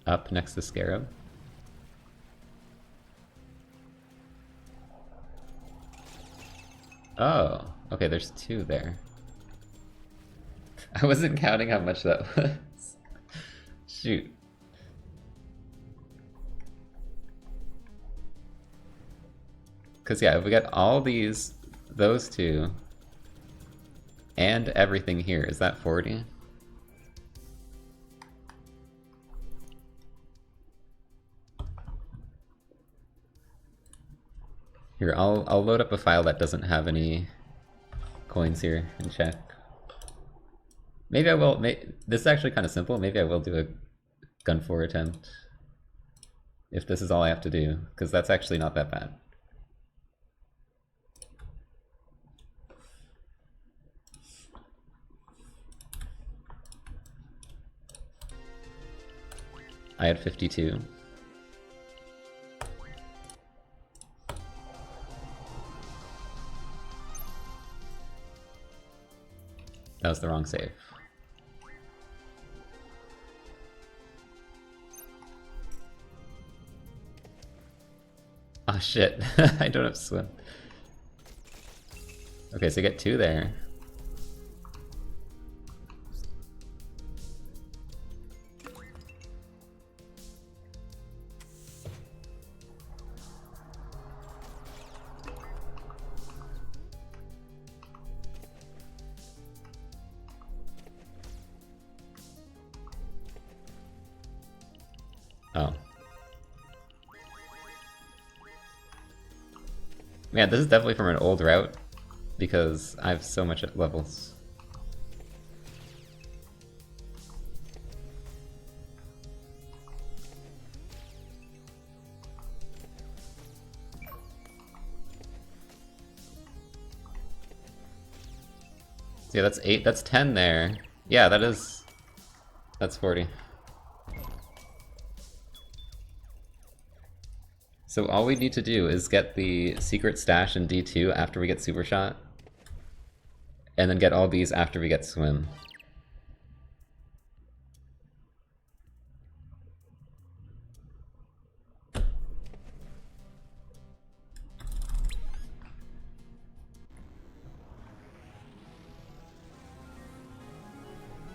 Up next to Scarab. Oh, okay, there's 2 there. I wasn't counting how much that was. Shoot. Cause yeah, if we get all these, those 2, and everything here, is that 40? Here, I'll load up a file that doesn't have any coins here and check. Maybe I will. This is actually kind of simple. Maybe I will do a gun 4 attempt if this is all I have to do, because that's actually not that bad. I had 52. That was the wrong save. Oh shit, I don't have swim. Okay, so you get 2 there. Oh. Man, this is definitely from an old route, because I have so much levels. So yeah, that's 8, that's 10 there. Yeah, that's 40. So all we need to do is get the secret stash in D2 after we get Super Shot, and then get all these after we get Swim.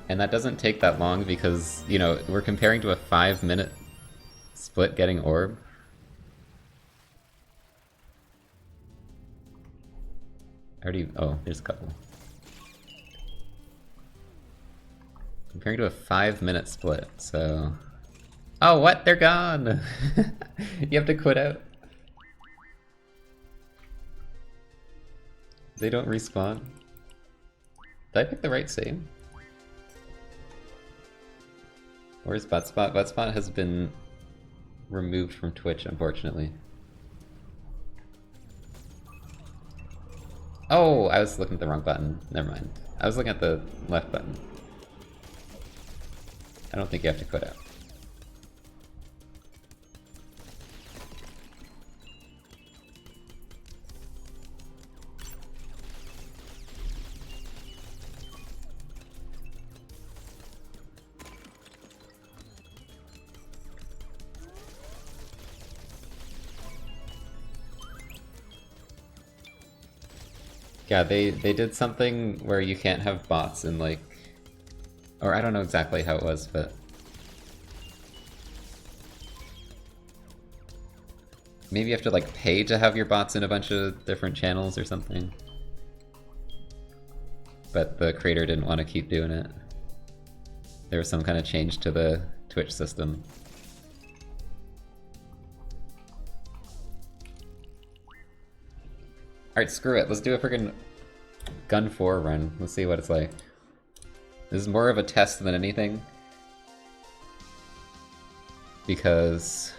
And that doesn't take that long because, you know, we're comparing to a 5-minute split getting orb. Oh, there's a couple. Comparing to a 5-minute split, so... Oh, what? They're gone! You have to quit out. They don't respawn. Did I pick the right save? Where's Buttspot? Buttspot has been removed from Twitch, unfortunately. Oh, I was looking at the wrong button. Never mind. I was looking at the left button. I don't think you have to quit out. Yeah, they did something where you can't have bots in like... Or I don't know exactly how it was, but... Maybe you have to like pay to have your bots in a bunch of different channels or something. But the creator didn't want to keep doing it. There was some kind of change to the Twitch system. Alright, screw it. Let's do a freaking Gun 4 run. Let's see what it's like. This is more of a test than anything. Because...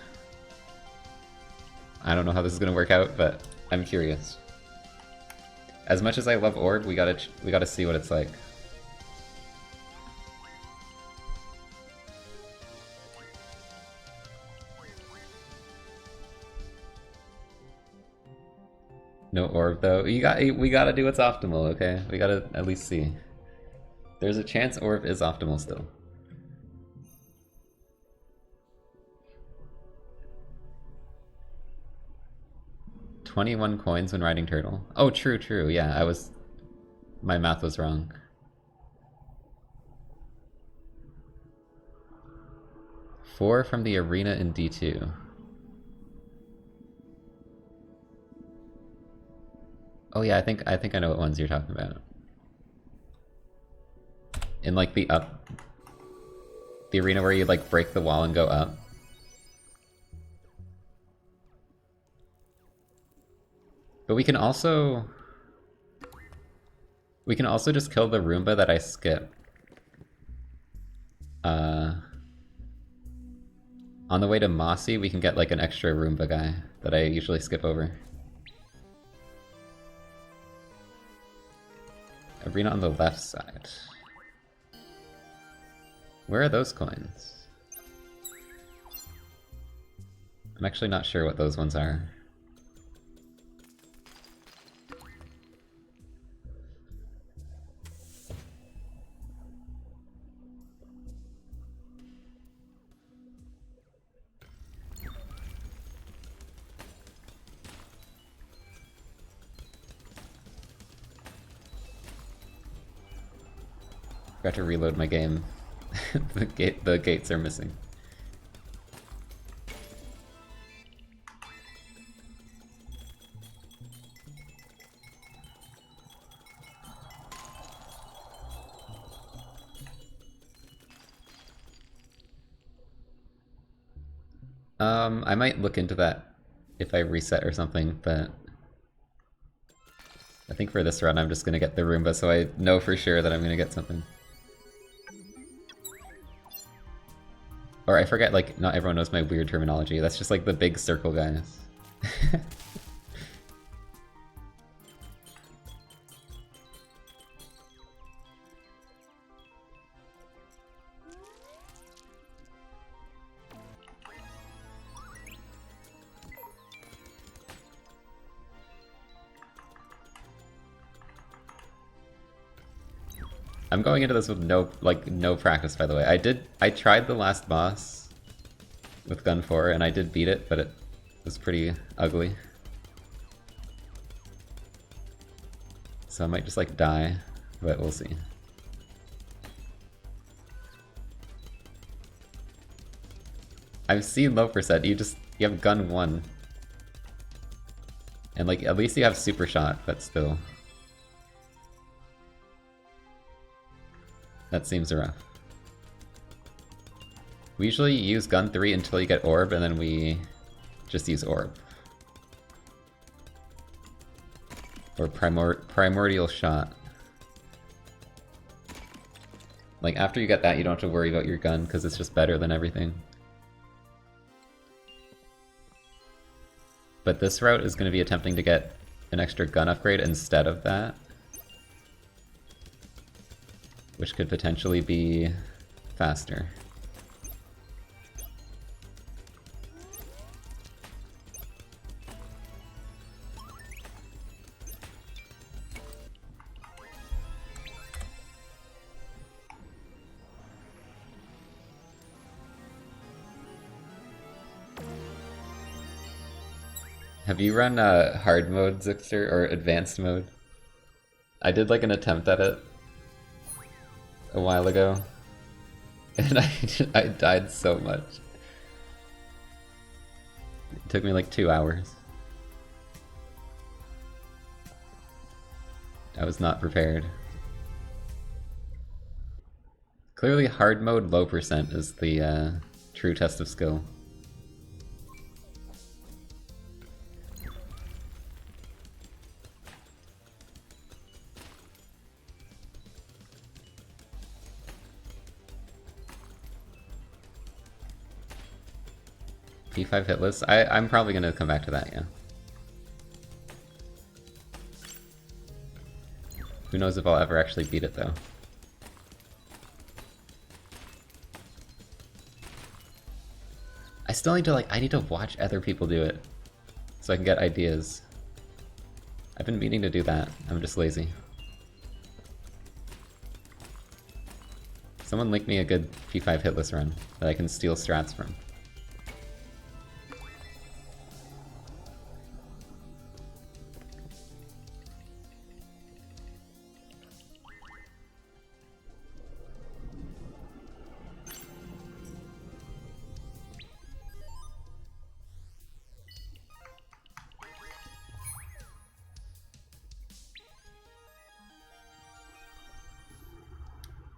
I don't know how this is gonna work out, but I'm curious. As much as I love Orb, we gotta see what it's like. No Orb though. We gotta do what's optimal, okay? We gotta at least see. There's a chance Orb is optimal still. $21 coins when riding turtle. Oh, true, true. Yeah, my math was wrong. Four from the arena in D2. Oh yeah, I think I know what ones you're talking about. In like the arena where you like break the wall and go up. But we can also just kill the Roomba that I skip. On the way to Mossy, we can get like an extra Roomba guy that I usually skip over. Arena on the left side. Where are those coins? I'm actually not sure what those ones are. Got to reload my game. The gates are missing. I might look into that if I reset or something, but I think for this run I'm just gonna get the Roomba so I know for sure that I'm gonna get something. Or I forget, like, not everyone knows my weird terminology. That's just like the big circle guys. I'm going into this with no practice, by the way. I tried the last boss with Gun 4 and I did beat it, but it was pretty ugly. So I might just like die, but we'll see. I've seen low percent, you have Gun 1. And like, at least you have Super Shot, but still. That seems rough. We usually use Gun 3 until you get Orb, and then we just use Orb. Or Primordial Shot. Like, after you get that, you don't have to worry about your gun, because it's just better than everything. But this route is going to be attempting to get an extra gun upgrade instead of that. Which could potentially be faster. Have you run hard mode, Zixter, or advanced mode? I did like an attempt at it a while ago, and I died so much. It took me like 2 hours. I was not prepared. Clearly hard mode low percent is the true test of skill. P5 hitless? I'm probably gonna come back to that, yeah. Who knows if I'll ever actually beat it though. I still need to I need to watch other people do it so I can get ideas. I've been meaning to do that, I'm just lazy. Someone link me a good P5 hitless run that I can steal strats from.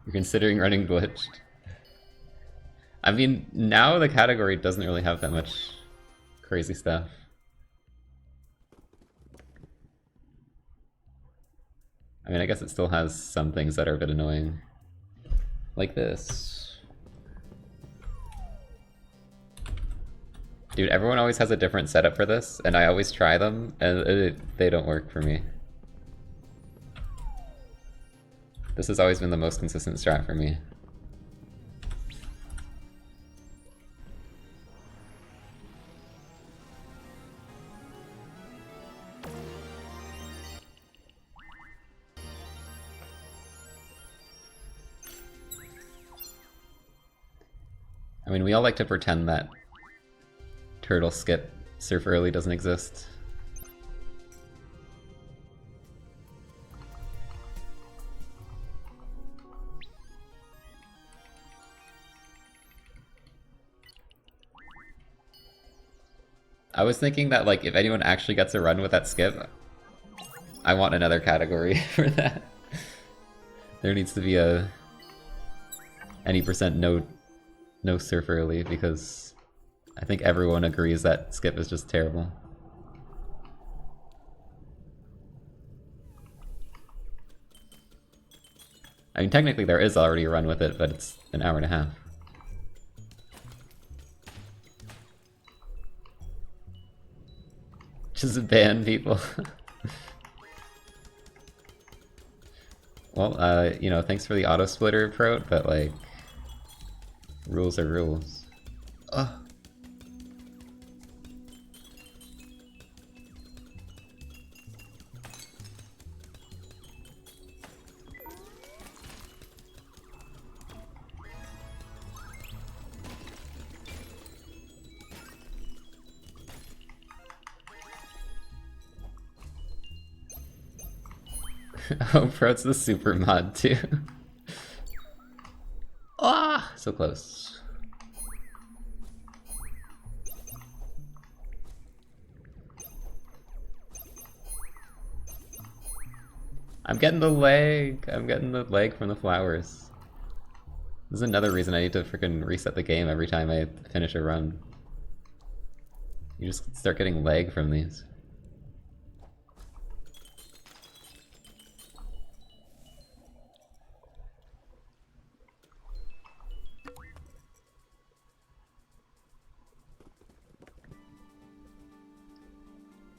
You're considering running glitched. I mean, now the category doesn't really have that much crazy stuff. I mean, I guess it still has some things that are a bit annoying. Like this. Dude, everyone always has a different setup for this, and I always try them, and they don't work for me. This has always been the most consistent strat for me. I mean, we all like to pretend that turtle skip surf early doesn't exist. I was thinking that if anyone actually gets a run with that skip, I want another category for that. There needs to be a any percent no surf early, because I think everyone agrees that skip is just terrible. I mean, technically there is already a run with it, but it's an hour and a half. Just ban people. Well, you know, thanks for the auto splitter approach, but rules are rules. Ugh. Oh, Pro's the super mod too. Ah, so close. I'm getting the leg. I'm getting the leg from the flowers. This is another reason I need to freaking reset the game every time I finish a run. You just start getting leg from these.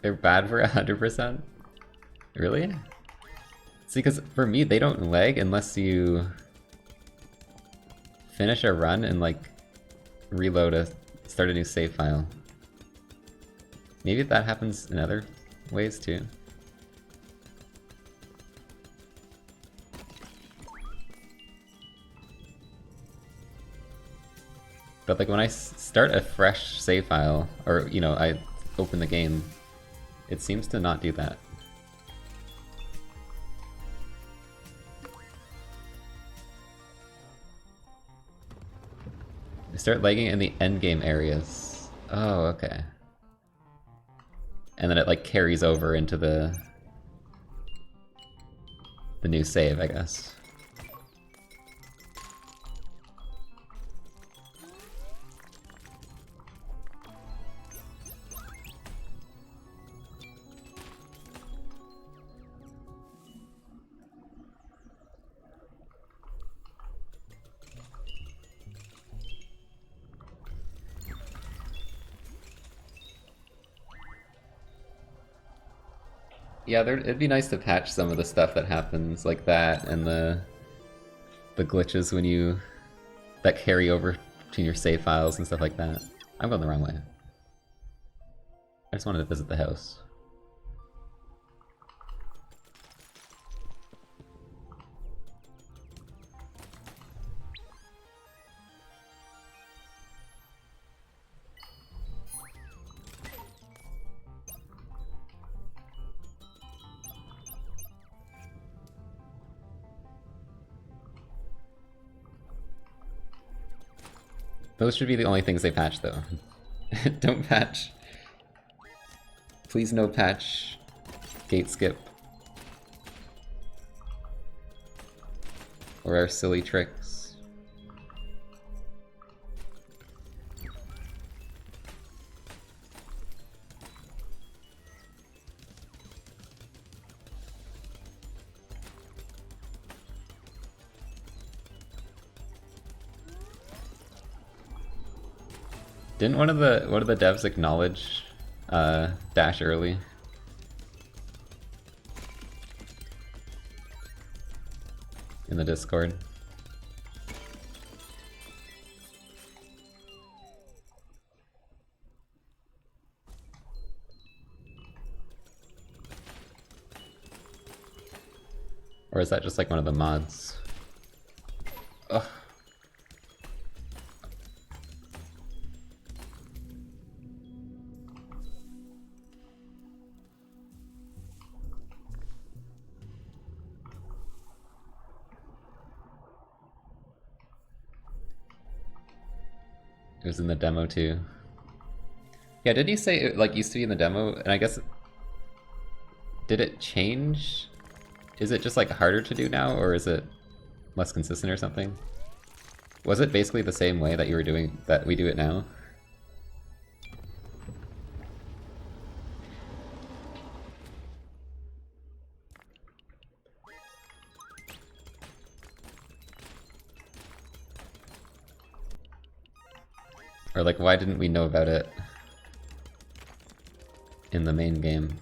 They're bad for 100%? Really? See, because for me, they don't lag unless you finish a run and reload start a new save file. Maybe that happens in other ways too. But when I start a fresh save file, or you know, I open the game, It seems to not do that. They start lagging in the endgame areas. Oh, okay. And then it like carries over into the new save, I guess. Yeah, it'd be nice to patch some of the stuff that happens like that, and the glitches when you that carry over between your save files and stuff like that. I'm going the wrong way. I just wanted to visit the house. Those should be the only things they patch, though. Don't patch. Please no patch. Gate skip. Or our silly tricks. Didn't one of the devs acknowledge dash early? In the Discord? Or is that just like one of the mods? Ugh. It was in the demo too. Yeah, didn't you say it like used to be in the demo? And I guess did it change? Is it just like harder to do now, or is it less consistent or something? Was it basically the same way that you were doing that we do it now? Or like, why didn't we know about it in the main game?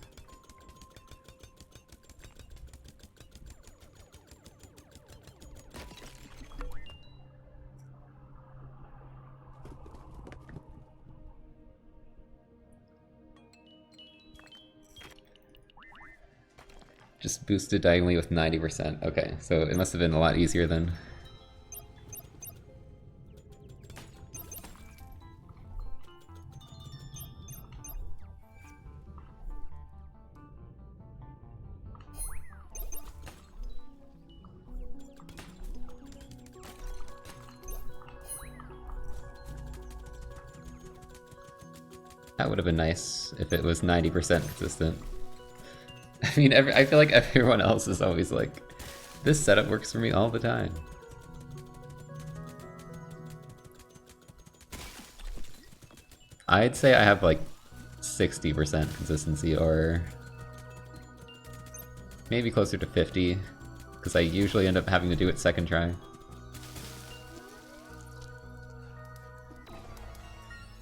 'Just boosted diagonally with 90%. Okay, so it must have been a lot easier then. That would have been nice if it was 90% consistent. I mean, I feel like everyone else is always like, this setup works for me all the time. I'd say I have like 60% consistency, or maybe closer to 50, because I usually end up having to do it second try.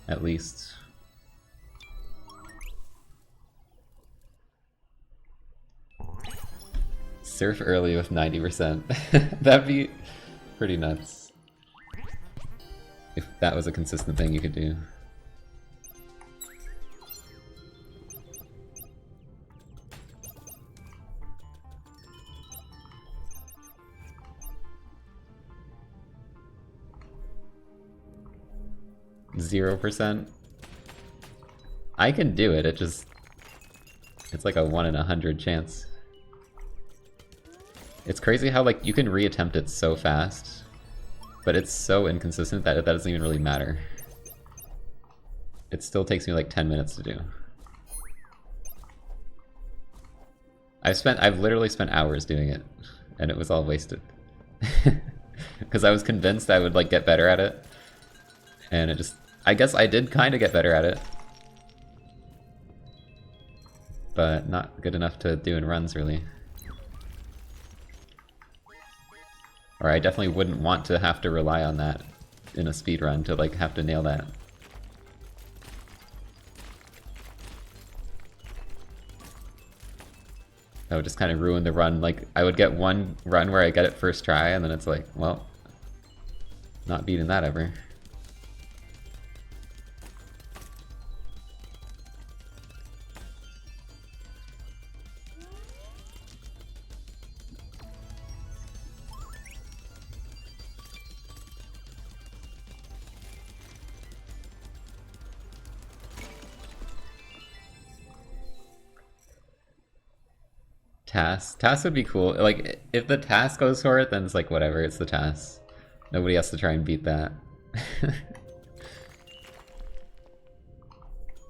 At least. Surf early with 90%. That'd be pretty nuts. If that was a consistent thing you could do. %? I can do it, it just It's like a 1 in 100 chance. It's crazy how like you can reattempt it so fast, but it's so inconsistent that it doesn't even really matter. It still takes me like 10 minutes to do. I've literally spent hours doing it, and it was all wasted. Because I was convinced I would like get better at it, and it just, I guess I did kind of get better at it, but not good enough to do in runs really. Or I definitely wouldn't want to have to rely on that in a speedrun to like have to nail that. That would just kind of ruin the run. Like, I would get one run where I get it first try, and then it's like, well, not beating that ever. Task would be cool. Like, if the task goes for it, then it's like, whatever, it's the task. Nobody has to try and beat that.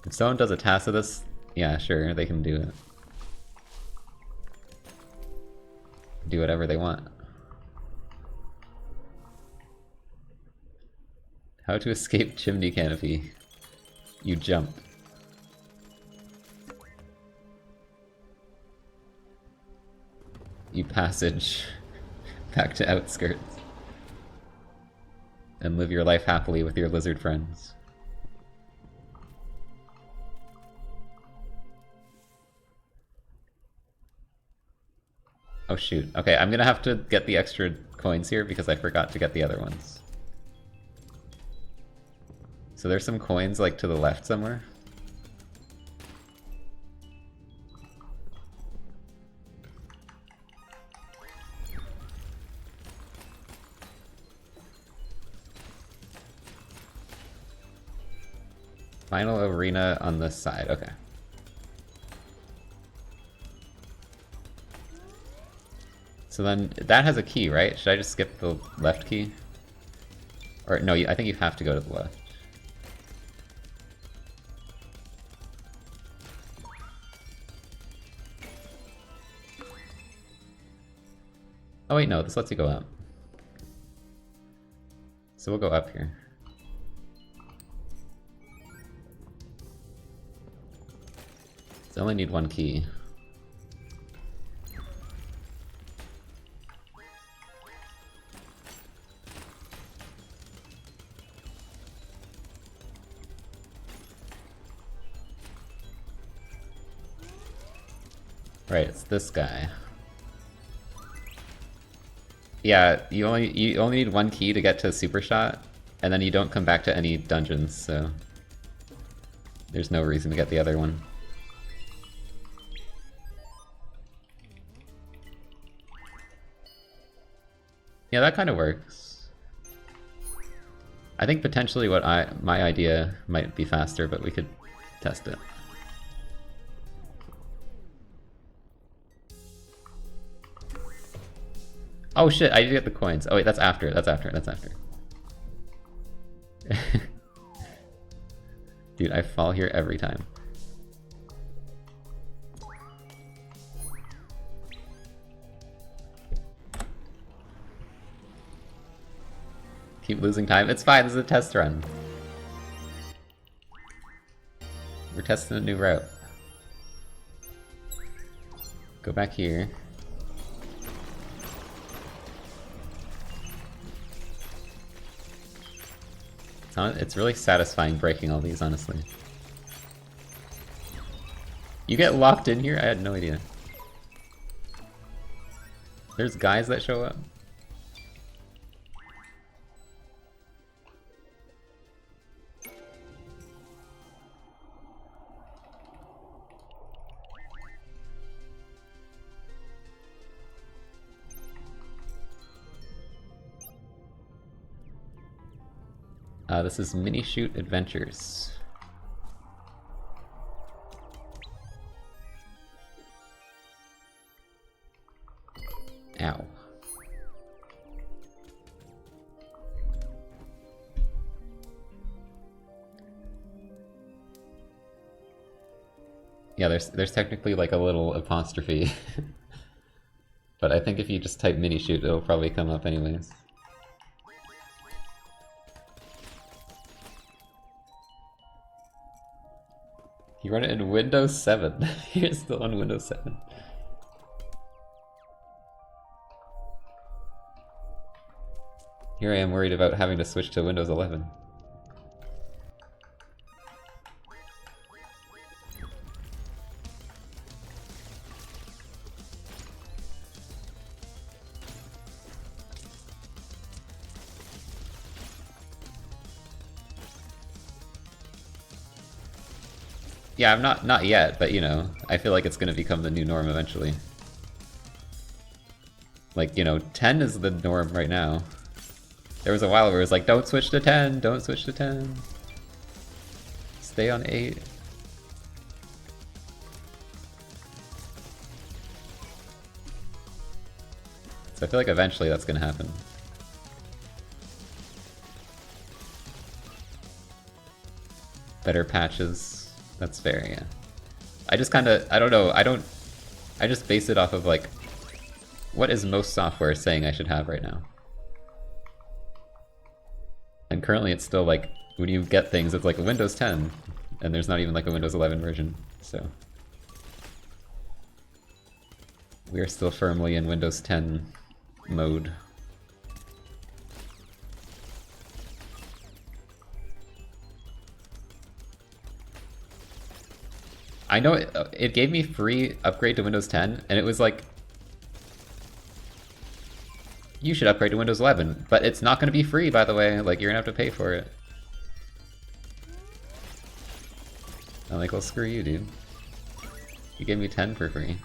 If someone does a task of this, yeah, sure, they can do it. Do whatever they want. How to escape chimney canopy. You jump. You passage back to outskirts and live your life happily with your lizard friends. Oh shoot. Okay, I'm gonna have to get the extra coins here because I forgot to get the other ones. So there's some coins like to the left somewhere. Final arena on this side, okay. So then, that has a key, right? Should I just skip the left key? Or no, I think you have to go to the left. Oh wait, no, this lets you go up. So we'll go up here. So I only need one key. Right, it's this guy. Yeah, you only need one key to get to Super Shot, and then you don't come back to any dungeons, so there's no reason to get the other one. Yeah, that kind of works. I think potentially my idea might be faster, but we could test it. Oh shit, I did get the coins. Oh wait, that's after. Dude, I fall here every time. Keep losing time. It's fine, this is a test run. We're testing a new route. Go back here. It's really satisfying breaking all these, honestly. You get locked in here? I had no idea. There's guys that show up. This is Minishoot Adventures. Ow. Yeah, there's technically like a little apostrophe. But I think if you just type Minishoot, it'll probably come up anyways. You run it in Windows 7. You're still on Windows 7. Here I am worried about having to switch to Windows 11. Yeah, I'm not yet, but you know, I feel like it's gonna become the new norm eventually. Like, you know, 10 is the norm right now. There was a while where it was like, don't switch to 10, don't switch to 10. Stay on 8. So I feel like eventually that's gonna happen. Better patches. That's fair, yeah. I just kinda, I don't know, I just base it off of like, what is most software saying I should have right now? And currently it's still like, when you get things, it's like a Windows 10, and there's not even like a Windows 11 version, so. We are still firmly in Windows 10 mode. I know it gave me free upgrade to Windows 10, and it was like, you should upgrade to Windows 11, but it's not going to be free, by the way. Like, you're going to have to pay for it. I'm like, well, screw you, dude. You gave me 10 for free.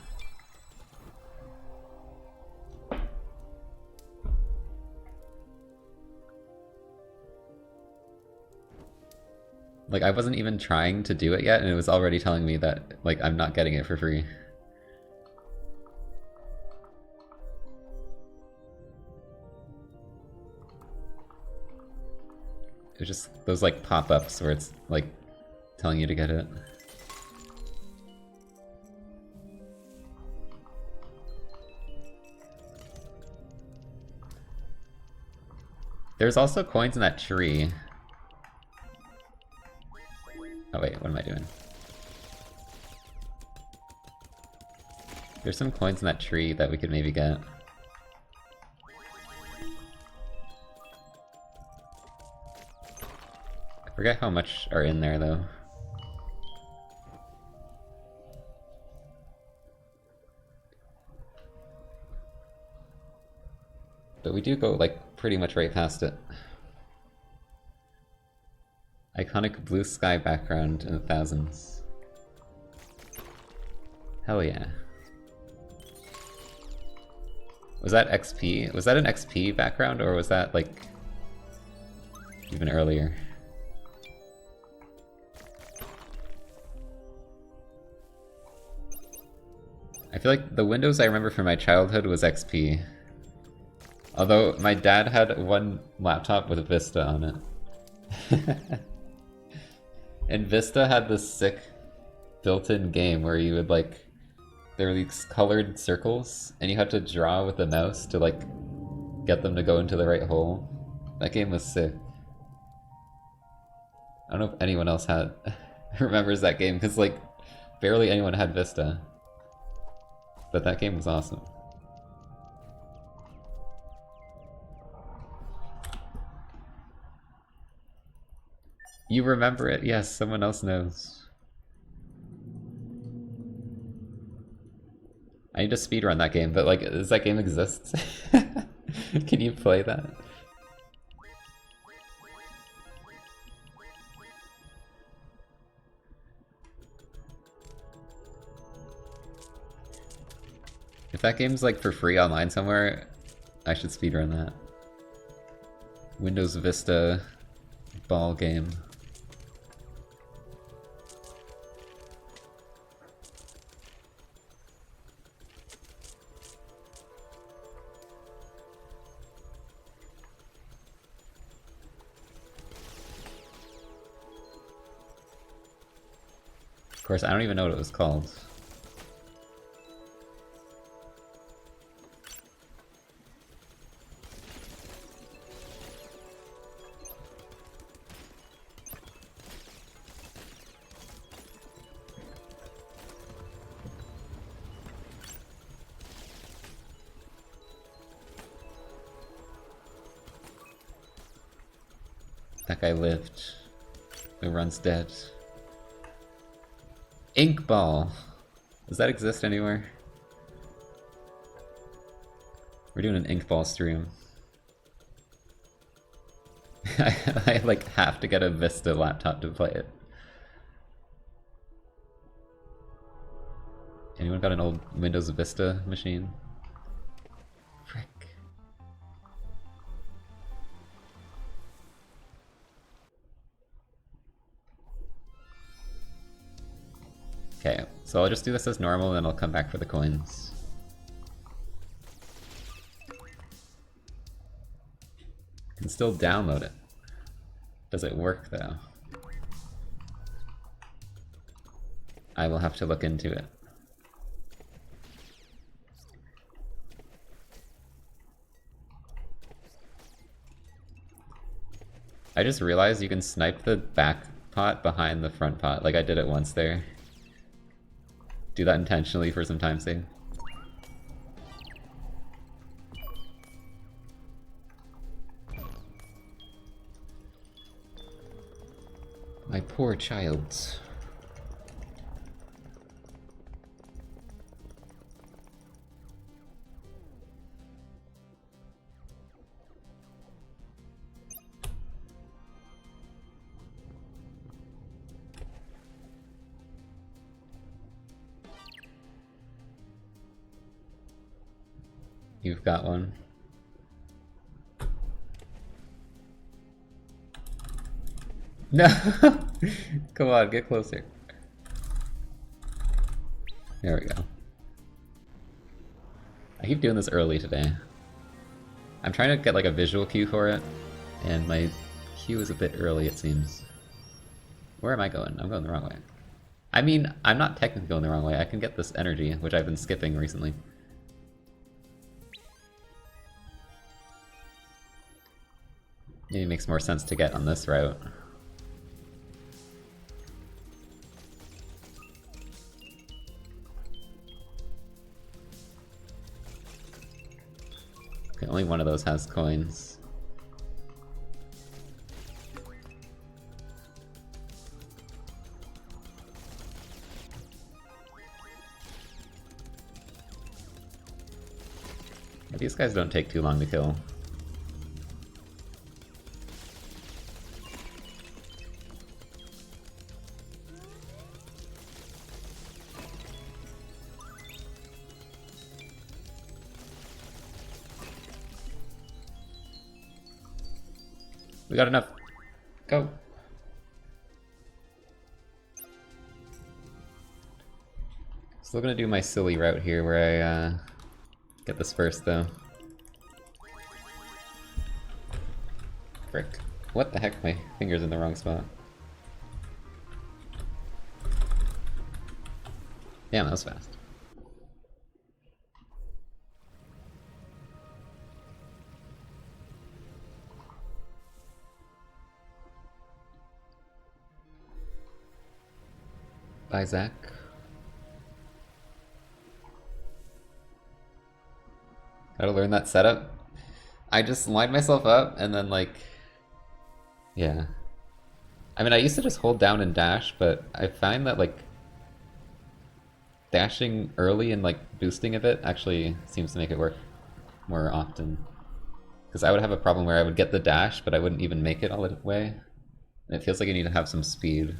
Like, I wasn't even trying to do it yet, and it was already telling me that, like, I'm not getting it for free. It's just those, like, pop-ups where it's, like, telling you to get it. There's also coins in that tree. Oh wait, what am I doing? There's some coins in that tree that we could maybe get. I forget how much are in there though. But we do go like pretty much right past it. Iconic blue sky background in the thousands. Hell yeah. Was that XP? Was that an XP background, or was that like even earlier? I feel like the Windows I remember from my childhood was XP. Although my dad had one laptop with Vista on it. And Vista had this sick built-in game where you would like, there were these colored circles and you had to draw with the mouse to like get them to go into the right hole. That game was sick. I don't know if anyone else had remembers that game because like barely anyone had Vista. But that game was awesome. You remember it? Yes, someone else knows. I need to speedrun that game, but like, does that game exist? Can you play that? If that game's like for free online somewhere, I should speedrun that. Windows Vista ball game. course, I don't even know what it was called. That guy lived. Who runs dead. Ink ball. Does that exist anywhere? We're doing an ink ball stream. I like have to get a Vista laptop to play it. Anyone got an old Windows Vista machine? Frick. Okay, so I'll just do this as normal and then I'll come back for the coins. I can still download it. Does it work though? I will have to look into it. I just realized you can snipe the back pot behind the front pot, like I did it once there. Do that intentionally for some time save. My poor child. You've got one. No! Come on, get closer. There we go. I keep doing this early today. I'm trying to get like a visual cue for it, and my cue is a bit early it seems. Where am I going? I'm going the wrong way. I mean, I'm not technically going the wrong way. I can get this energy, which I've been skipping recently. Maybe it makes more sense to get on this route. Okay, only one of those has coins. These guys don't take too long to kill. We got enough. Go. Still gonna do my silly route here where I get this first though. Frick. What the heck? My finger's in the wrong spot. Damn, that was fast. Bye, Zach. Gotta learn that setup. I just lined myself up and then like... Yeah. I mean, I used to just hold down and dash, but I find that like... dashing early and like boosting a bit actually seems to make it work more often. Because I would have a problem where I would get the dash, but I wouldn't even make it all the way. And it feels like you need to have some speed.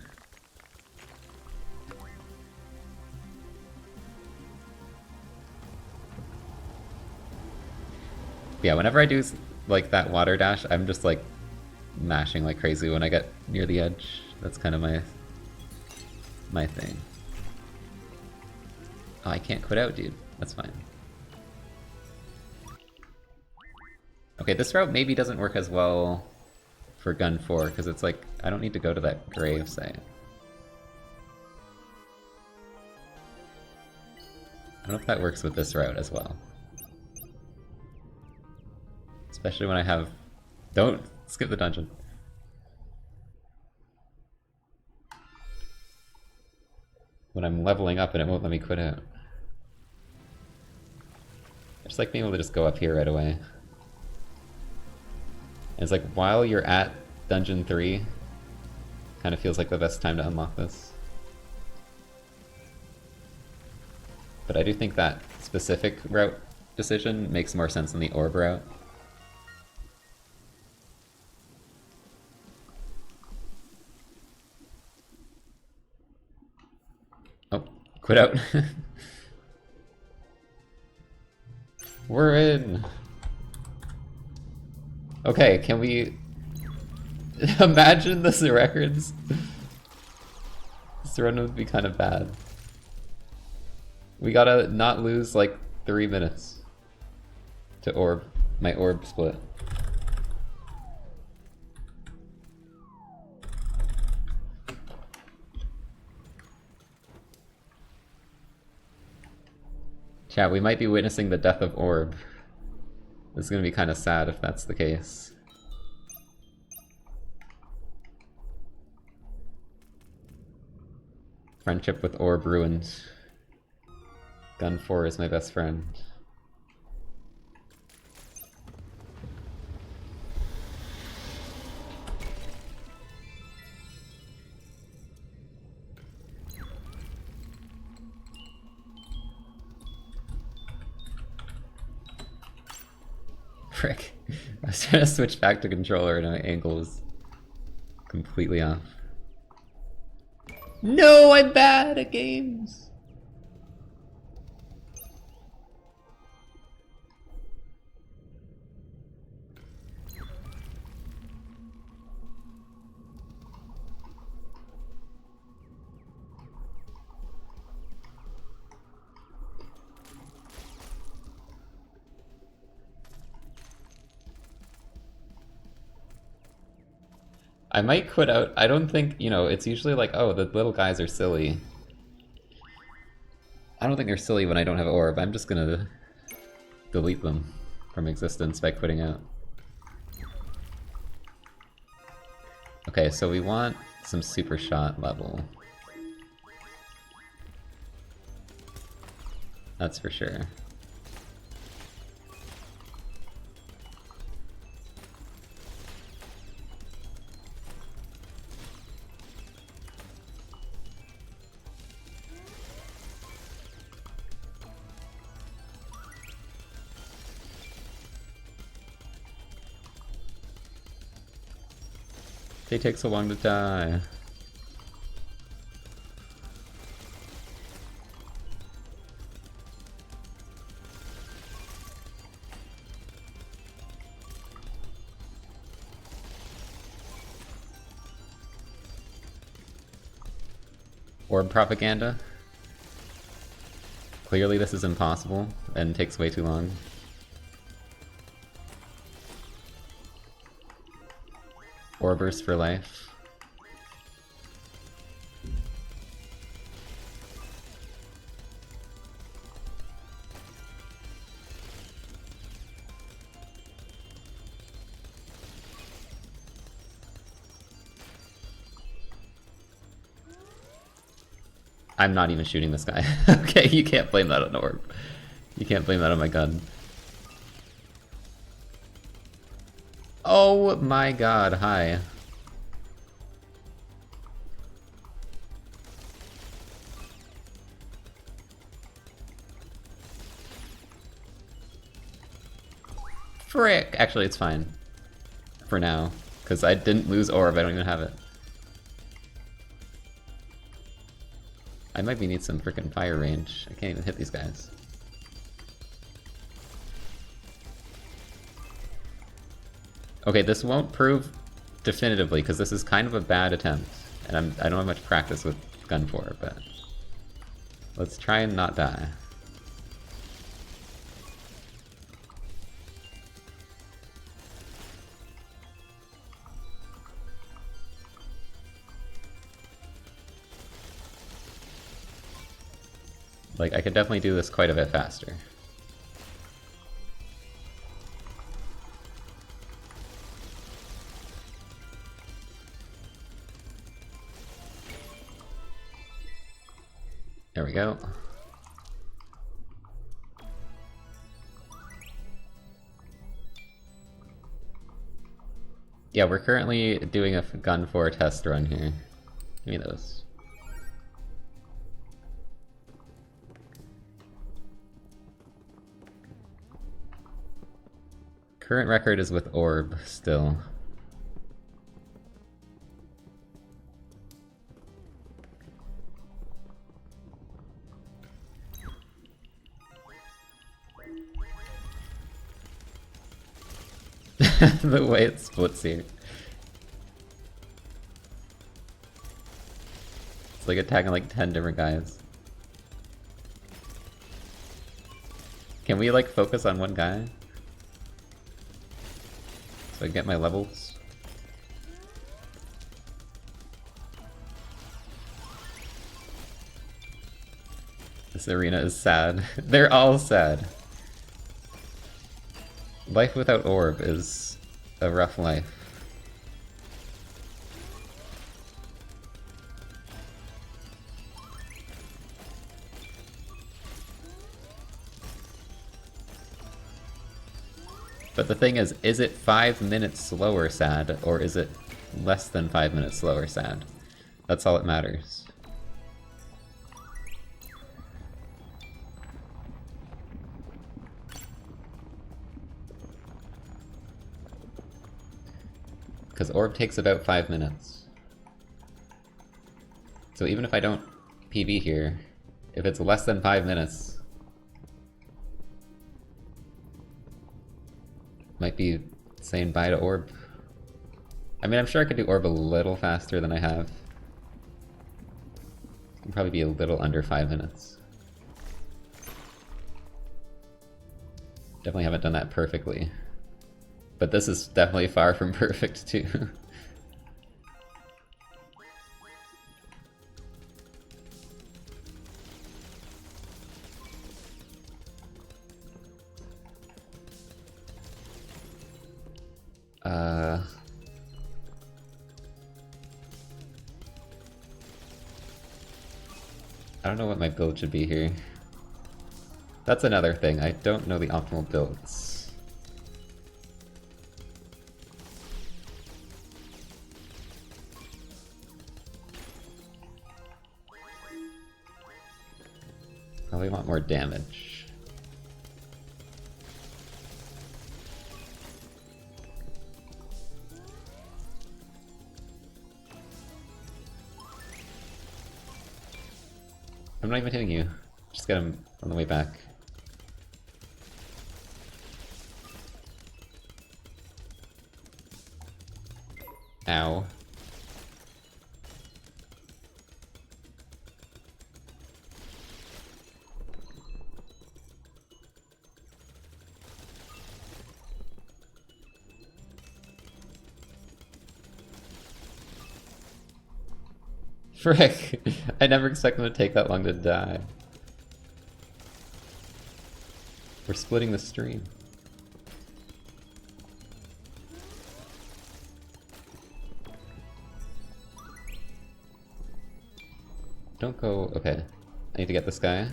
Yeah, whenever I do like that water dash, I'm just like mashing like crazy when I get near the edge. That's kind of my thing. Oh, I can't quit out, dude. That's fine. Okay, this route maybe doesn't work as well for Gun 4, because it's like, I don't need to go to that grave site. don't know if that works with this route as well. Especially when I have... Don't skip the dungeon. When I'm leveling up and it won't let me quit out. I just like being able to just go up here right away. And it's like while you're at Dungeon 3, kind of feels like the best time to unlock this. But I do think that specific route decision makes more sense than the orb route. Oh, quit out. We're in! Okay, can we... Imagine the records? This run would be kind of bad. We gotta not lose like 3 minutes to orb, my orb split. Chat, we might be witnessing the death of orb. This is gonna be kind of sad if that's the case. Friendship with orb ruined. Gun 4 is my best friend. Frick. I was trying to switch back to controller and my angle was completely off. No, I'm bad at games! I might quit out. I don't think, you know, it's usually like, oh, the little guys are silly. I don't think they're silly when I don't have orb. I'm just gonna delete them from existence by quitting out. Okay, so we want some super shot level. That's for sure. They take so long to die. Orb propaganda? Clearly this is impossible and takes way too long. Orbers for life. I'm not even shooting this guy. Okay, you can't blame that on orb. You can't blame that on my gun. Oh my god, hi. Frick! Actually, it's fine. For now. Because I didn't lose orb, I don't even have it. I might need some frickin' fire range. I can't even hit these guys. Okay, this won't prove definitively, because this is kind of a bad attempt. And I don't have much practice with gun 4, but... let's try and not die. Like, I could definitely do this quite a bit faster. There we go. Yeah, we're currently doing a gun 4 test run here. Give me those. Current record is with Orb still. The way it splits here. It's like attacking like 10 different guys. Can we like focus on one guy? So I get my levels? This arena is sad. They're all sad. Life without Orb is a rough life. But the thing is it 5 minutes slower sad, or is it less than 5 minutes slower sad? That's all that matters. Because Orb takes about 5 minutes. So even if I don't PB here, if it's less than 5 minutes, might be saying bye to Orb. I mean, I'm sure I could do Orb a little faster than I have. It'd probably be a little under 5 minutes. Definitely haven't done that perfectly. But this is definitely far from perfect, too. I don't know what my build should be here. That's another thing, I don't know the optimal builds. Probably want more damage. I'm not even hitting you. Just get him on the way back. Ow. Frick! I never expected them to take that long to die. We're splitting the stream. Don't go... okay. I need to get this guy.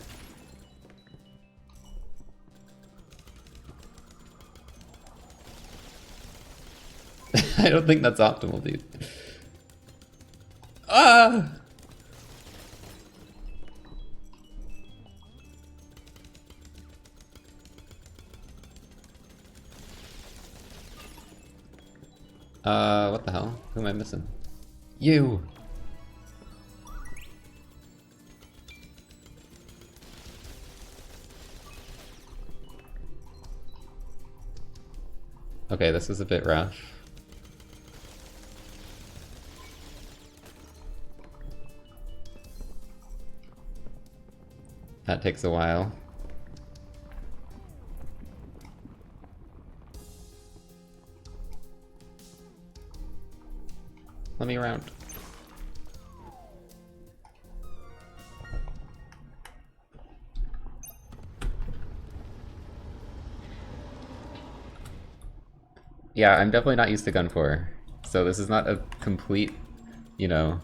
I don't think that's optimal, dude. Ah! What the hell? Who am I missing? You! Okay, this is a bit rough. That takes a while. Let me around. Yeah, I'm definitely not used to gun 4. So this is not a complete, you know...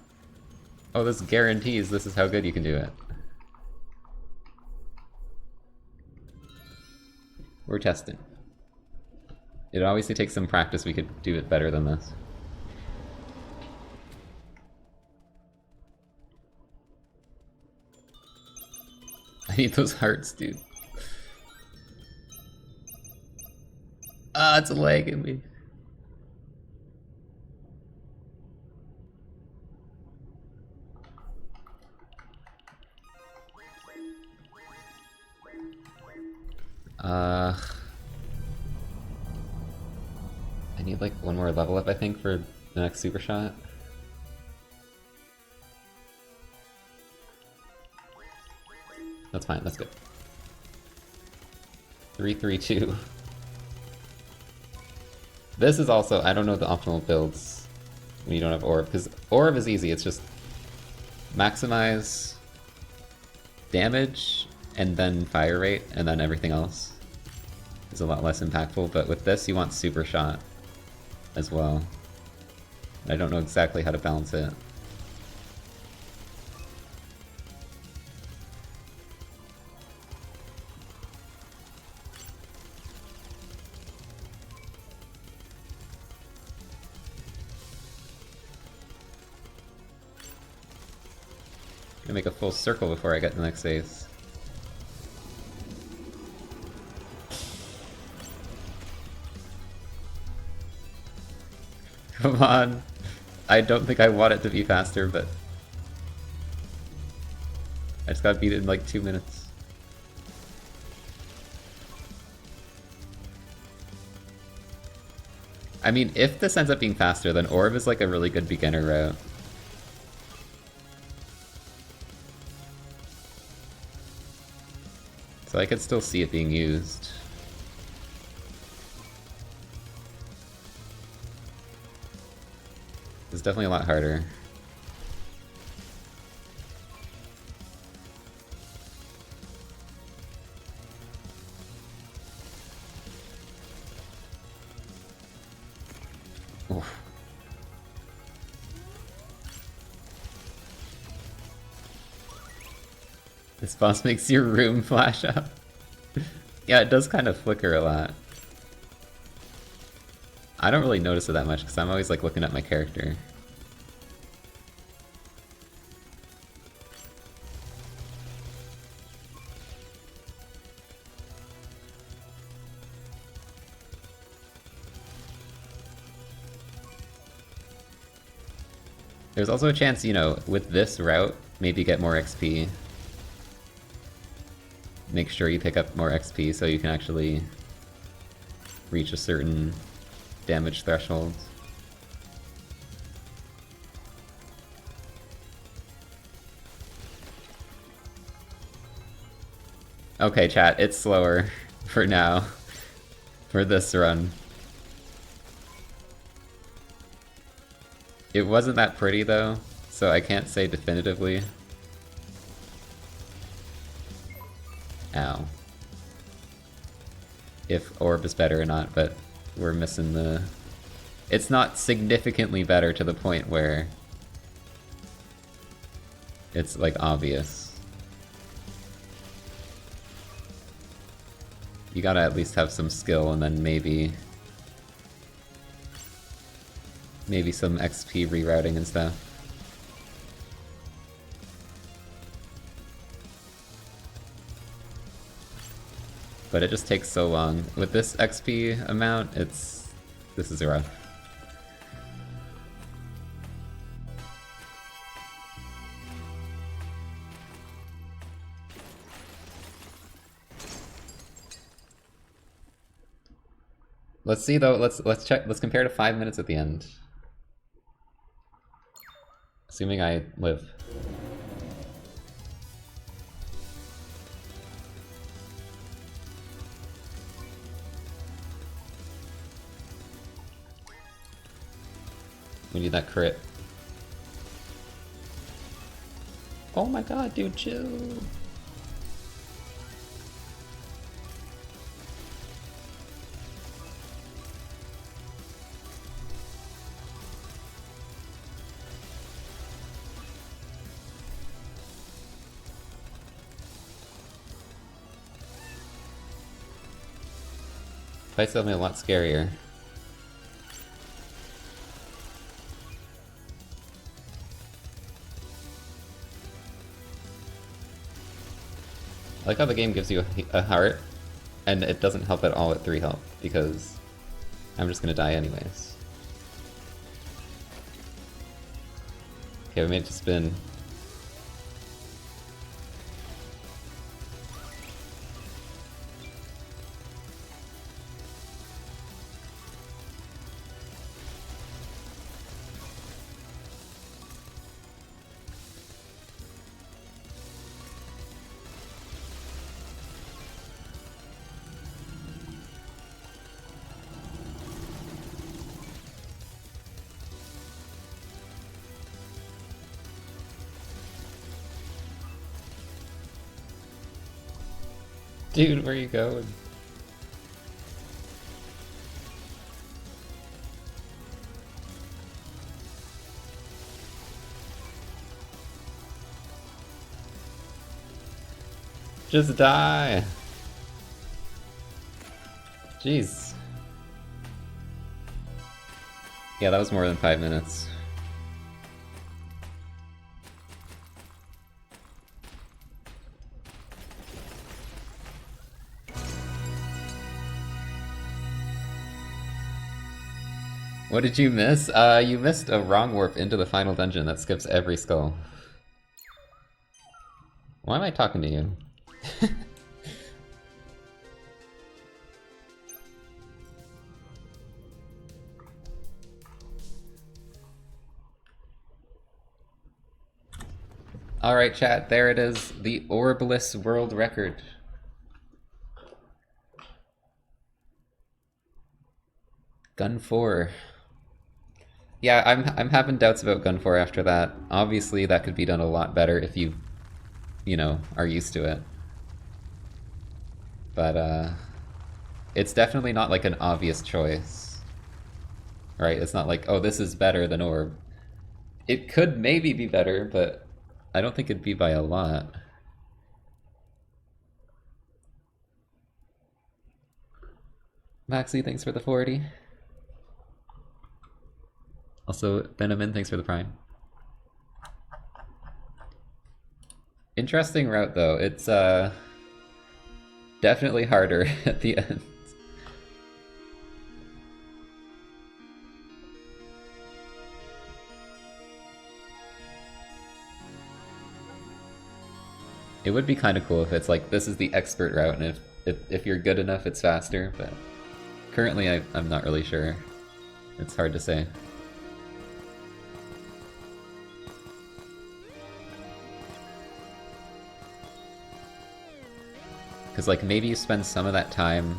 Oh, this guarantees this is how good you can do it. We're testing. It obviously takes some practice, we could do it better than this. I need those hearts, dude. Ah, it's lagging me. I need like one more level up, I think, for the next super shot. That's fine, that's good. 3-3-2. This is also, I don't know the optimal builds when you don't have Orb, because Orb is easy, it's just maximize damage and then fire rate and then everything else is a lot less impactful, but with this you want super shot as well. I don't know exactly how to balance it. I'm gonna make a full circle before I get the next ace. Come on. I don't think I want it to be faster, but I just gotta beat it in like 2 minutes. I mean, if this ends up being faster, then Orb is like a really good beginner route. So I could still see it being used. It's definitely a lot harder. Oof. This boss makes your room flash up. Yeah, it does kind of flicker a lot. I don't really notice it that much because I'm always like looking at my character. There's also a chance, you know, with this route, maybe get more XP. Make sure you pick up more XP so you can actually reach a certain damage threshold. Okay, chat, it's slower for now, for this run. It wasn't that pretty though, so I can't say definitively. Ow. If Orb is better or not, but we're missing the... It's not significantly better to the point where it's like obvious. You gotta at least have some skill and then maybe some XP rerouting and stuff. But it just takes so long. With this XP amount, this is rough. Let's see though, let's check, let's compare to 5 minutes at the end. Assuming I live. We need that crit. Oh my god, dude, chill. Fights will be a lot scarier. I like how the game gives you a heart, and it doesn't help at all at 3 health, because I'm just gonna die anyways. Okay, we made it to spin. Dude, where are you going? Just die! Jeez. Yeah, that was more than 5 minutes. What did you miss? You missed a wrong warp into the final dungeon that skips every skull. Why am I talking to you? Alright chat, there it is, the Orbless world record. Gun 4. Yeah, I'm having doubts about Gun 4 after that. Obviously that could be done a lot better if you know, are used to it. But it's definitely not like an obvious choice. Right? It's not like, oh, this is better than Orb. It could maybe be better, but I don't think it'd be by a lot. Maxi, thanks for the 40. Also, Venomin, thanks for the Prime. Interesting route though. It's definitely harder at the end. It would be kind of cool if it's like, this is the expert route, and if you're good enough, it's faster, but currently I'm not really sure. It's hard to say. Because like, maybe you spend some of that time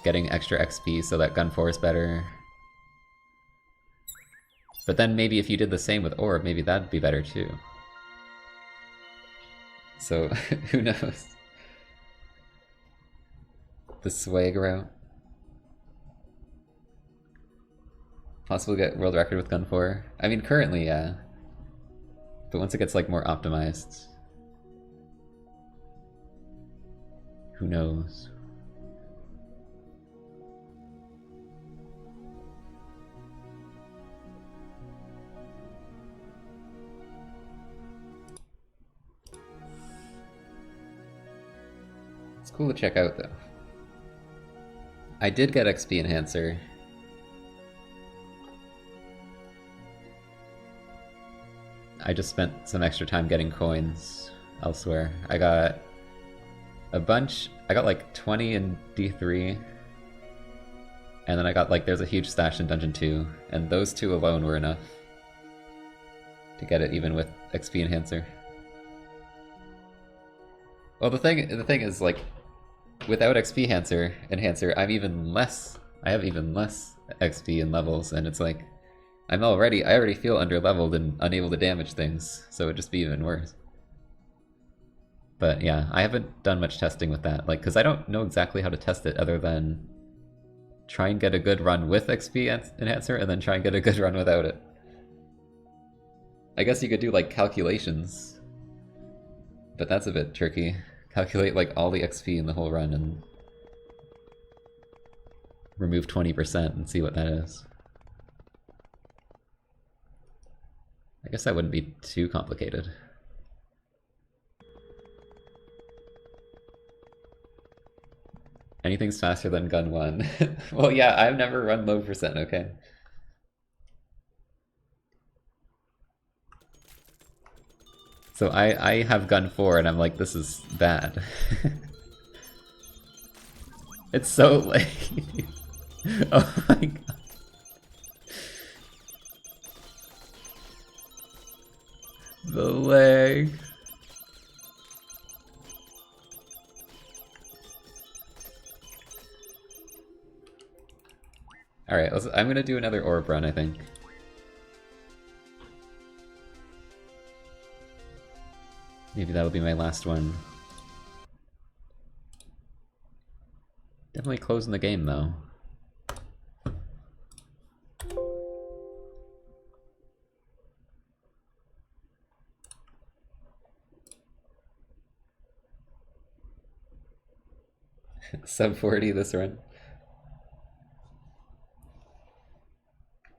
getting extra XP so that Gun 4 is better. But then maybe if you did the same with Orb, maybe that'd be better too. So, who knows? The swag route. Possibly get world record with Gun 4. I mean, currently, yeah. But once it gets like more optimized, who knows? It's cool to check out though. I did get XP Enhancer. I just spent some extra time getting coins elsewhere. I got a bunch. I got like 20 in D3. And then I got like, there's a huge stash in Dungeon 2. And those two alone were enough to get it even with XP Enhancer. Well, the thing is like, without XP enhancer, I have even less XP and levels, and it's like, I already feel underleveled and unable to damage things, so it'd just be even worse. But yeah, I haven't done much testing with that, like, because I don't know exactly how to test it other than try and get a good run with XP enhancer and then try and get a good run without it. I guess you could do like calculations, but that's a bit tricky. Calculate like all the XP in the whole run and remove 20% and see what that is. I guess that wouldn't be too complicated. Anything's faster than gun 1. Well, yeah, I've never run low percent, okay? So I have gun 4 and I'm like, this is bad. It's so late. Oh my god. The leg. Alright, I'm gonna do another orb run, I think. Maybe that'll be my last one. Definitely closing the game, though. Sub 40 this run.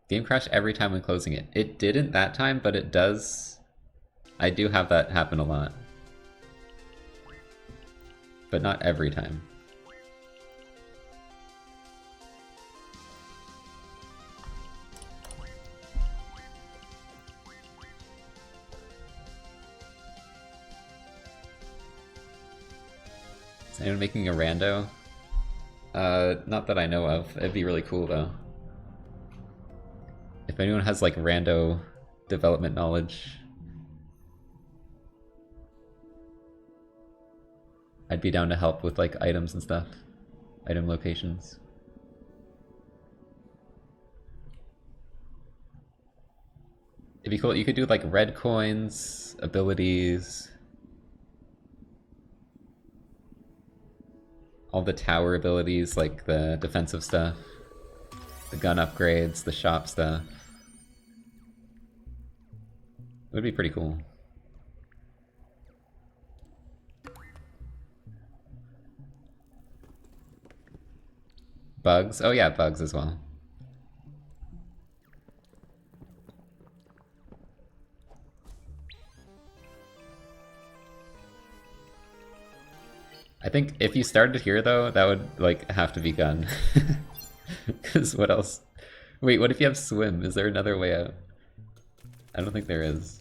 Game crash every time when closing it. It didn't that time, but it does. I do have that happen a lot. But not every time. Is anyone making a rando? Not that I know of. It'd be really cool though. If anyone has like rando development knowledge, I'd be down to help with like items and stuff. Item locations. It'd be cool. You could do like red coins, abilities, all the tower abilities, like the defensive stuff, the gun upgrades, the shop stuff. It would be pretty cool. Bugs? Oh yeah, bugs as well. I think if you started here though, that would like have to be gun. Because what else? Wait, what if you have swim? Is there another way out? I don't think there is.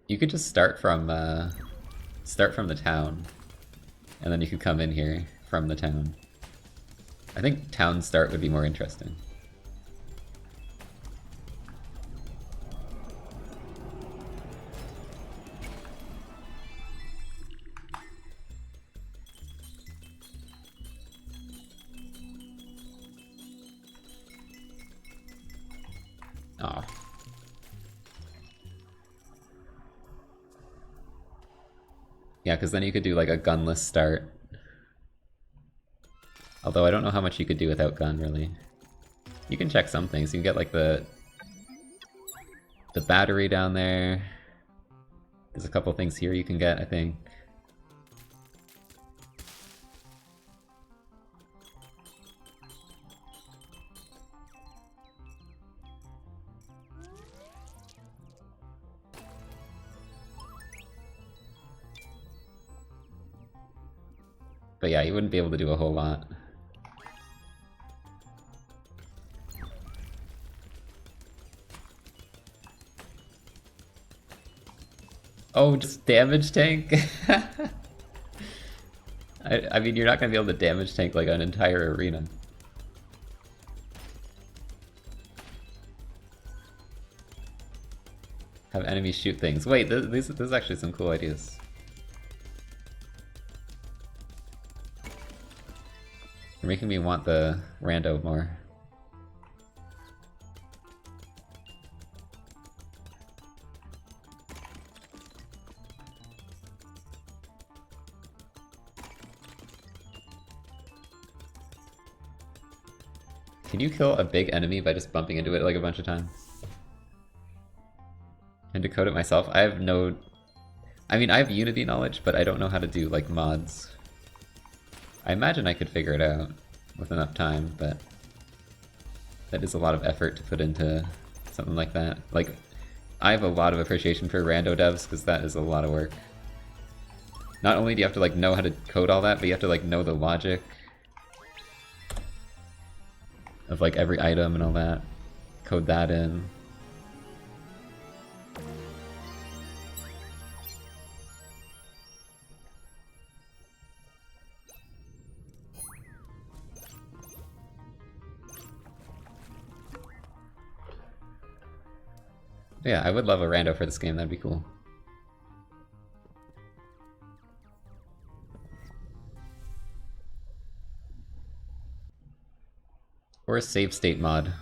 You could just start from the town, and then you could come in here from the town. I think town start would be more interesting. Oh. Yeah, because then you could do like a gunless start. Although I don't know how much you could do without gun, really. You can check some things. You can get like the battery down there. There's a couple things here you can get, I think. But yeah, you wouldn't be able to do a whole lot. Oh, just damage tank? I mean, you're not going to be able to damage tank like an entire arena. Have enemies shoot things. Wait, this is actually some cool ideas. You're making me want the rando more. Can you kill a big enemy by just bumping into it like a bunch of times? And decode it myself? I I mean, I have Unity knowledge, but I don't know how to do, like, mods. I imagine I could figure it out with enough time, but that is a lot of effort to put into something like that. Like, I have a lot of appreciation for rando devs, because that is a lot of work. Not only do you have to, like, know how to code all that, but you have to, like, know the logic of, like, every item and all that. Code that in. Yeah, I would love a rando for this game, that'd be cool. Or a save state mod.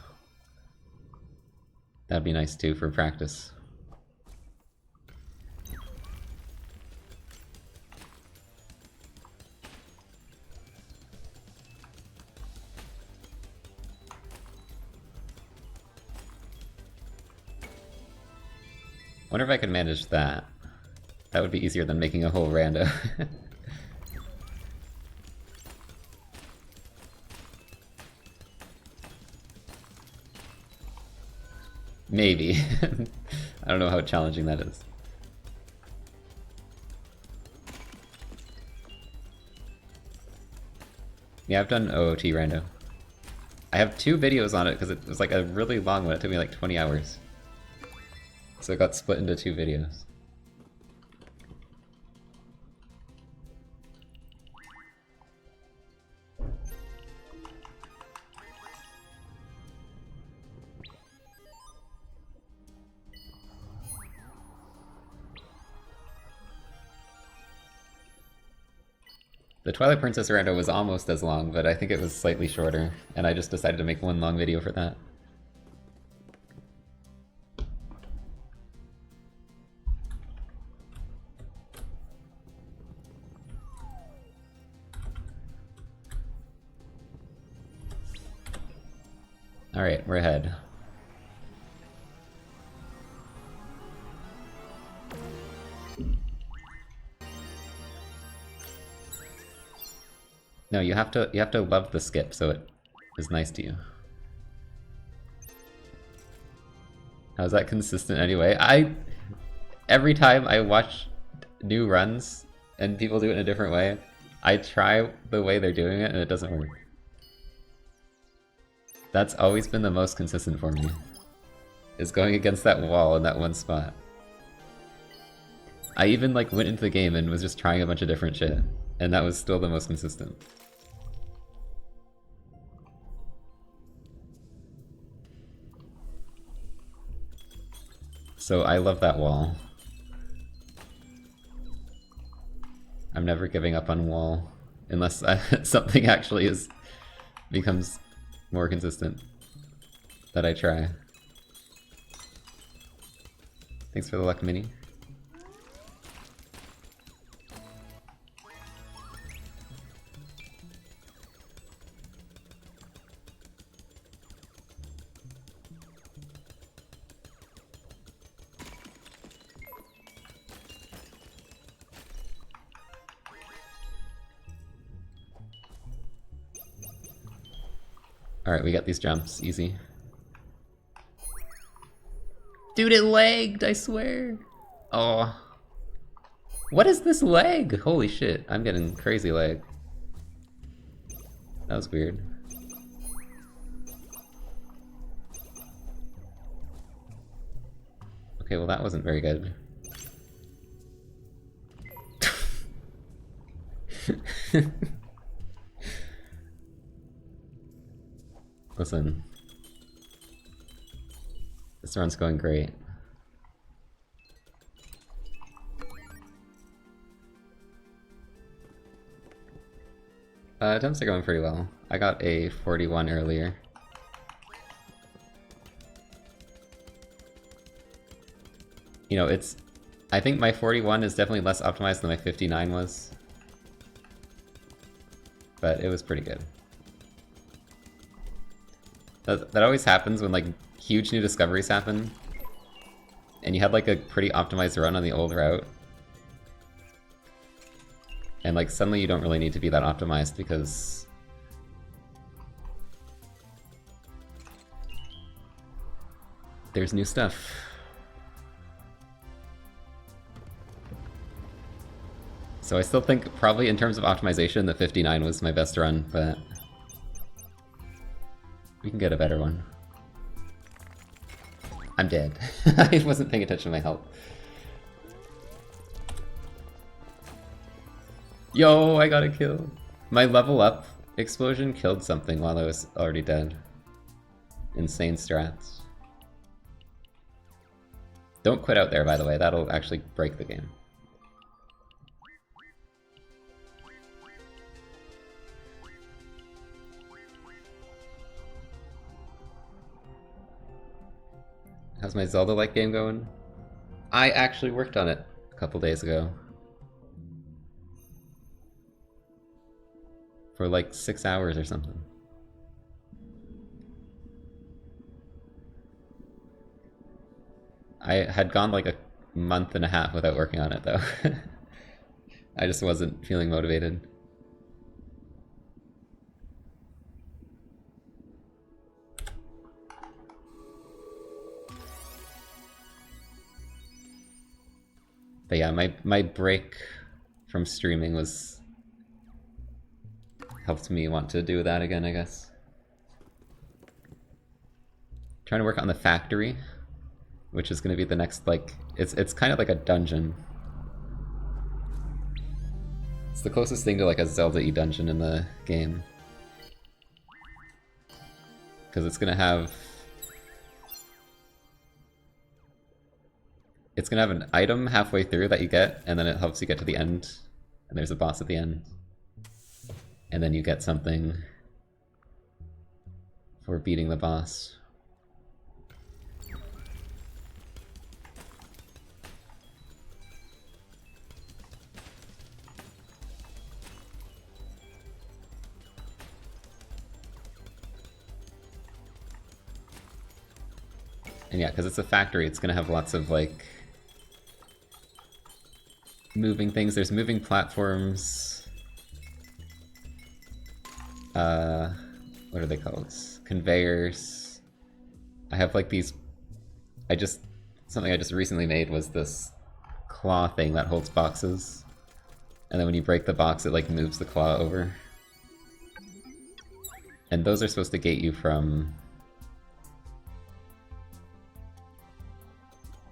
That'd be nice too for practice. Wonder if I could manage that. That would be easier than making a whole rando. Maybe. I don't know how challenging that is. Yeah, I've done OOT rando. I have 2 videos on it because it was like a really long one. It took me like 20 hours. So it got split into 2 videos. The Twilight Princess rando was almost as long, but I think it was slightly shorter, and I just decided to make one long video for that. Alright, we're ahead. No, you have to love the skip so it is nice to you. How's that consistent anyway? Every time I watch new runs and people do it in a different way, I try the way they're doing it and it doesn't work. That's always been the most consistent for me, is going against that wall in that one spot. I even like went into the game and was just trying a bunch of different shit, and that was still the most consistent. So I love that wall. I'm never giving up on wall, unless something actually becomes more consistent that I try. Thanks for the luck, Mini. Alright, we got these jumps, easy. Dude, it lagged, I swear! Oh. What is this lag? Holy shit, I'm getting crazy lag. That was weird. Okay, well that wasn't very good. Listen. This run's going great. Attempts are going pretty well. I got a 41 earlier. You know, I think my 41 is definitely less optimized than my 59 was. But it was pretty good. That always happens when like huge new discoveries happen, and you had like a pretty optimized run on the old route, And like suddenly you don't really need to be that optimized because there's new stuff. So I still think probably in terms of optimization the 59 was my best run, but we can get a better one. I'm dead. I wasn't paying attention to my health. Yo, I got a kill. My level up explosion killed something while I was already dead. Insane strats. Don't quit out there, by the way. That'll actually break the game. How's my Zelda-like game going? I actually worked on it a couple days ago. For like 6 hours or something. I had gone like a month and a half without working on it though. I just wasn't feeling motivated. But yeah, my break from streaming helped me want to do that again, I guess. Trying to work on the factory, which is going to be the next, like, it's kind of like a dungeon. It's the closest thing to like a Zelda-y dungeon in the game. Because it's gonna have an item halfway through that you get, and then it helps you get to the end, and there's a boss at the end. And then you get something for beating the boss. And yeah, because it's a factory, it's gonna have lots of like moving things. There's moving platforms. What are they called? Conveyors. I have like these. Something I just recently made was this claw thing that holds boxes, and then when you break the box, it like moves the claw over. And those are supposed to gate you from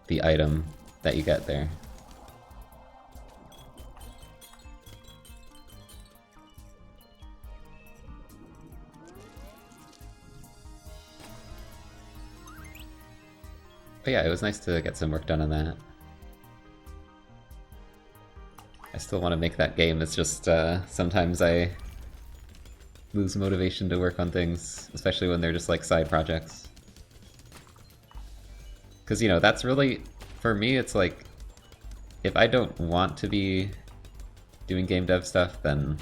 the item that you get there. But yeah, it was nice to get some work done on that. I still want to make that game, it's just sometimes I lose motivation to work on things, especially when they're just like side projects. Because, you know, that's really, for me, it's like, if I don't want to be doing game dev stuff, then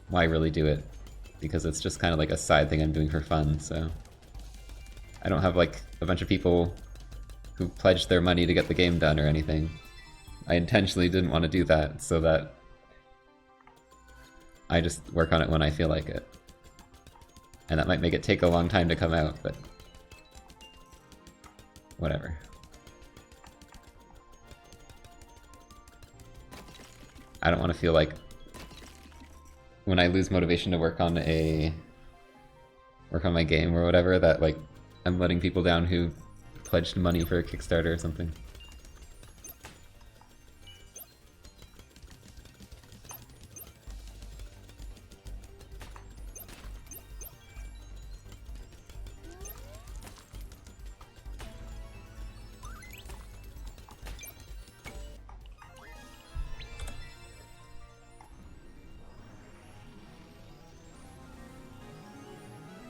why really do it? Because it's just kind of like a side thing I'm doing for fun, so I don't have like a bunch of people who pledged their money to get the game done or anything. I intentionally didn't want to do that so that I just work on it when I feel like it. And that might make it take a long time to come out, but whatever. I don't want to feel like when I lose motivation to work on my game or whatever, that like I'm letting people down who pledged money for a Kickstarter or something.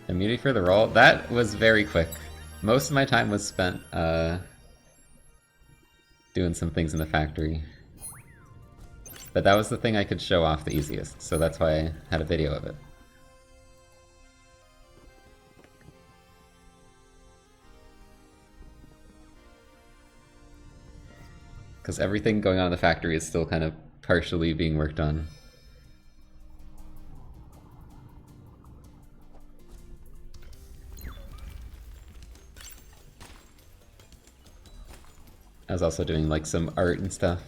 Immunity for the roll? That was very quick. Most of my time was spent doing some things in the factory. But that was the thing I could show off the easiest, so that's why I had a video of it. Because everything going on in the factory is still kind of partially being worked on. I was also doing like some art and stuff.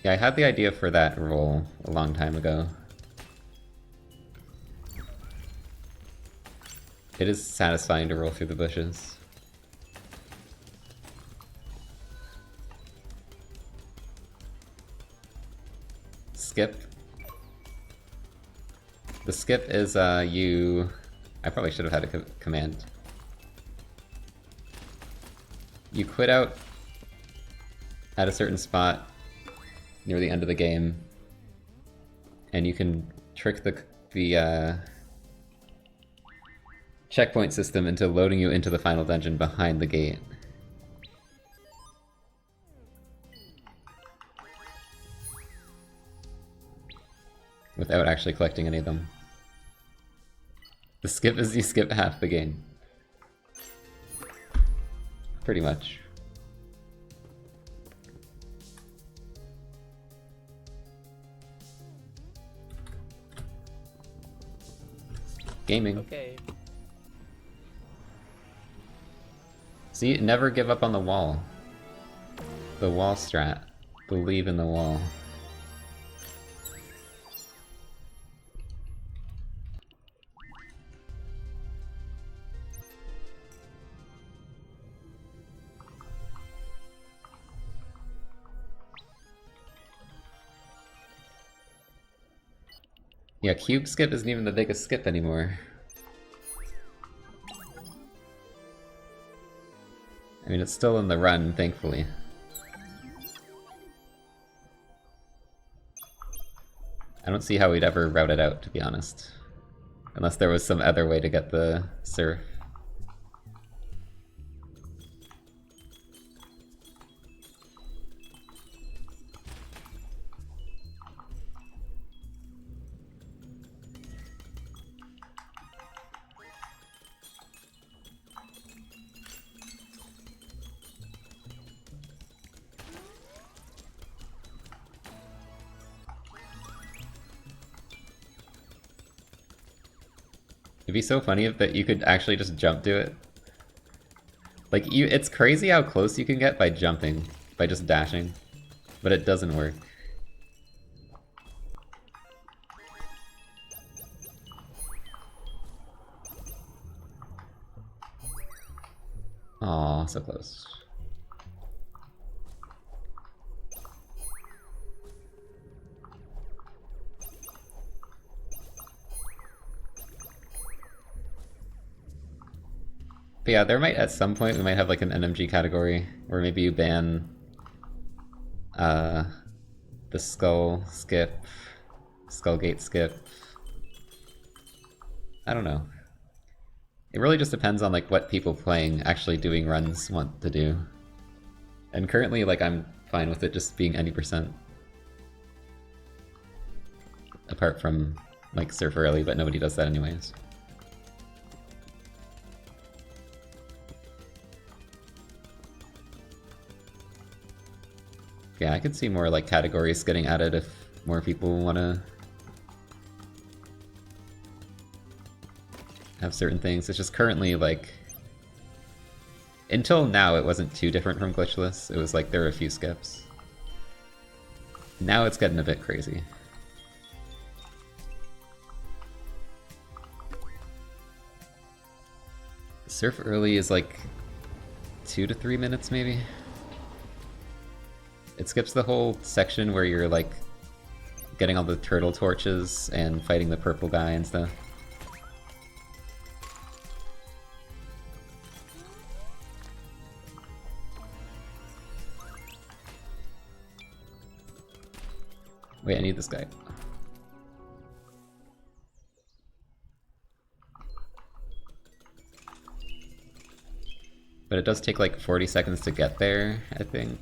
Yeah, I had the idea for that role a long time ago. It is satisfying to roll through the bushes. Skip. The skip is you... I probably should have had a command. You quit out at a certain spot near the end of the game, and you can trick the checkpoint system into loading you into the final dungeon behind the gate. Without actually collecting any of them. The skip is you skip half the game. Pretty much. Gaming. Okay. See, never give up on the wall. The wall strat. Believe in the wall. Yeah, cube skip isn't even the biggest skip anymore. I mean, it's still in the run, thankfully. I don't see how we'd ever route it out, to be honest. Unless there was some other way to get the surf. It'd be so funny if that you could actually just jump to it. Like, it's crazy how close you can get by jumping, by just dashing. But it doesn't work. Aw, so close. But yeah, there might, at some point, we might have like an NMG category, where maybe you ban the skull skip, skullgate skip. I don't know. It really just depends on like what people playing actually doing runs want to do. And currently, like, I'm fine with it just being any percent. Apart from like surf early, but nobody does that anyways. Yeah, I could see more like categories getting added if more people want to have certain things. It's just currently like, until now it wasn't too different from glitchless. It was like there were a few skips. Now it's getting a bit crazy. Surf early is like 2 to 3 minutes maybe. It skips the whole section where you're like getting all the turtle torches and fighting the purple guy and stuff. Wait, I need this guy. But it does take like 40 seconds to get there, I think.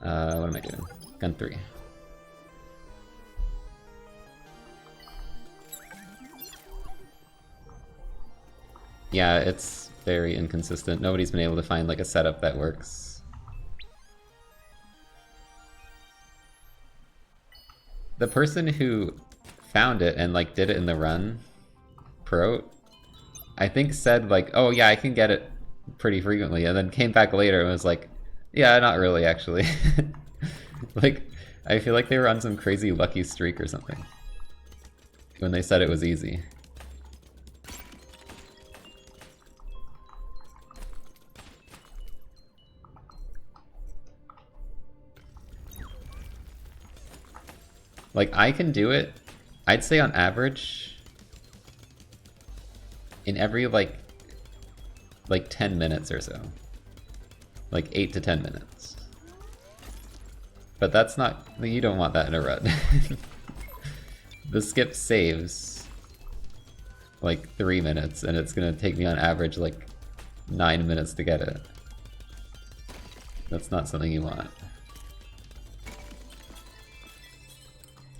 What am I doing? Gun 3. Yeah, it's very inconsistent. Nobody's been able to find like a setup that works. The person who found it and like did it in the run, Pro, I think said like, oh yeah, I can get it pretty frequently, and then came back later and was like, yeah, not really actually. Like, I feel like they were on some crazy lucky streak or something when they said it was easy. Like, I can do it, I'd say on average, in every like 10 minutes or so. Like 8 to 10 minutes. But that's not, you don't want that in a run. The skip saves like 3 minutes, and it's gonna take me on average like 9 minutes to get it. That's not something you want.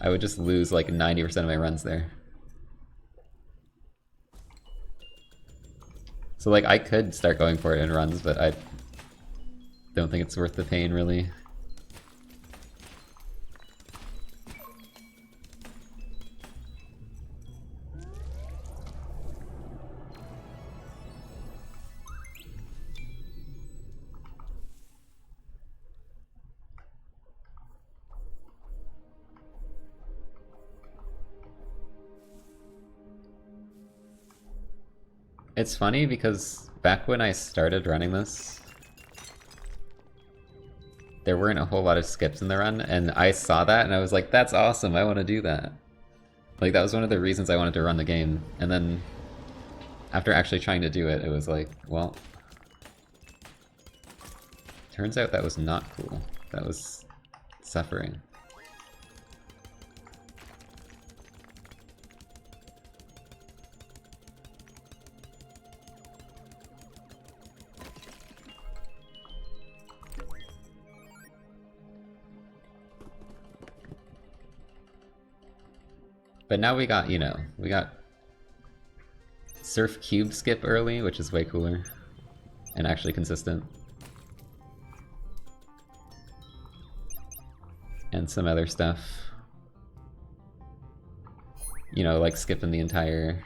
I would just lose like 90% of my runs there. So like I could start going for it in runs, but I don't think it's worth the pain really. It's funny because back when I started running this, there weren't a whole lot of skips in the run, and I saw that and I was like, that's awesome, I want to do that. Like, that was one of the reasons I wanted to run the game. And then, after actually trying to do it, it was like, well, turns out that was not cool. That was suffering. But now we got, you know, we got Surf Cube skip early, which is way cooler. And actually consistent. And some other stuff. You know, like skipping the entire...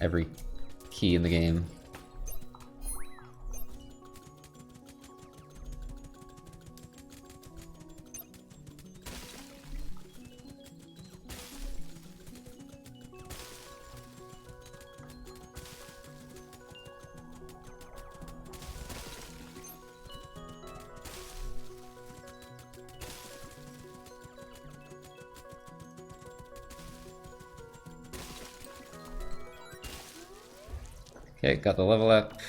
every key in the game. Okay, got the level up.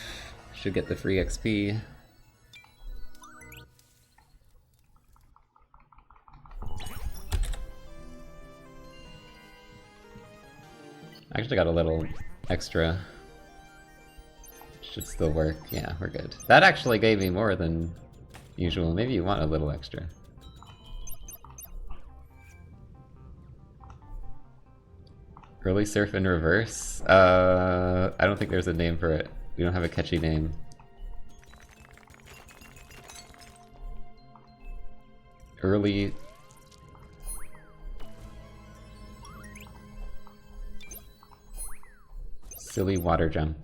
Should get the free XP. I actually got a little extra. Should still work. Yeah, we're good. That actually gave me more than usual. Maybe you want a little extra. Early surf in reverse? I don't think there's a name for it. We don't have a catchy name. Early... silly water jump.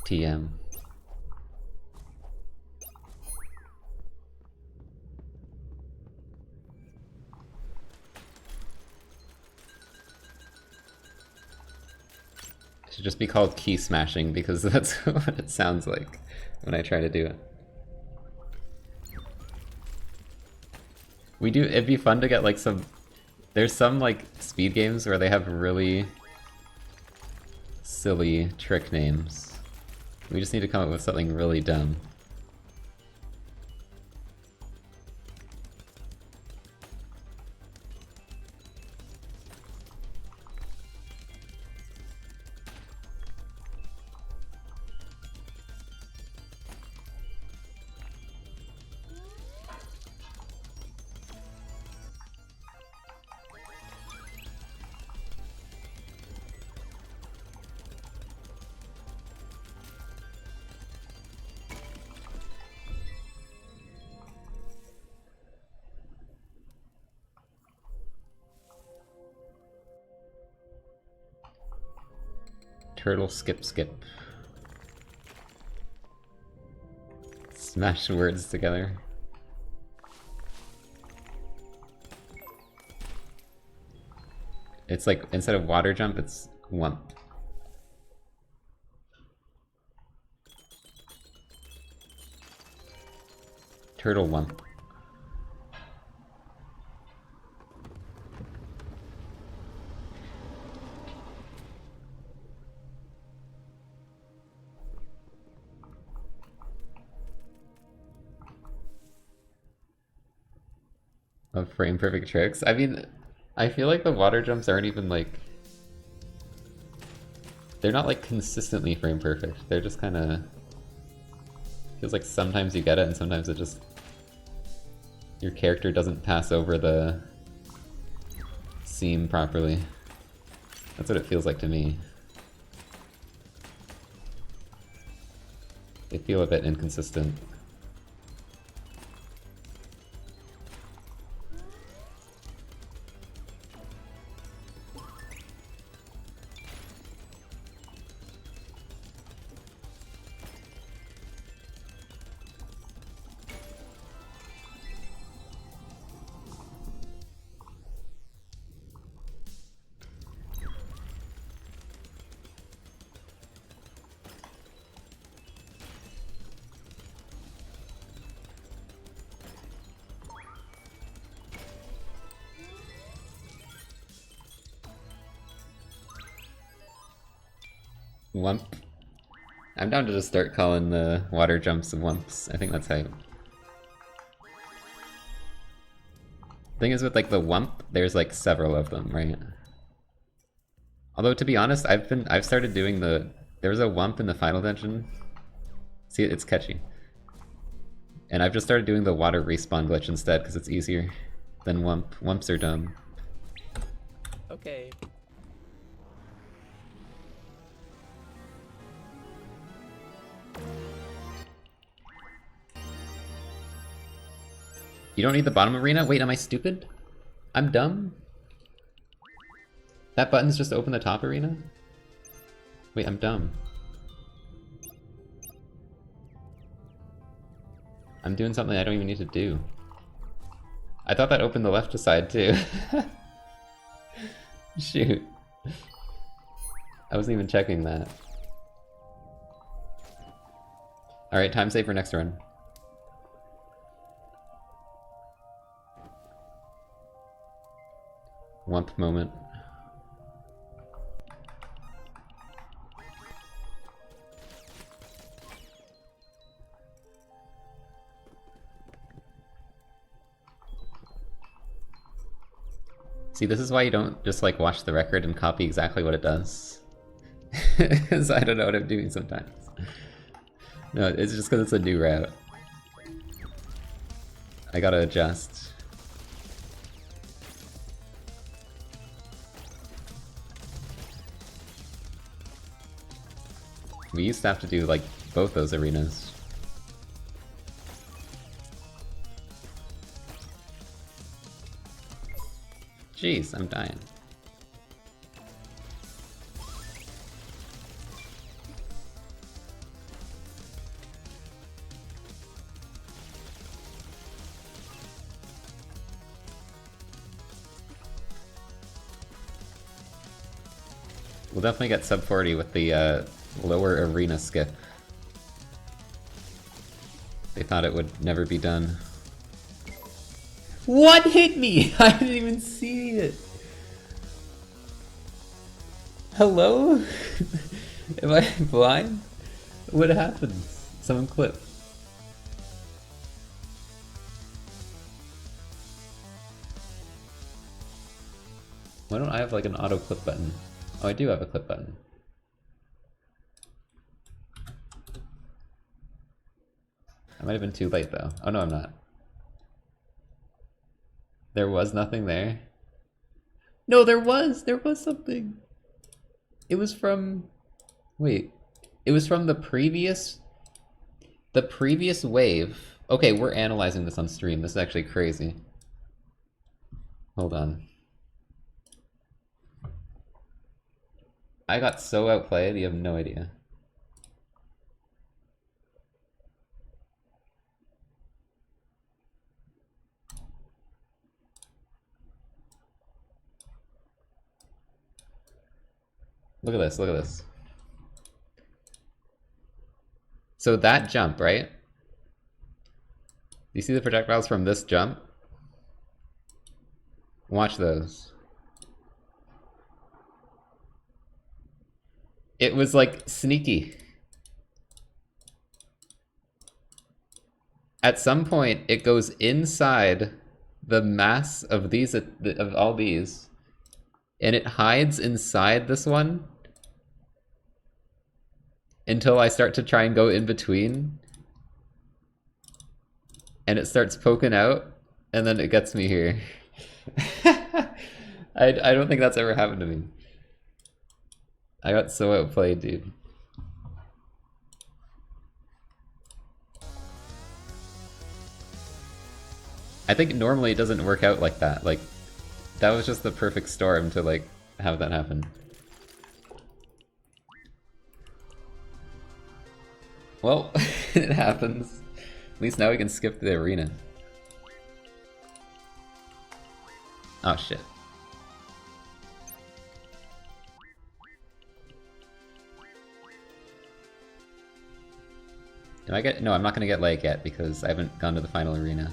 TM. It should just be called key smashing because that's what it sounds like when I try to do it. It'd be fun to get like there's some like speed games where they have really silly trick names. We just need to come up with something really dumb. Turtle skip skip. Smash words together. It's like, instead of water jump, it's wump. Turtle wump. Of frame perfect tricks. I mean, I feel like the water jumps aren't even like... They're not like consistently frame perfect. They're just kind of... Feels like sometimes you get it and sometimes it just... Your character doesn't pass over the seam properly. That's what it feels like to me. They feel a bit inconsistent. Wump. I'm down to just start calling the water jumps wumps. I think that's hype. Thing is with like the wump, there's like several of them, right? Although to be honest, I've started doing there was a wump in the final dungeon. See, it's catchy. And I've just started doing the water respawn glitch instead because it's easier than wump. Wumps are dumb. Okay. You don't need the bottom arena? Wait, am I stupid? I'm dumb? That button's just to open the top arena? Wait, I'm dumb. I'm doing something I don't even need to do. I thought that opened the left side too. Shoot. I wasn't even checking that. Alright, time save for next run. Wump moment. See, this is why you don't just like watch the record and copy exactly what it does. Because I don't know what I'm doing sometimes. No, it's just because it's a new route. I gotta adjust. We used to have to do like both those arenas. Jeez, I'm dying. We'll definitely get sub 40 with the lower arena skip. They thought it would never be done. What hit me? I didn't even see it. Hello? Am I blind? What happens? Someone clip. Why don't I have like an auto clip button? Oh, I do have a clip button. I might have been too late though. Oh no, I'm not. There was nothing there. No, there was something. It was from, wait, it was from the previous wave. Okay, we're analyzing this on stream. This is actually crazy. Hold on. I got so outplayed, you have no idea. Look at this, look at this. So that jump, right? You see the projectiles from this jump? Watch those. It was like sneaky. At some point, it goes inside the mass of these, of all these, and it hides inside this one until I start to try and go in between, and it starts poking out, and then it gets me here. I don't think that's ever happened to me. I got so outplayed, dude. I think normally it doesn't work out like that. Like, that was just the perfect storm to, like, have that happen. Well, it happens. At least now we can skip the arena. Oh, shit. Do I get... No, I'm not gonna get leg yet because I haven't gone to the final arena.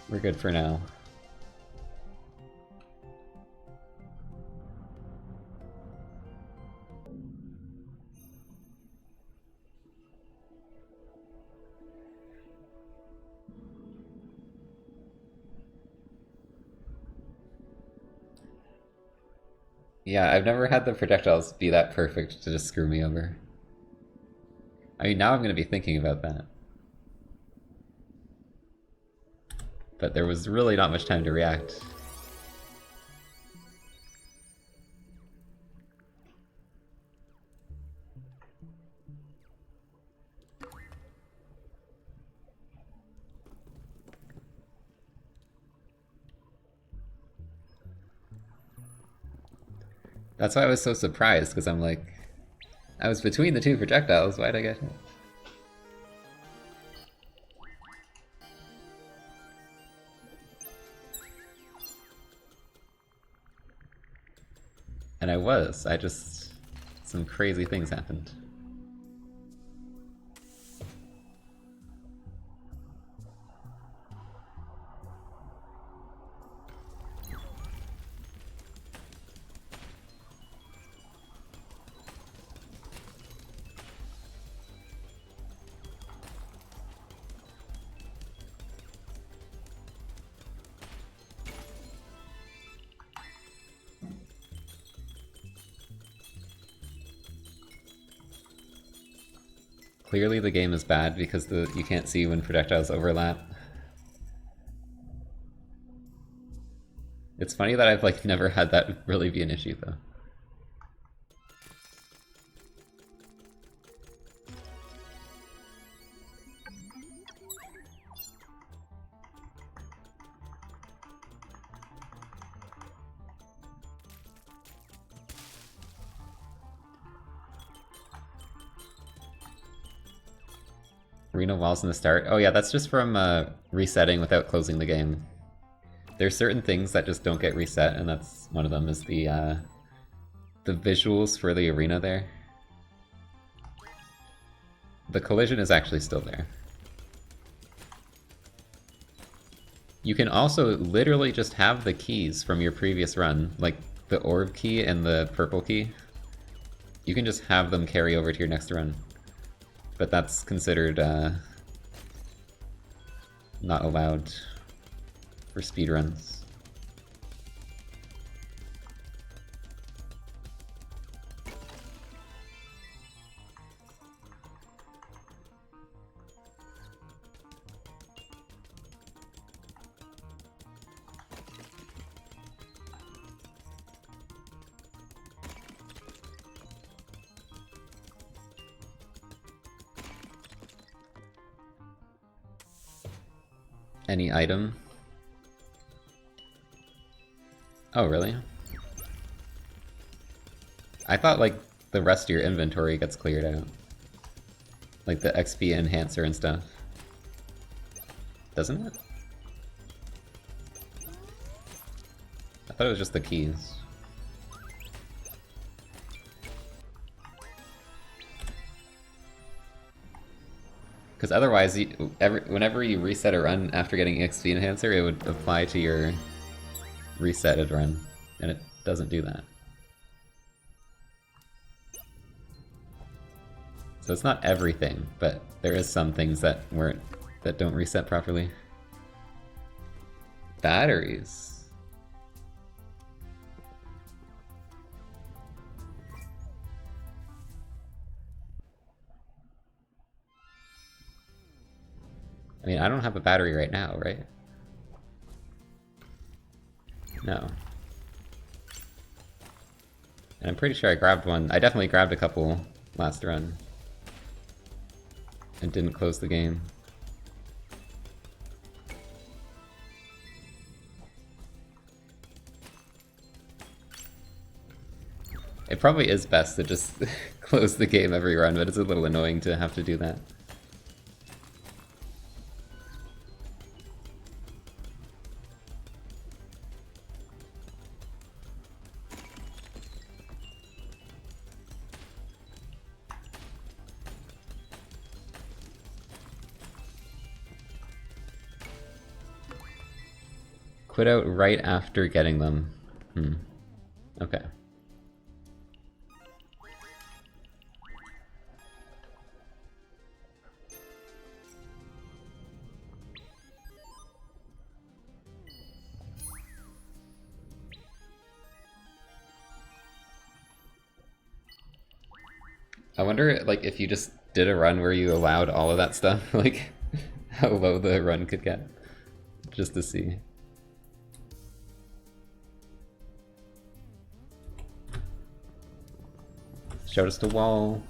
We're good for now. Yeah, I've never had the projectiles be that perfect to just screw me over. I mean, now I'm gonna be thinking about that. But there was really not much time to react. That's why I was so surprised, because I'm like, I was between the two projectiles, why'd I get hit? And I just... some crazy things happened. Clearly the game is bad because you can't see when projectiles overlap. It's funny that I've like never had that really be an issue though. Arena walls in the start. Oh yeah, that's just from resetting without closing the game. There's certain things that just don't get reset, and that's one of them is the visuals for the arena there. The collision is actually still there. You can also literally just have the keys from your previous run, like the orb key and the purple key. You can just have them carry over to your next run. But that's considered not allowed for speedruns. Any item? Oh, really? I thought, like, the rest of your inventory gets cleared out. Like the XP enhancer and stuff. Doesn't it? I thought it was just the keys. Because otherwise, whenever you reset a run after getting XP enhancer, it would apply to your resetted run, and it doesn't do that. So it's not everything, but there is some things that don't reset properly. Batteries. I mean, I don't have a battery right now, right? No. And I'm pretty sure I grabbed one. I definitely grabbed a couple last run. And didn't close the game. It probably is best to just close the game every run, but it's a little annoying to have to do that. Quit out right after getting them. Okay. I wonder, like, if you just did a run where you allowed all of that stuff, like, how low the run could get. Just to see. Showed us the wall.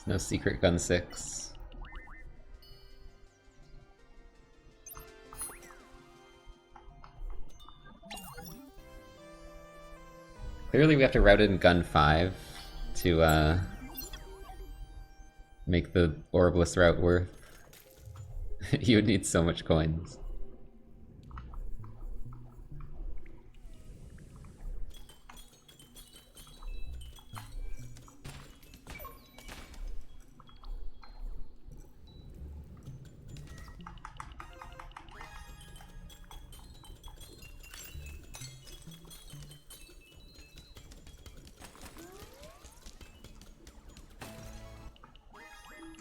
There's no secret gun 6. Clearly we have to route in gun 5 to make the Orbless route worth. You would need so much coins.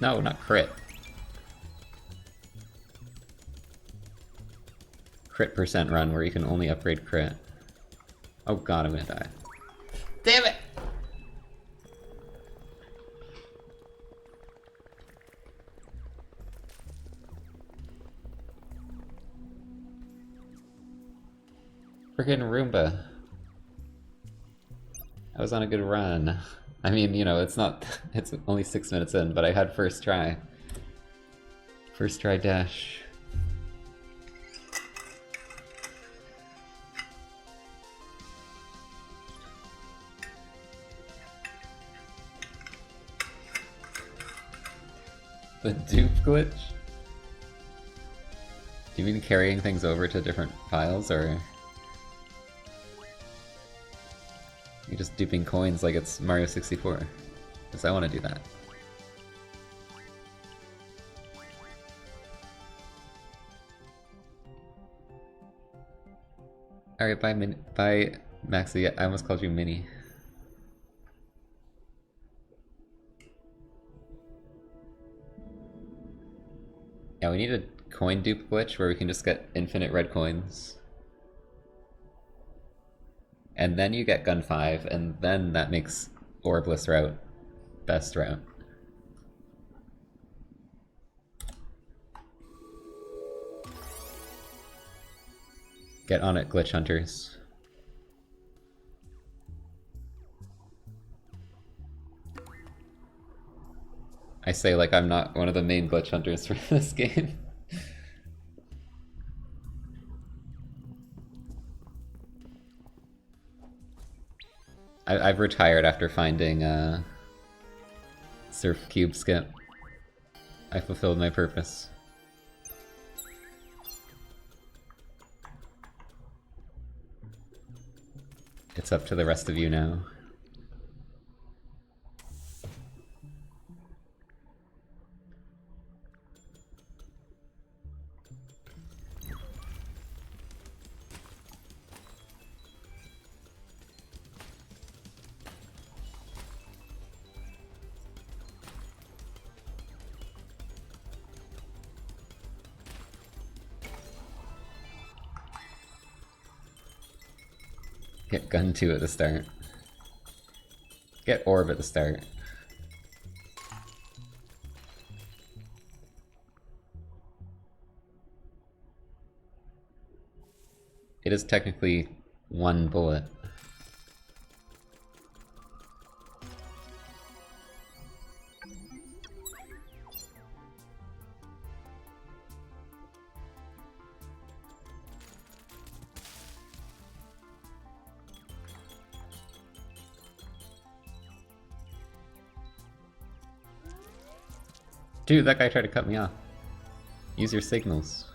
No, not crit. Crit percent run where you can only upgrade crit. Oh god, I'm gonna die. Damn it! Frickin' Roomba. I was on a good run. I mean, you know, it's only 6 minutes in, but I had first try. First try dash. The dupe glitch? Do you mean carrying things over to different files, or... You're just duping coins like it's Mario 64. Because I want to do that. Alright, bye Maxie. I almost called you Mini. Yeah, we need a coin dupe glitch where we can just get infinite red coins. And then you get gun 5, and then that makes Orbless route best route. Get on it, glitch hunters. I say like I'm not one of the main glitch hunters for this game. I've retired after finding Surf Cube Skip. I fulfilled my purpose. It's up to the rest of you now. Get gun 2 at the start. Get orb at the start. It is technically 1 bullet. Dude, that guy tried to cut me off. Use your signals.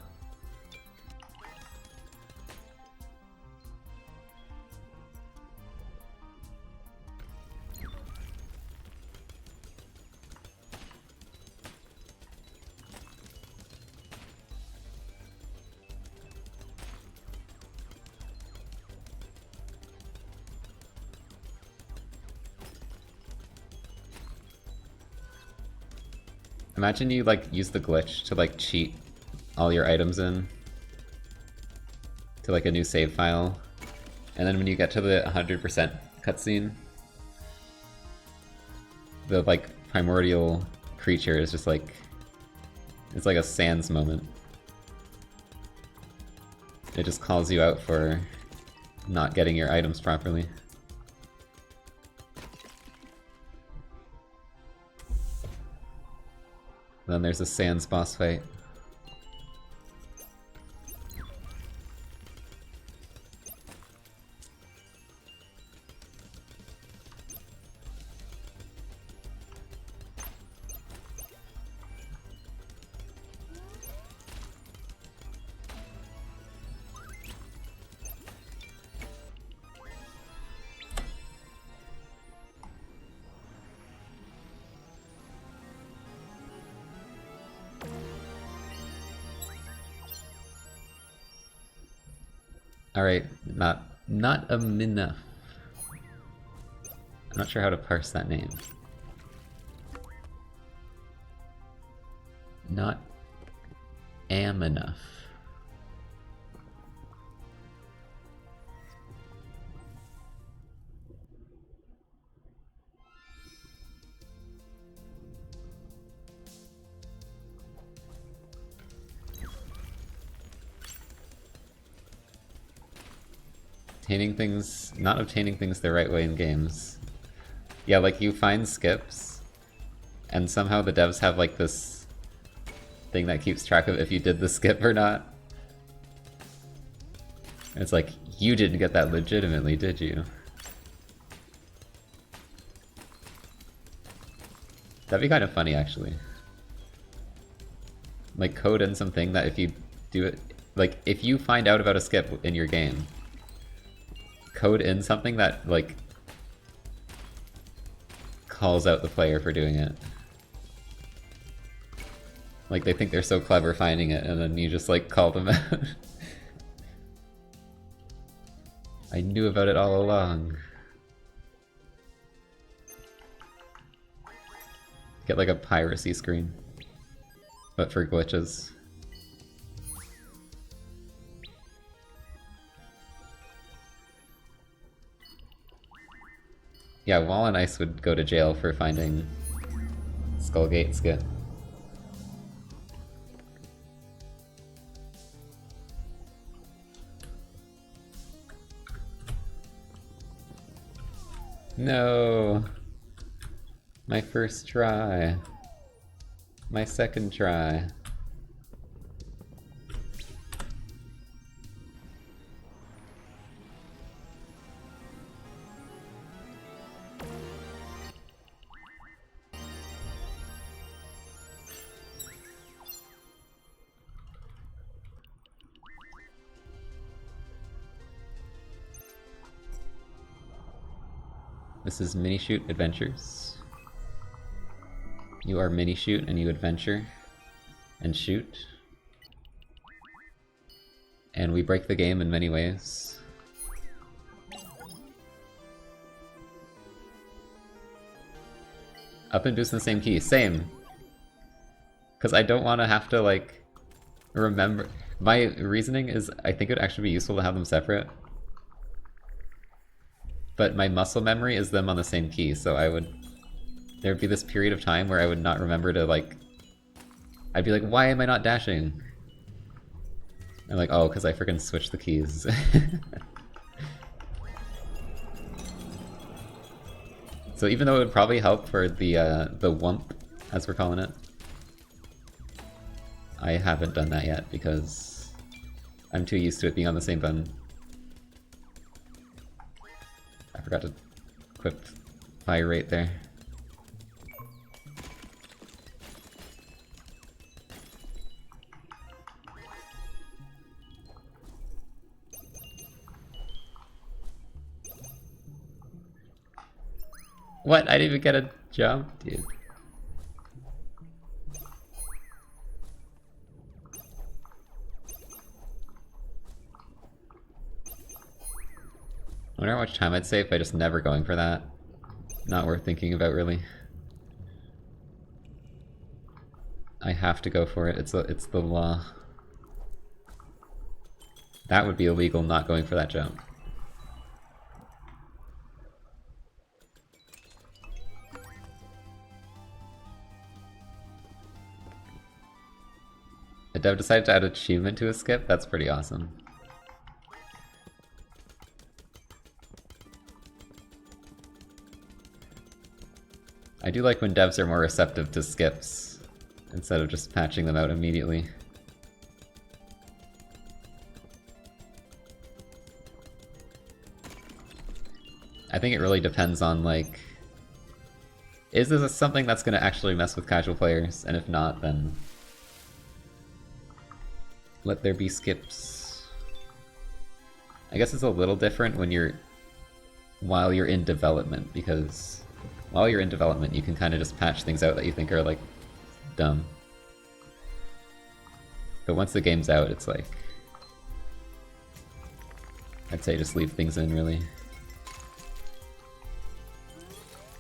Imagine you like use the glitch to like cheat all your items in to like a new save file, and then when you get to the 100% cutscene, the like primordial creature is just like, it's like a Sans moment. It just calls you out for not getting your items properly. Then there's a Sans boss fight. Alright, not enough. I'm not sure how to parse that name. Not am enough. Not obtaining things the right way in games. Yeah, like you find skips, and somehow the devs have like this thing that keeps track of if you did the skip or not. It's like, you didn't get that legitimately, did you? That'd be kind of funny, actually. Like, code in something that if you do it... Like, if you find out about a skip in your game, code in something that, like, calls out the player for doing it. Like, they think they're so clever finding it, and then you just, like, call them out. I knew about it all along. Get, like, a piracy screen. But for glitches. Yeah, Wall and Ice would go to jail for finding Skullgate skip. No! My first try. My second try. This is Minishoot Adventures. You are Minishoot and you adventure and shoot. And we break the game in many ways. Up and boost in the same key. Same. Because I don't want to have to, like, remember. My reasoning is I think it would actually be useful to have them separate. But my muscle memory is them on the same key, so there would be this period of time where I would not remember to, like... I'd be like, why am I not dashing? I'm like, oh, because I freaking switched the keys. So even though it would probably help for the wump, as we're calling it, I haven't done that yet because I'm too used to it being on the same button. I forgot to equip fire rate there. What? I didn't even get a jump, dude. I wonder how much time I'd save by just never going for that. Not worth thinking about, really. I have to go for it. It's the law. That would be illegal, not going for that jump. A dev decided to add achievement to a skip? That's pretty awesome. I do like when devs are more receptive to skips, instead of just patching them out immediately. I think it really depends on, like, is this something that's going to actually mess with casual players? And if not, then let there be skips. I guess it's a little different when while you're in development, because while you're in development you can kind of just patch things out that you think are, like, dumb. But once the game's out, it's like, I'd say just leave things in, really.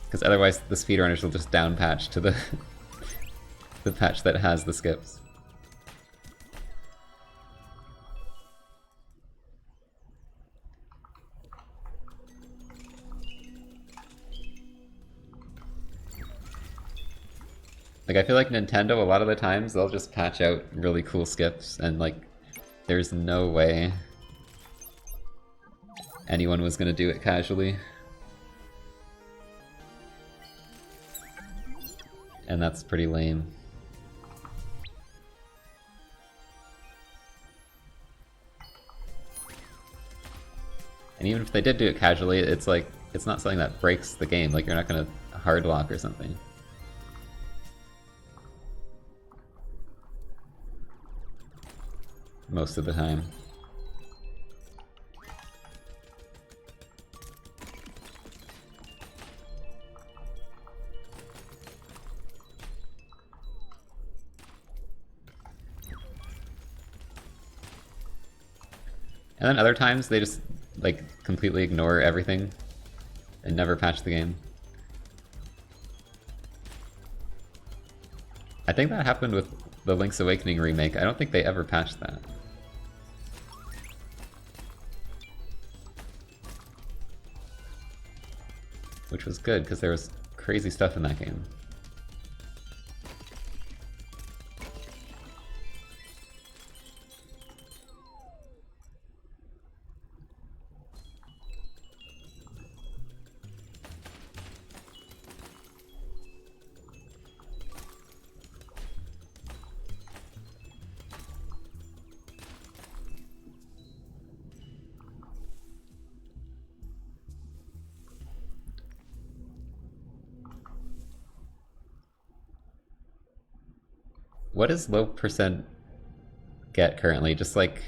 Because otherwise the speedrunners will just down patch to the the patch that has the skips. Like, I feel like Nintendo, a lot of the times, they'll just patch out really cool skips, and, like, there's no way anyone was gonna do it casually. And that's pretty lame. And even if they did do it casually, it's like, it's not something that breaks the game. Like, you're not gonna hard lock or something. Most of the time. And then other times they just, like, completely ignore everything and never patch the game. I think that happened with the Link's Awakening remake. I don't think they ever patched that. Which which was good because there was crazy stuff in that game. What does low percent get currently? Just like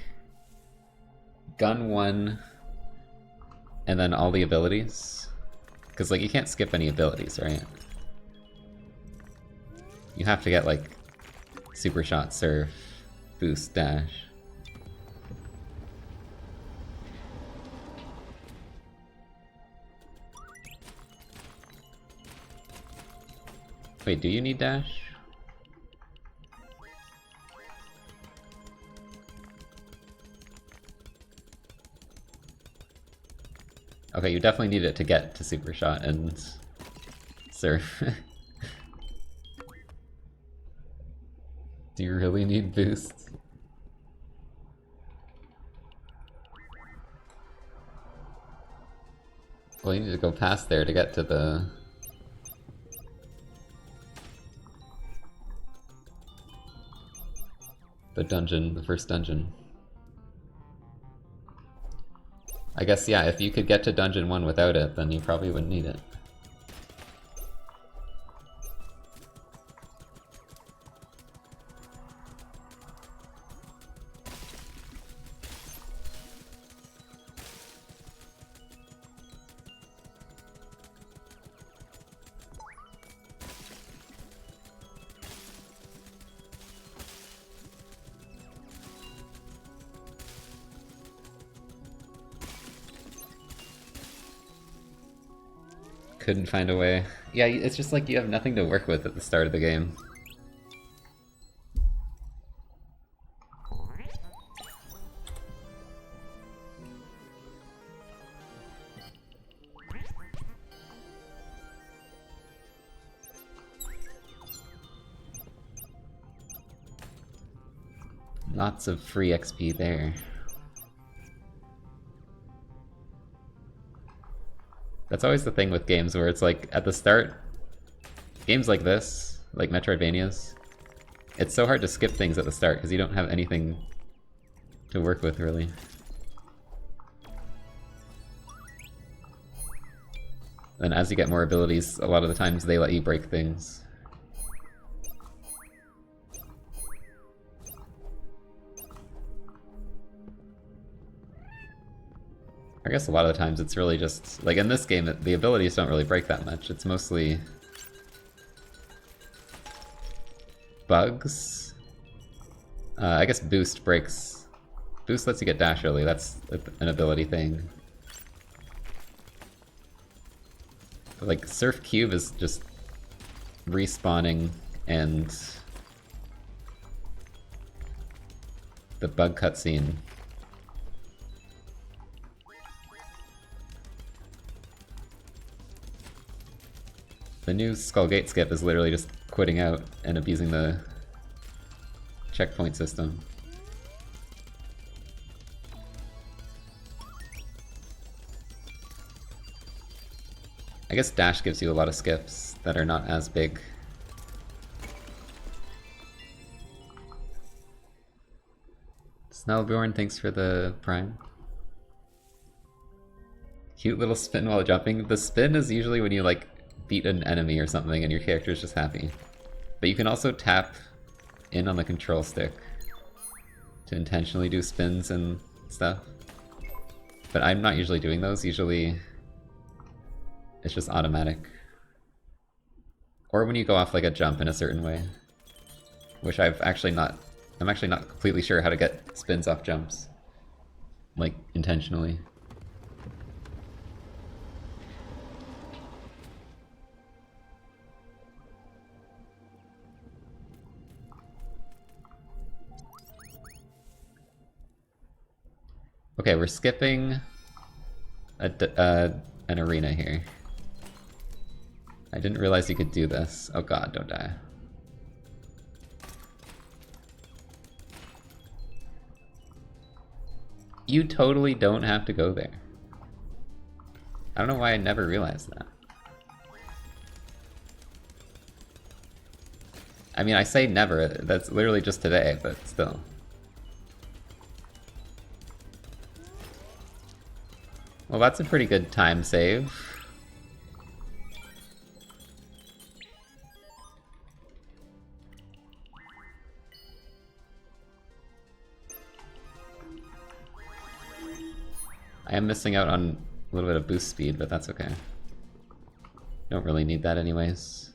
gun 1 and then all the abilities? Because like you can't skip any abilities, right? You have to get like super shot, surf, boost, dash. Wait, do you need dash? Okay, you definitely need it to get to Super Shot and Surf. Do you really need boosts? Well, you need to go past there to get to the... dungeon, the first dungeon. I guess, yeah, if you could get to Dungeon 1 without it, then you probably wouldn't need it. Couldn't find a way. Yeah, it's just like you have nothing to work with at the start of the game. Lots of free XP there. That's always the thing with games where it's like, at the start, games like this, like Metroidvanias, it's so hard to skip things at the start because you don't have anything to work with, really. And as you get more abilities, a lot of the times they let you break things. I guess a lot of the times it's really just, like in this game, the abilities don't really break that much. It's mostly bugs. I guess boost breaks. Boost lets you get dash early, that's an ability thing. But like Surf Cube is just respawning and the bug cutscene. The new Skull Gate skip is literally just quitting out and abusing the checkpoint system. I guess dash gives you a lot of skips that are not as big. Snellborn, thanks for the prime. Cute little spin while jumping. The spin is usually when you like beat an enemy or something and your character is just happy. But you can also tap in on the control stick to intentionally do spins and stuff. But I'm not usually doing those, usually it's just automatic. Or when you go off like a jump in a certain way. Which I'm actually not completely sure how to get spins off jumps. Like, intentionally. Okay, we're skipping an arena here. I didn't realize you could do this. Oh god, don't die. You totally don't have to go there. I don't know why I never realized that. I mean, I say never, that's literally just today, but still. Well, that's a pretty good time save. I am missing out on a little bit of boost speed, but that's okay. Don't really need that anyways.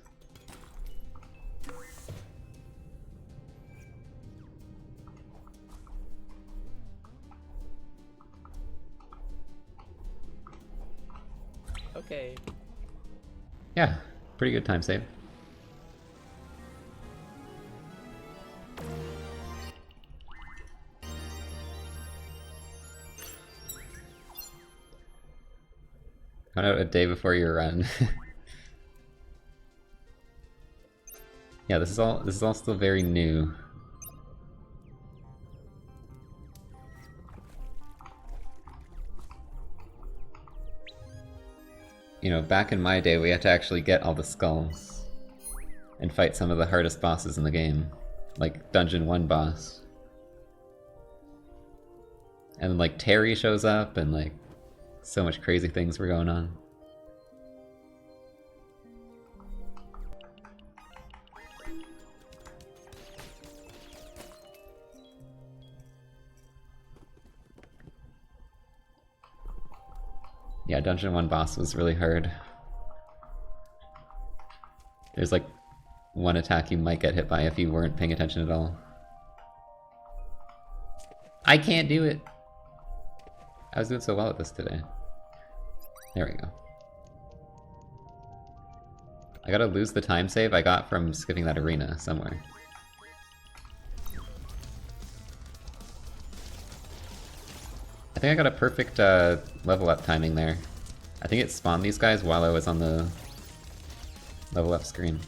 Okay. Yeah, pretty good time save. Got out a day before your run. Yeah, this is all still very new. You know, back in my day, we had to actually get all the skulls and fight some of the hardest bosses in the game, like Dungeon 1 boss. And then, like, Terry shows up, and like, so much crazy things were going on. Yeah, Dungeon 1 boss was really hard. There's like one attack you might get hit by if you weren't paying attention at all. I can't do it! I was doing so well at this today. There we go. I gotta lose the time save I got from skipping that arena somewhere. I think I got a perfect level up timing there. I think it spawned these guys while I was on the level up screen.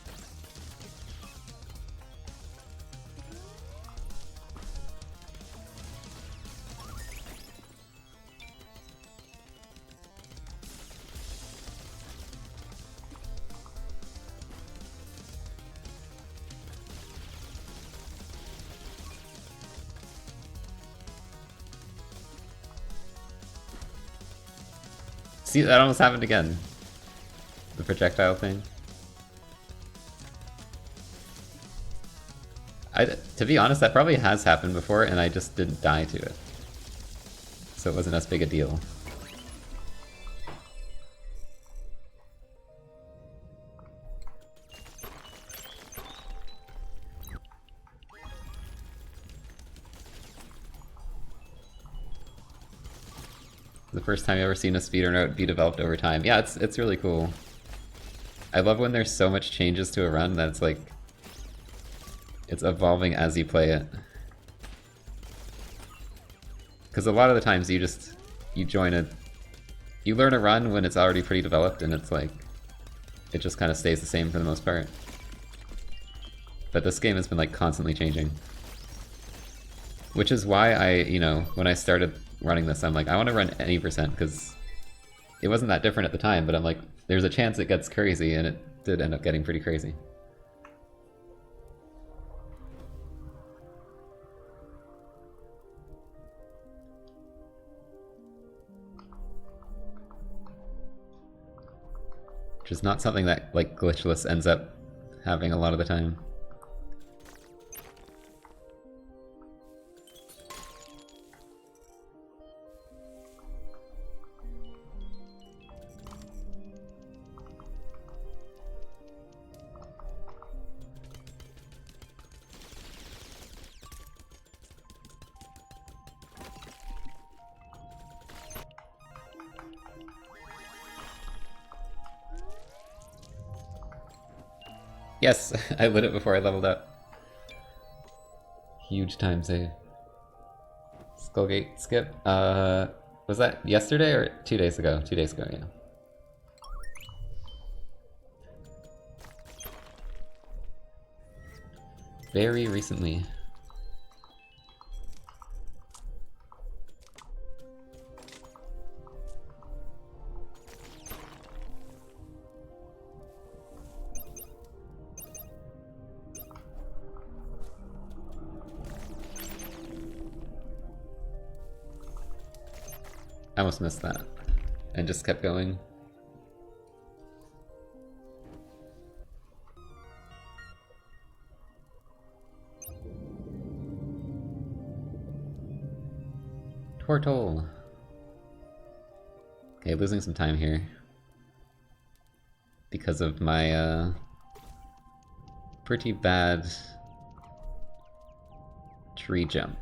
See, that almost happened again. The projectile thing. To be honest, that probably has happened before, and I just didn't die to it. So it wasn't as big a deal. The first time I've ever seen a speedrun be developed over time. Yeah, it's really cool. I love when there's so much changes to a run that it's like it's evolving as you play it. Because a lot of the times you learn a run when it's already pretty developed, and it's like it just kind of stays the same for the most part. But this game has been like constantly changing. Which is why when I started running this, I'm like, I want to run any percent, because it wasn't that different at the time, but I'm like, there's a chance it gets crazy, and it did end up getting pretty crazy. Which is not something that, like, Glitchless ends up having a lot of the time. Yes, I lit it before I leveled up. Huge time save. Skullgate skip. Was that yesterday or 2 days ago? 2 days ago, yeah. very recently. I almost missed that and just kept going. Portal. Okay, losing some time here because of my pretty bad tree jump.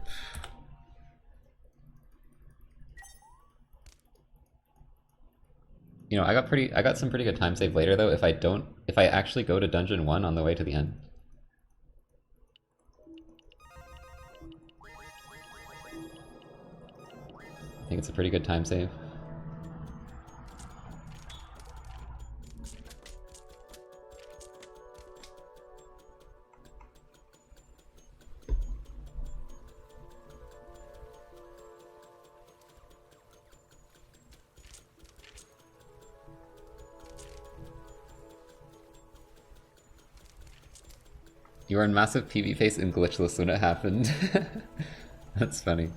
You know, I got some pretty good time save later though if I actually go to dungeon 1 on the way to the end. I think it's a pretty good time save. You were in massive PV face and glitchless when it happened. That's funny.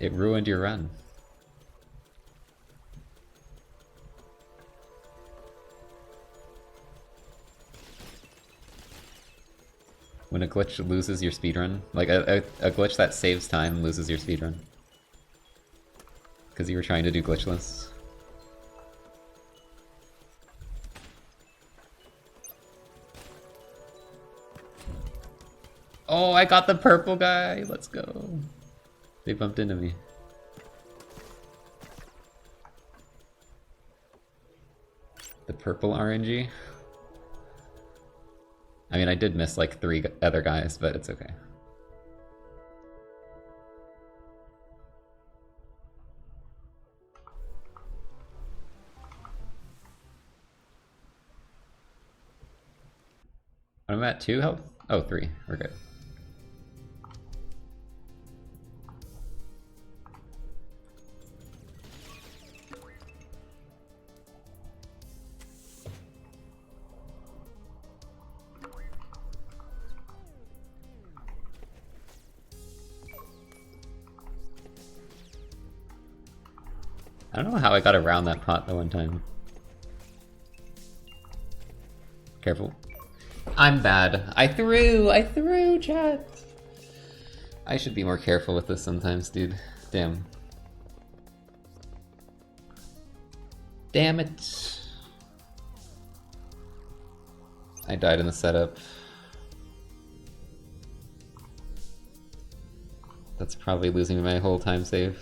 It ruined your run. When a glitch loses your speedrun, like a glitch that saves time loses your speedrun. Because you were trying to do glitchless. Oh, I got the purple guy! Let's go. They bumped into me. The purple RNG? I mean, I did miss like 3 other guys, but it's okay. I'm at 2 health? Oh, 3. We're good. I don't know how I got around that pot the one time. Careful. I'm bad. I threw, chat! I should be more careful with this sometimes, dude. Damn. Damn it. I died in the setup. That's probably losing my whole time save.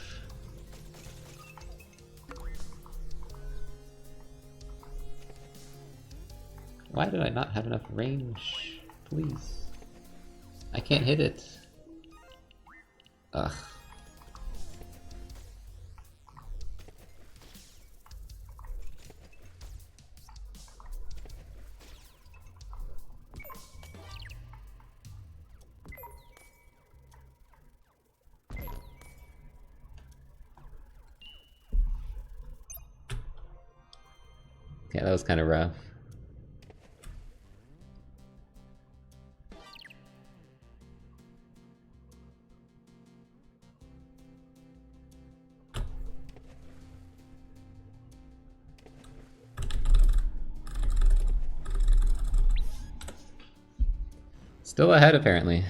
Why did I not have enough range? Please. I can't hit it. Ugh. Yeah, that was kind of rough. Still ahead, apparently.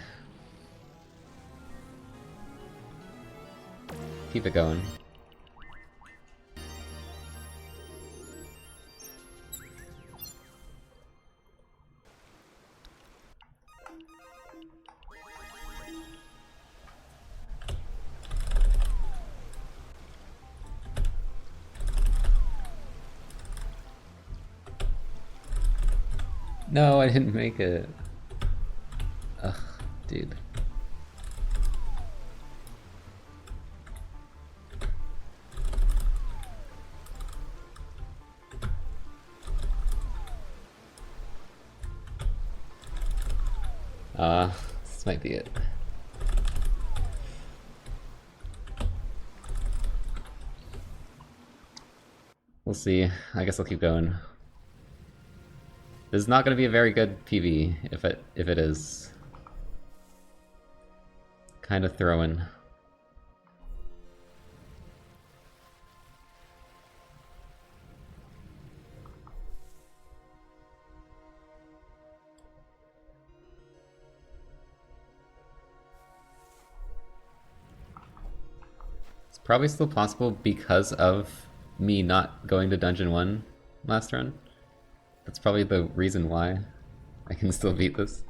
Keep it going. No, I didn't make it. Ugh, dude. This might be it. We'll see. I guess I'll keep going. This is not going to be a very good PV if it is. Kind of throwing. It's probably still possible because of me not going to Dungeon 1 last run. That's probably the reason why I can still beat this.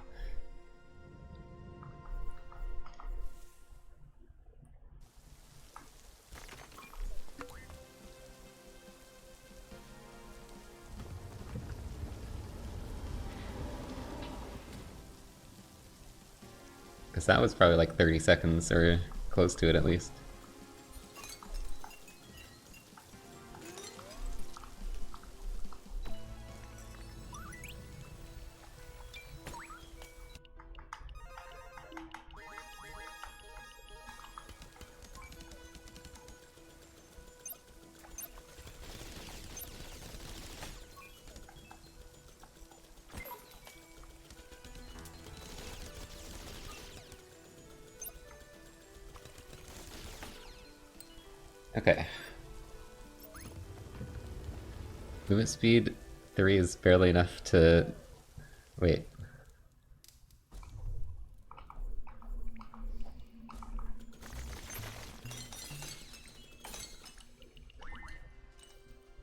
Because that was probably like 30 seconds or close to it at least. Okay. Movement speed 3 is barely enough to... Wait.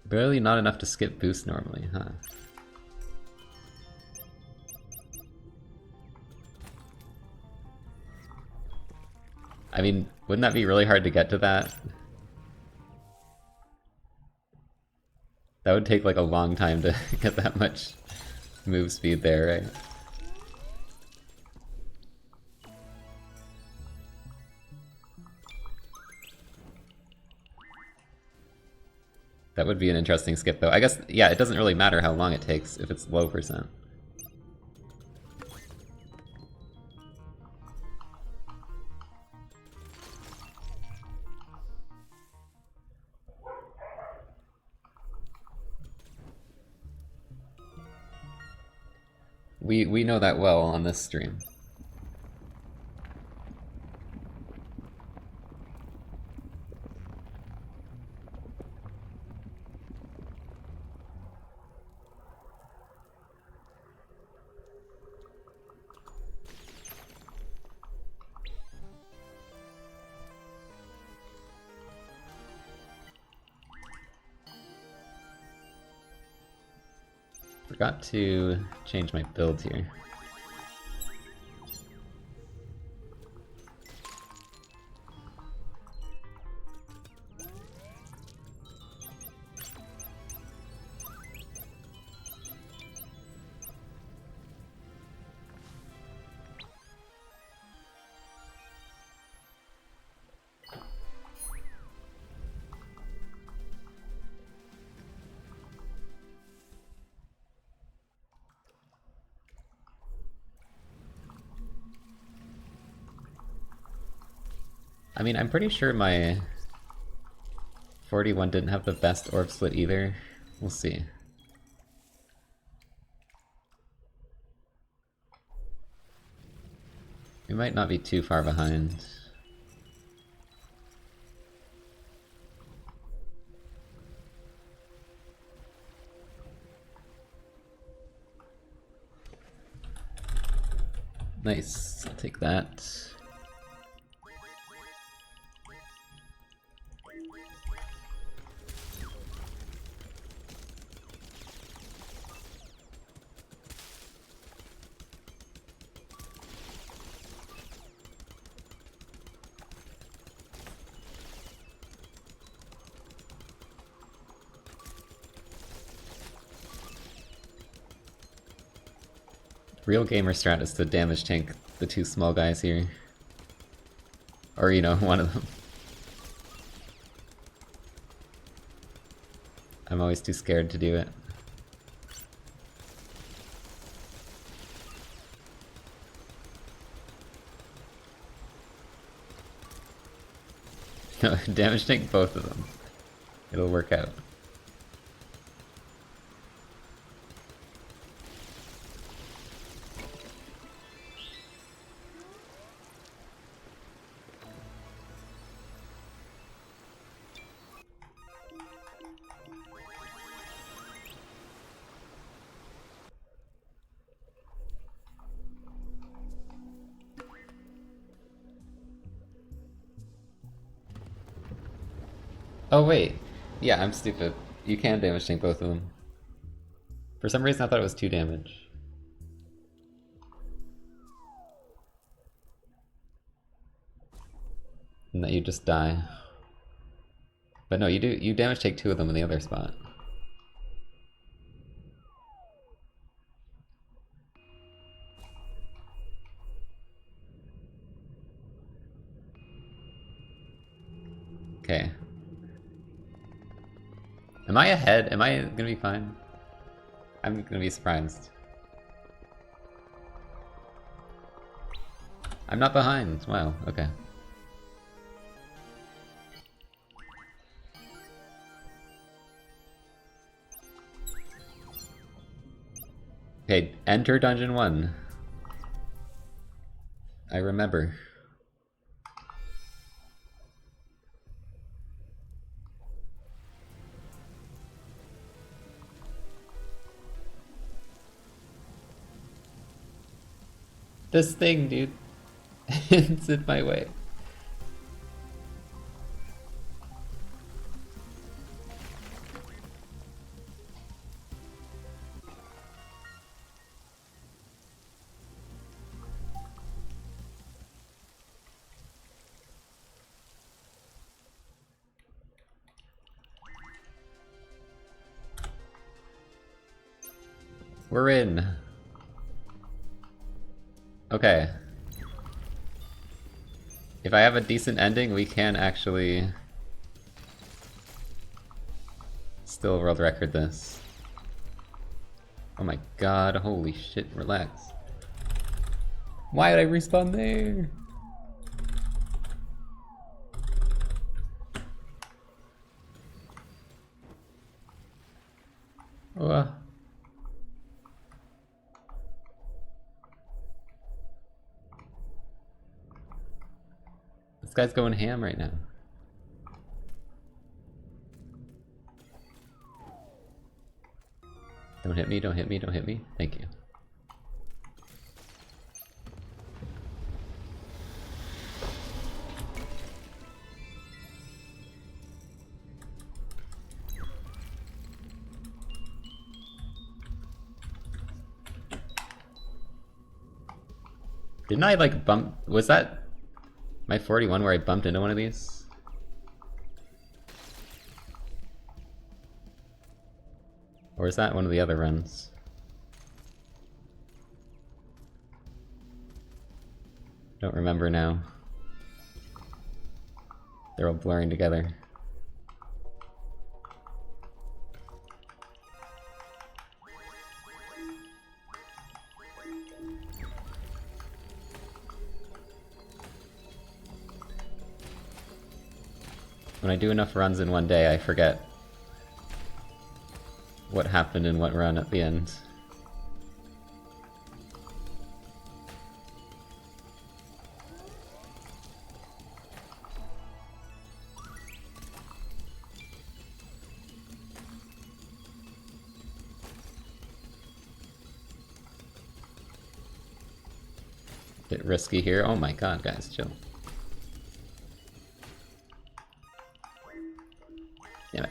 Barely not enough to skip boost normally, huh? I mean, wouldn't that be really hard to get to that? That would take like a long time to get that much move speed there, right? That would be an interesting skip though. I guess, yeah, it doesn't really matter how long it takes if it's low percent. We know that well on this stream. Forgot to change my build here. I mean, I'm pretty sure my 41 didn't have the best orb split either. We'll see. We might not be too far behind. Nice, I'll take that. Real gamer strat is to damage tank the two small guys here. Or, you know, one of them. I'm always too scared to do it. No, damage tank both of them. It'll work out. Oh wait, yeah, I'm stupid. You can damage tank both of them. For some reason I thought it was 2 damage. And that you just die. But no, you damage take 2 of them in the other spot. Okay. Am I ahead? Am I gonna be fine? I'm gonna be surprised. I'm not behind. Wow, okay. Okay, enter Dungeon 1. I remember. This thing, dude. It's in my way. We're in. Okay. If I have a decent ending, we can actually still world record this. Oh my god, holy shit, relax. Why did I respawn there? Oh. This guy's going ham right now. Don't hit me, don't hit me, don't hit me. Thank you. Didn't I like bump? Was that my 41 where I bumped into one of these? Or is that one of the other runs? Don't remember now. They're all blurring together. When I do enough runs in one day, I forget what happened in what run at the end. Bit risky here. Oh my god, guys, chill. Damn it.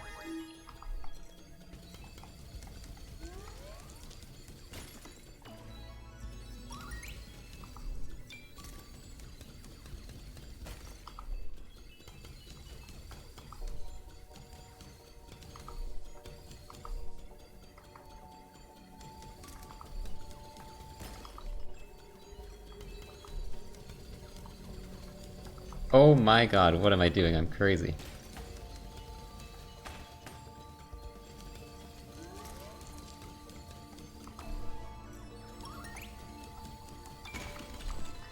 Oh my god, what am I doing? I'm crazy.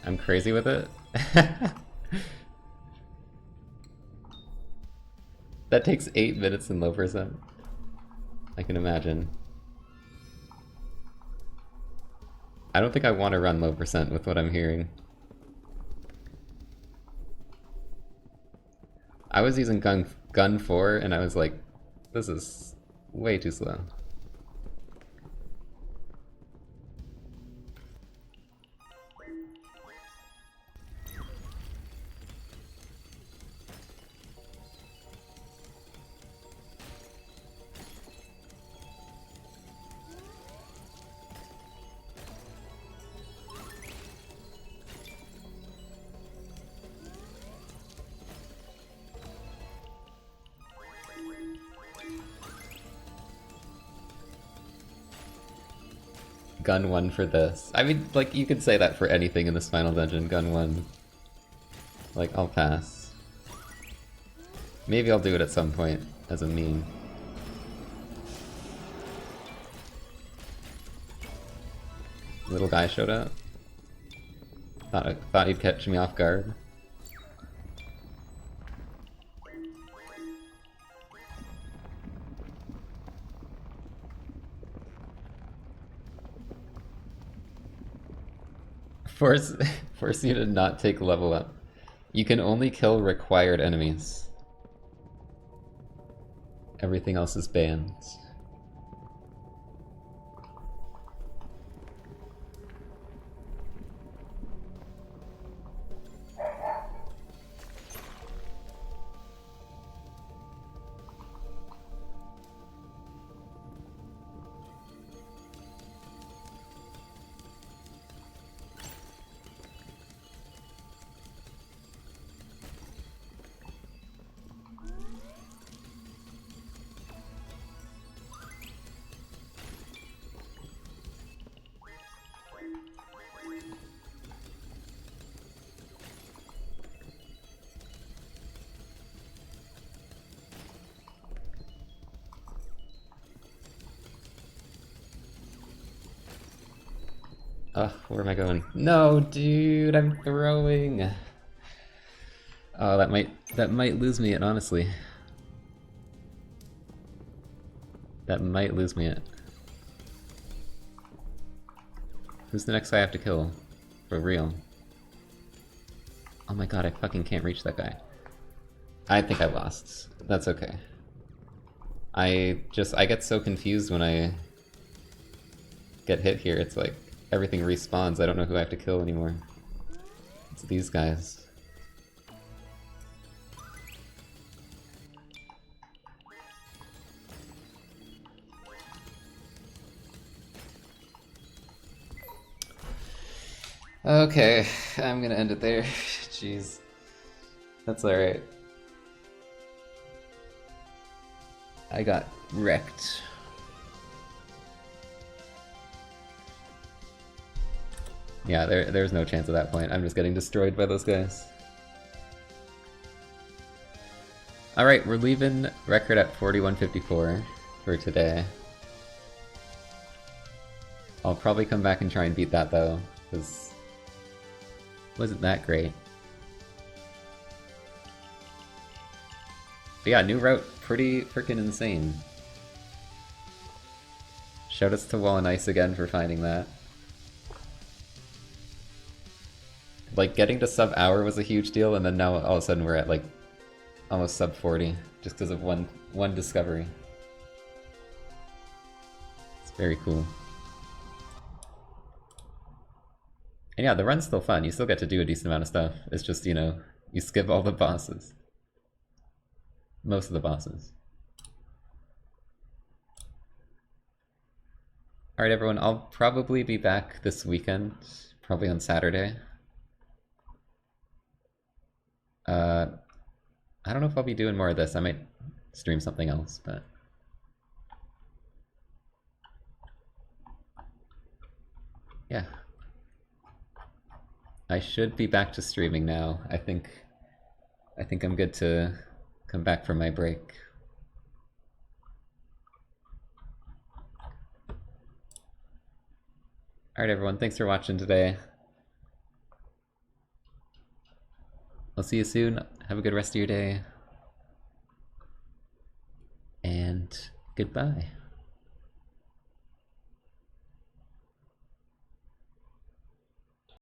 I'm crazy with it? That takes 8 minutes in low percent. I can imagine. I don't think I want to run low percent with what I'm hearing. I was using gun 4 and I was like, this is way too slow. Gun 1 for this. I mean, like, you could say that for anything in this final dungeon, gun 1. Like, I'll pass. Maybe I'll do it at some point, as a meme. Little guy showed up. Thought he'd catch me off guard. Force you to not take level up. You can only kill required enemies. Everything else is banned. Ugh, where am I going? No, dude, I'm throwing. Oh, that might lose me it, honestly. That might lose me it. Who's the next guy I have to kill? For real. Oh my god, I fucking can't reach that guy. I think I lost. That's okay. I get so confused when I get hit here. It's like everything respawns. I don't know who I have to kill anymore. It's these guys. Okay, I'm gonna end it there. Jeez. That's alright. I got wrecked. Yeah, there's no chance at that point. I'm just getting destroyed by those guys. Alright, we're leaving record at 41:54 for today. I'll probably come back and try and beat that though, because it wasn't that great. But yeah, new route, pretty freaking insane. Shoutouts to Wall and Ice again for finding that. Like, getting to sub-hour was a huge deal, and then now all of a sudden we're at, like, almost sub-40, just because of one discovery. It's very cool. And yeah, the run's still fun. You still get to do a decent amount of stuff. It's just, you know, you skip all the bosses. Most of the bosses. Alright everyone, I'll probably be back this weekend, probably on Saturday. I don't know if I'll be doing more of this. I might stream something else, but... yeah. I should be back to streaming now. I think I'm good to come back from my break. Alright everyone, thanks for watching today. I'll see you soon. Have a good rest of your day. Goodbye.